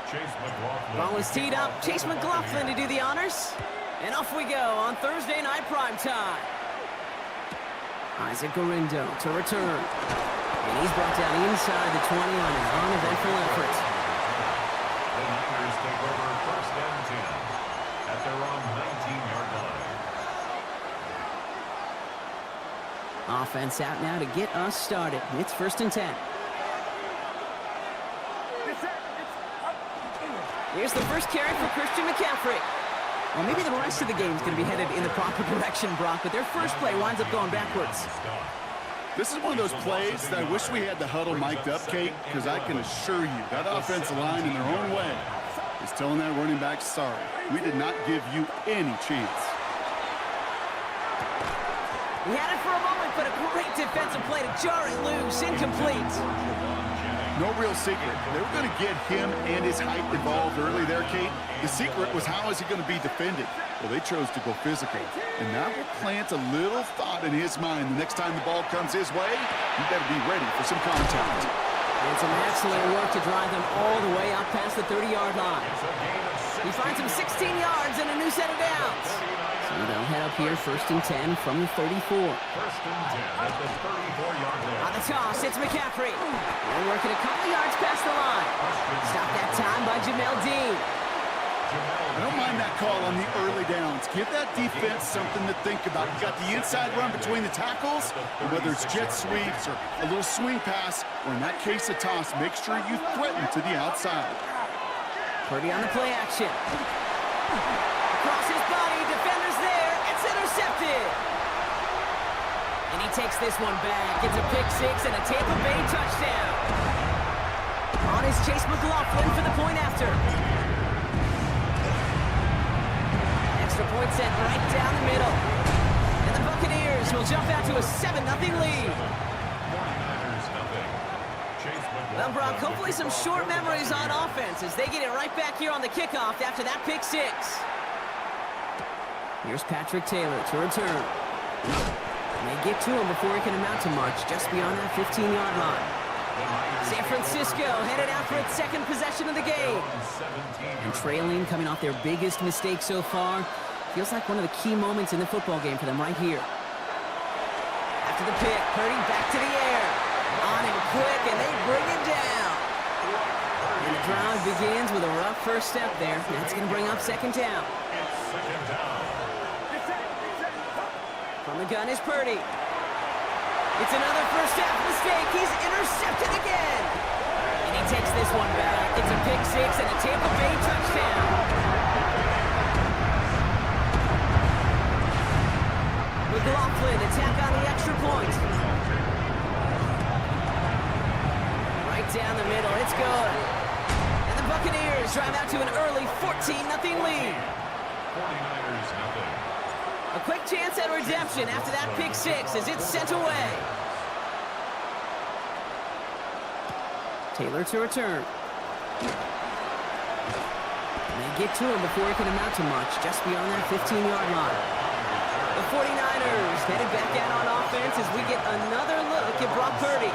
Ball is teed up. Chase McLaughlin to do the honors. And off we go on Thursday night primetime. Isaac Gorindo to return. And he's brought down inside the 20 on an uneventful effort. The Niners take over 1st and 10 at their own 19-yard line. Offense out now to get us started. It's 1st and 10. Here's the first carry for Christian McCaffrey. Well, maybe the rest of the game is going to be headed in the proper direction, Brock, but their first play winds up going backwards. This is one of those plays that I wish we had the huddle mic'd up, Kate, because I can assure you that offensive line in their own way is telling that running back, sorry, we did not give you any chance. He had it for a moment, but a great defensive play to jar it loose, incomplete. No real secret. They were going to get him and his height involved early there, Kate. The secret was how is he going to be defended? Well, they chose to go physical. And that will plant a little thought in his mind. The next time the ball comes his way, you better be ready for some contact. And some excellent work to drive them all the way out past the 30-yard line. He finds him 16 yards and a new set of downs. So they'll head up here 1st and 10 from the 34. 1st and 10 at the 34-yard line. On the toss, it's McCaffrey. They're working a couple yards past the line. Stopped that time by Jamel Dean. I don't mind that call on the early downs. Give that defense something to think about. You got the inside run between the tackles, and whether it's jet sweeps or a little swing pass, or in that case a toss, make sure you threaten to the outside. Purdy on the play action. Across his body, defender's there. It's intercepted. And he takes this one back. It's a pick six and a Tampa Bay touchdown. On is Chase McLaughlin for the point after. Extra point sent right down the middle. And the Buccaneers will jump out to a 7-0 lead. 49ers nothing. Well, Brock, hopefully some short memories on offense as they get it right back here on the kickoff after that pick six. Here's Patrick Taylor to return. And they get to him before he can amount to much, just beyond that 15-yard line. San Francisco headed out for its second possession of the game. And trailing, coming off their biggest mistake so far, feels like one of the key moments in the football game for them right here. After the pick, Purdy back to the air. On him quick, and they bring him down. And the drive begins with a rough first step there. That's going to bring up 2nd down. From the gun is Purdy. It's another first half mistake. He's intercepted again. And he takes this one back. It's a pick six and a Tampa Bay touchdown. McLaughlin attack on the extra point. Right down the middle. It's good. And the Buccaneers drive out to an early 14-0 lead. 49ers nothing. A quick chance at redemption after that pick six as it's sent away. Taylor to return. And they get to him before he can amount to much, just beyond that 15-yard line. The 49ers headed back out on offense as we get another look at Brock Purdy.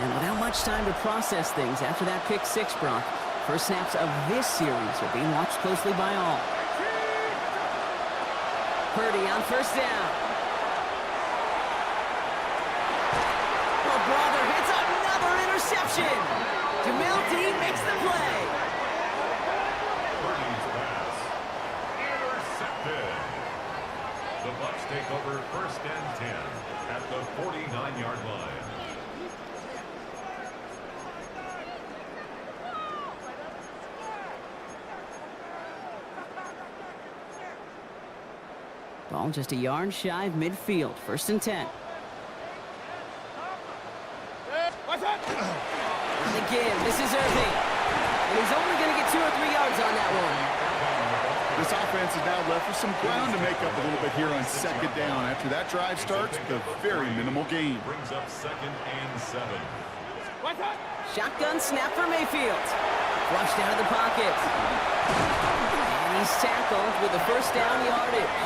And without much time to process things after that pick six, Brock, first snaps of this series are being watched closely by all. Purdy on first down. Oh, brother, it's another interception. Jamel Dean makes the play. Purdy's pass intercepted. The Bucs take over 1st and 10 at the 49-yard line. Ball just a yard shy of midfield. 1st and 10. And again, this is Irving. And he's only going to get 2 or 3 yards on that one. This offense is now left with some ground to make up a little bit here on 2nd down. After that drive starts, the very minimal gain. Brings up 2nd and 7. Shotgun snap for Mayfield. Flushed out of the pocket. And he's tackled with the first down yardage.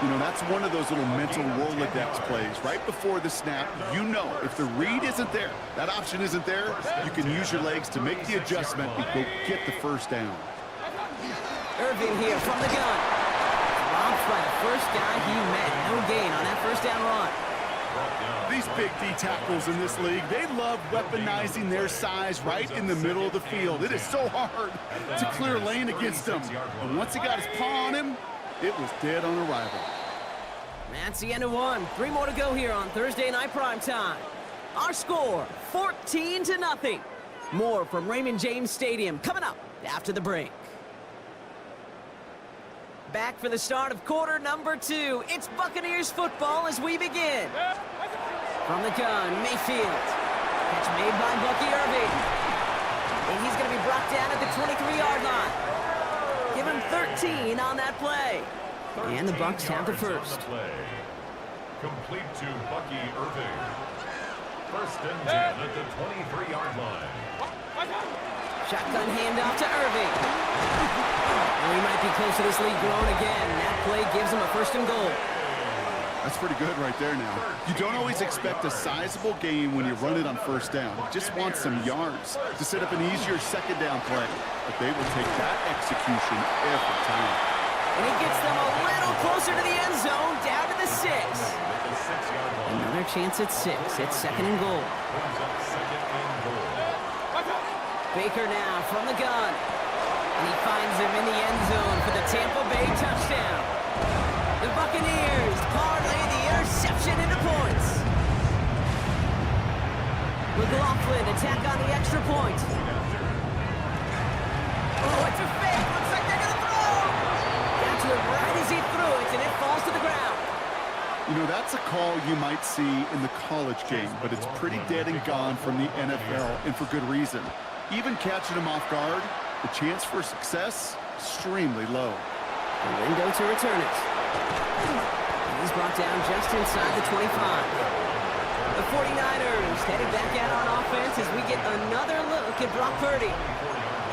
You know, that's one of those little mental Rolodex plays. Right before the snap, you know if the read isn't there, that option isn't there, you can use your legs to make the adjustment and go get the first down. Irving here from the gun. Robbed by the first guy he met. No gain on that first down run. These big D tackles in this league, they love weaponizing their size right in the middle of the field. It is so hard to clear lane against them. And once he got his paw on him, it was dead on arrival. That's the end of one. 3 more to go here on Thursday Night Primetime. Our score, 14-0. More from Raymond James Stadium coming up after the break. Back for the start of quarter number 2. It's Buccaneers football as we begin. From the gun, Mayfield. Catch made by Bucky Irving. And he's going to be brought down at the 23-yard line. Give him 13 on that play. And the Bucs have the first. Complete to Bucky Irving. First and 10 at the 23-yard line. Shotgun handoff to Irving. And we might be close to this lead growing again. That play gives him a first and goal. That's pretty good right there now. You don't always expect a sizable gain when you run it on first down. You just want some yards to set up an easier second down play. But they will take that execution every time. And he gets them a little closer to the end zone, down to the 6. Another chance at 6. It's second and goal. Baker now from the gun. And he finds him in the end zone for the Tampa Bay touchdown. The Buccaneers parlay the interception into points. McLaughlin attack on the extra point. Oh, it's a fake. Looks like they're going to throw. Got to it right as he threw it, and it falls to the ground. You know, that's a call you might see in the college game, but it's pretty dead and gone from the NFL, and for good reason. Even catching him off guard, the chance for success, extremely low. And Ringo to return it. He's brought down just inside the 25. The 49ers headed back out on offense as we get another look at Brock Purdy.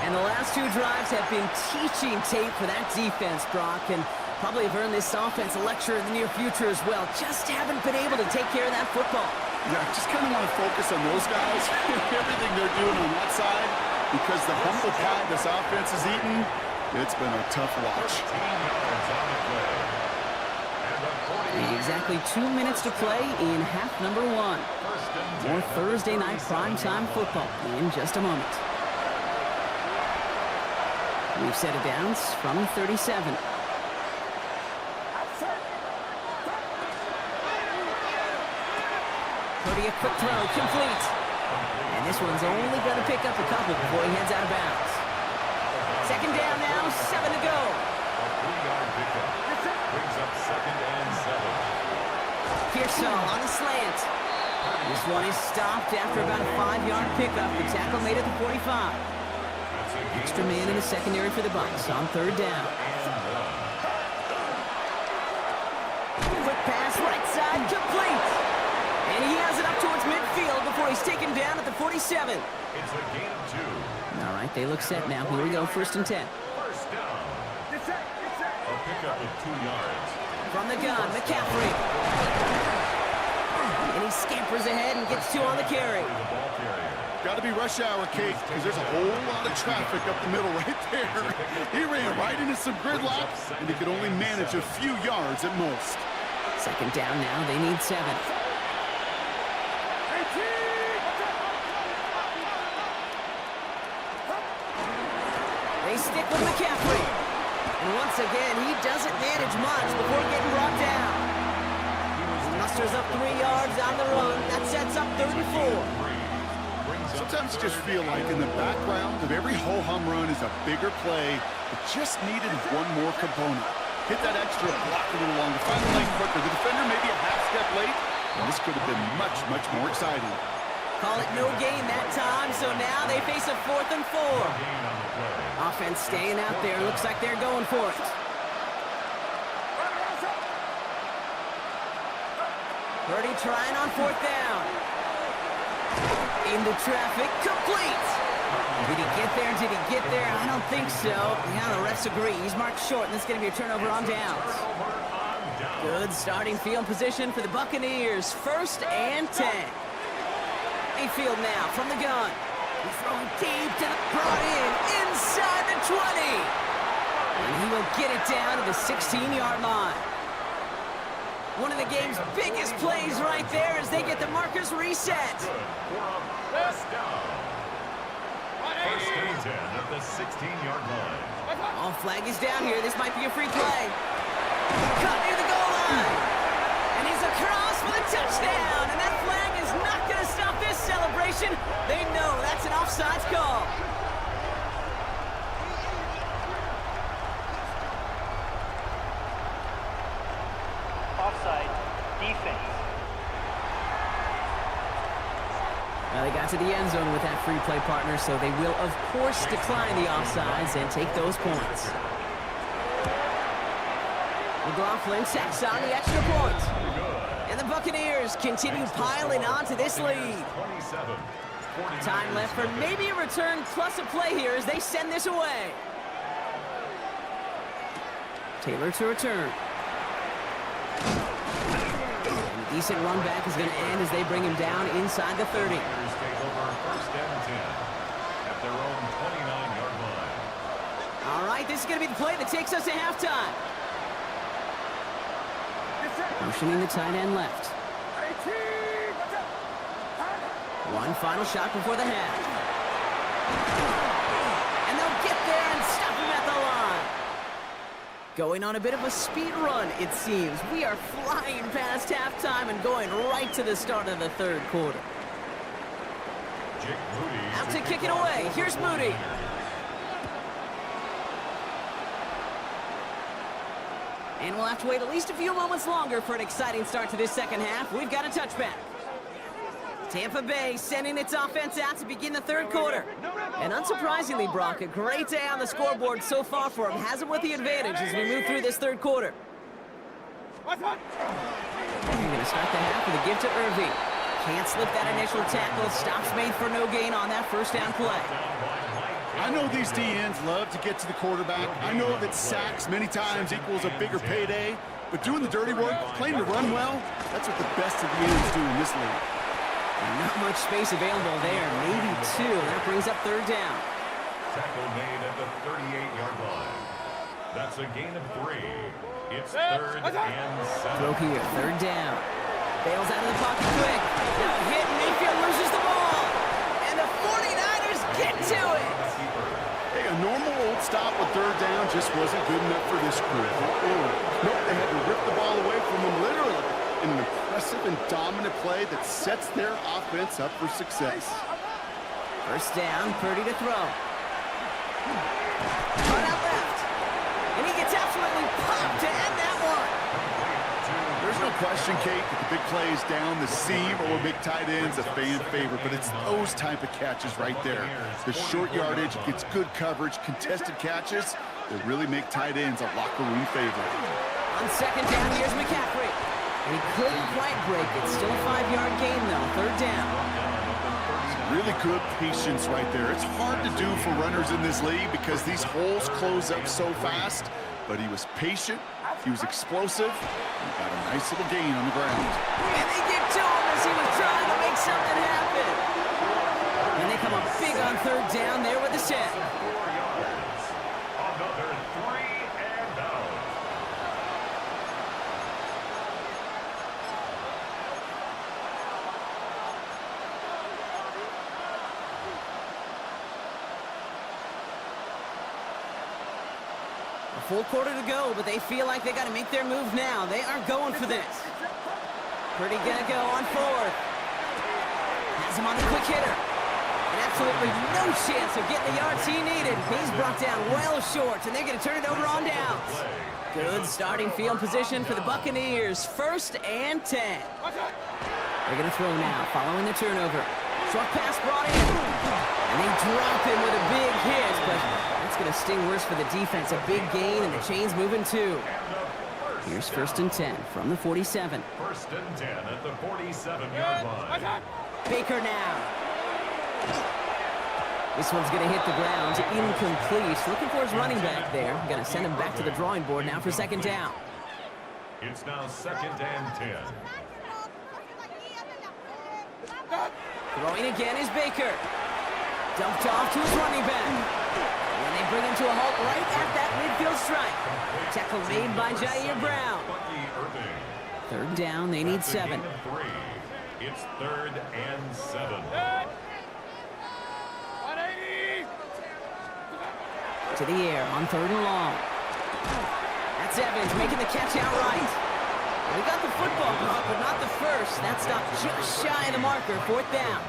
And the last 2 drives have been teaching tape for that defense, Brock, and probably have earned this offense a lecture in the near future as well. Just haven't been able to take care of that football. Yeah, I just kind of want to focus on those guys, everything they're doing on that side, because the humble pie this offense is eating, it's been a tough watch. Exactly 2 minutes to play in half number 1. More Thursday night primetime football in just a moment. We've set a downs from 37. Purdy, a quick throw, complete. And this one's only going to pick up a couple before he heads out of bounds. Second down now, 7 to go. Brings up second and 7. Pearsall on the slant. This one is stopped after about a 5-yard pickup. The tackle made it to 45. Extra man in the secondary for the Bucs on third down. Quick pass, right side, complete. And he has it up towards midfield before he's taken down at the 47. It's a gain of 2. All right, they look set now. Here we go, first and 10. First down. A pickup of 2 yards. From the gun, McCaffrey. And he scampers ahead and gets 2 on the carry. Got to be rush hour, Kate, because there's a whole lot of traffic up the middle right there. He ran right into some gridlock, and he could only manage a few yards at most. Second down now, they need 7. They stick with McCaffrey. And once again, he doesn't manage much before getting brought down. He musters up 3 yards on the run. That sets up 34. Sometimes you just feel like in the background of every ho-hum run is a bigger play that just needed one more component. Hit that extra block a little longer, find the lane quicker. The defender maybe a half step late, and this could have been much, much more exciting. Call it no gain that time, so now they face a 4th and 4. Offense staying out there. Looks like they're going for it. Purdy trying on 4th down. Into traffic, complete. Did he get there? Did he get there? I don't think so. Yeah, the refs agree. He's marked short, and it's going to be a turnover on downs. Good starting field position for the Buccaneers. 1st and 10. Mayfield now from the gun. He's throwing deep to the brought in inside the 20. And he will get it down to the 16-yard line. One of the game's biggest plays right there as they get the markers reset. First down. 1st and 10 at the 16-yard line. All flag is down here. This might be a free play. Cut near the goal line. And he's across for the touchdown. And that flag is not going to stop this celebration. They know that's an offsides call. Offside, defense. Well, they got to the end zone with that free play partner, so they will, of course, decline the offsides and take those points. McLaughlin checks on the extra point. And the Buccaneers continue piling on to this lead. Time left for maybe a return plus a play here as they send this away. Taylor to return. And a decent run back is going to end as they bring him down inside the 30. Take over 1st and 10 at their own 29-yard line. All right, this is going to be the play that takes us to halftime. Motioning the tight end left. One final shot before the half. And they'll get there and stop him at the line. Going on a bit of a speed run, it seems. We are flying past halftime and going right to the start of the 3rd quarter. Out to kick it away. Here's Moody. And we'll have to wait at least a few moments longer for an exciting start to this 2nd half. We've got a touchback. Tampa Bay sending its offense out to begin the 3rd quarter. And unsurprisingly, Brock, a great day on the scoreboard so far for him. Has him with the advantage as we move through this 3rd quarter. We're going to start the half with a give to Irving. Can't slip that initial tackle. Stops made for no gain on that 1st down play. I know these DNs love to get to the quarterback. I know that sacks many times equals a bigger payday, but doing the dirty work, playing to run well, that's what the best of the ends do in this league. Not much space available there, maybe 2. That brings up 3rd down. Tackle made at the 38-yard line. That's a gain of 3. It's 3rd and 7. Throw here, 3rd down. Bails out of the pocket quick. Now hit, Mayfield loses the ball. And the 49ers get to it. Hey, a normal old stop with 3rd down just wasn't good enough for this crew. Nope, they had to rip the ball away from them literally in an impressive and dominant play that sets their offense up for success. 1st down, Purdy to throw. Run out left. And he gets absolutely popped to end that one. There's no question, Kate, that the big plays down the seam or big tight ends a fan favorite, but it's those type of catches right there. The short yardage, gets good coverage, contested catches that really make tight ends a locker room favorite. On 2nd down, here's McCaffrey. And he couldn't quite break it. Still a 5-yard gain, though. 3rd down. Really good patience right there. It's hard to do for runners in this league because these holes close up so fast, but he was patient, he was explosive, and got a nice little gain on the ground. And they get to him as he was trying to make something happen. And they come up big on 3rd down there with the set. Another 3 and out. A full quarter to go, but they feel like they got to make their move now. They are going for this. Purdy gonna go on 4th. Has him on the quick hitter. And absolutely no chance of getting the yards he needed. He's brought down well short, and they're gonna turn it over on downs. Good starting field position for the Buccaneers. 1st and 10. They're gonna throw now, following the turnover. Short pass brought in. And they drop him with a big hit, but that's going to sting worse for the defense. A big gain, and the chain's moving too. Here's 1st and 10 from the 47. 1st and 10 at the 47-yard line. Baker now. This one's going to hit the ground. Incomplete. Looking for his running back there. Going to send him back to the drawing board now for 2nd down. It's now 2nd and 10. Throwing again is Baker. Dumped off to his running back. And they bring him to a halt right at that midfield stripe. Tackle made by Jair Brown. 3rd down, they need 7. It's 3rd and 7. To the air on 3rd and long. That's Evans making the catch outright. We got the football, but not the first. That stopped just shy of the marker. 4th down.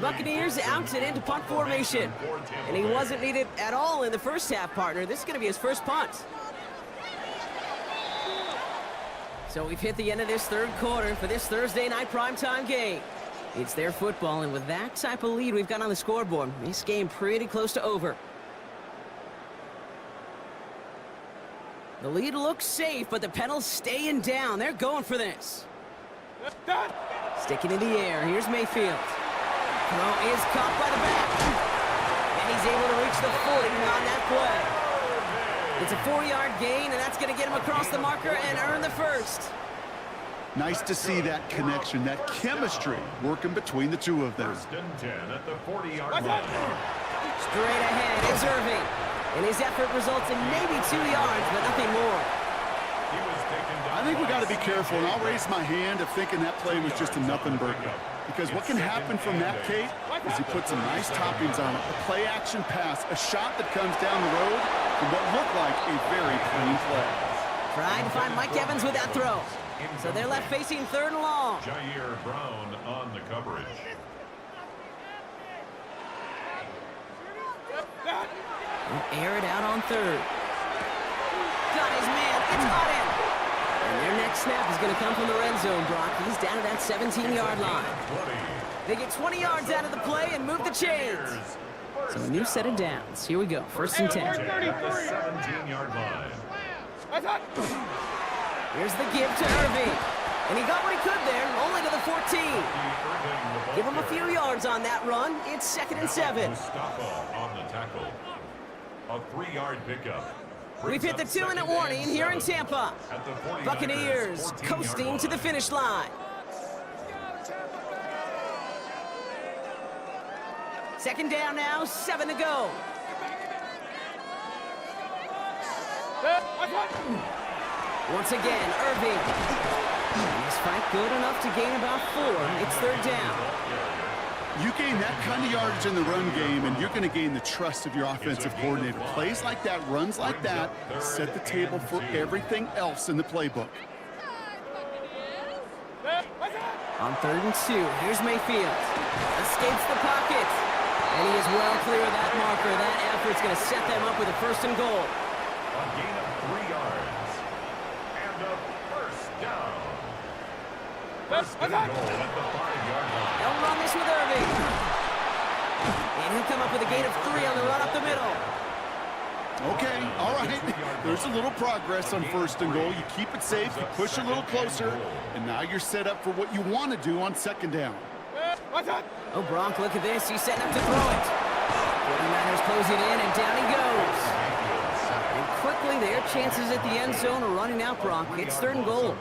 Buccaneers out and into punt formation. And he wasn't needed at all in the first half, partner. This is going to be his first punt. So we've hit the end of this 3rd quarter for this Thursday night primetime game. It's their football, and with that type of lead we've got on the scoreboard, this game pretty close to over. The lead looks safe, but the pedals staying down. They're going for this. Sticking in the air. Here's Mayfield. Throw is caught by the back. And he's able to reach the 40 on that play. It's a 4-yard gain, and that's going to get him across the marker and earn the first. Nice to see that connection, that chemistry working between the two of them. 1st and 10 at the 40-yard line. Straight ahead is Irving. And his effort results in maybe 2 yards, but nothing more. I think we got to be careful, and I'll raise my hand of thinking that play was just a nothing burger. Because what can happen from that, Kate, is he puts some nice toppings on it. A play-action pass, a shot that comes down the road for what looked like a very clean play. Tried to find Mike Evans with that throw. So they're left facing 3rd and long. Jair Brown on the coverage. He'll air it out on 3rd. Got his man. It's got him. And their next snap is going to come from the red zone, Brock. He's down at that 17-yard line. They get 20 yards out of the play and move the chains. So a new set of downs. Here we go. 1st and 10. At the 17-yard line. Here's the give to Irving. And he got what he could there, only to the 14. Give him a few yards on that run. It's 2nd and 7. Mustafa on the tackle. A 3-yard pickup. We've hit the 2-minute warning here in Tampa. Buccaneers coasting to the finish line. 2nd down now, 7 to go. Once again, Irving. And this fight good enough to gain about 4. It's 3rd down. You gain that kind of yardage in the run game, and you're going to gain the trust of your offensive coordinator. Plays like that, runs like that, set the table for everything else in the playbook. On 3rd and 2, here's Mayfield. Escapes the pocket. And he is well clear of that marker. That effort's going to set them up with a 1st and goal. A gain of 3 yards. And a 1st down. 1st and goal at the 5-yard line. They'll run this with Irving. And he'll come up with a gain of 3 on the run up the middle. Okay, all right. There's a little progress on 1st and goal. You keep it safe, you push a little closer, and now you're set up for what you want to do on 2nd down. Oh, Bronk, look at this. He's setting up to throw it. 49ers closing in, and down he goes. And quickly, their chances at the end zone are running out, Bronk. It's 3rd and goal.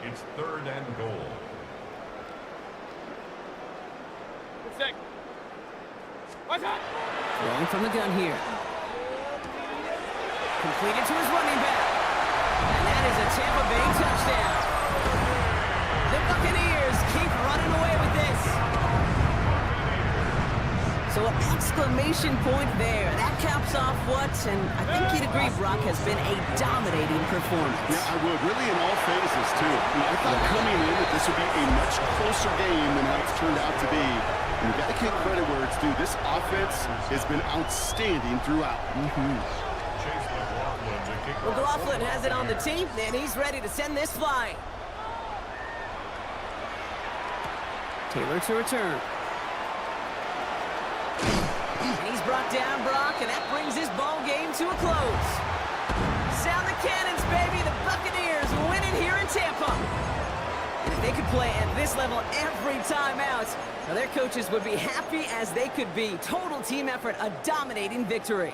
It's 3rd and goal. Throwing from the gun here. Completed to his running back. And that is a Tampa Bay touchdown. The Buccaneers keep running away with this. So an exclamation point there. That caps off what, and I think you'd agree, Brock, has been a dominating performance. Yeah, I would. Really in all phases, too. I thought coming in that this would be a much closer game than how it's turned out to be. And you got to give credit where it's due. This offense has been outstanding throughout. Well, McLaughlin has it on the team, and he's ready to send this flying. Taylor to return. And he's brought down, Brock, and that brings this ball game to a close. Sound the cannons, baby. The Buccaneers winning here in Tampa. And if they could play at this level every time out, now their coaches would be happy as they could be. Total team effort, a dominating victory.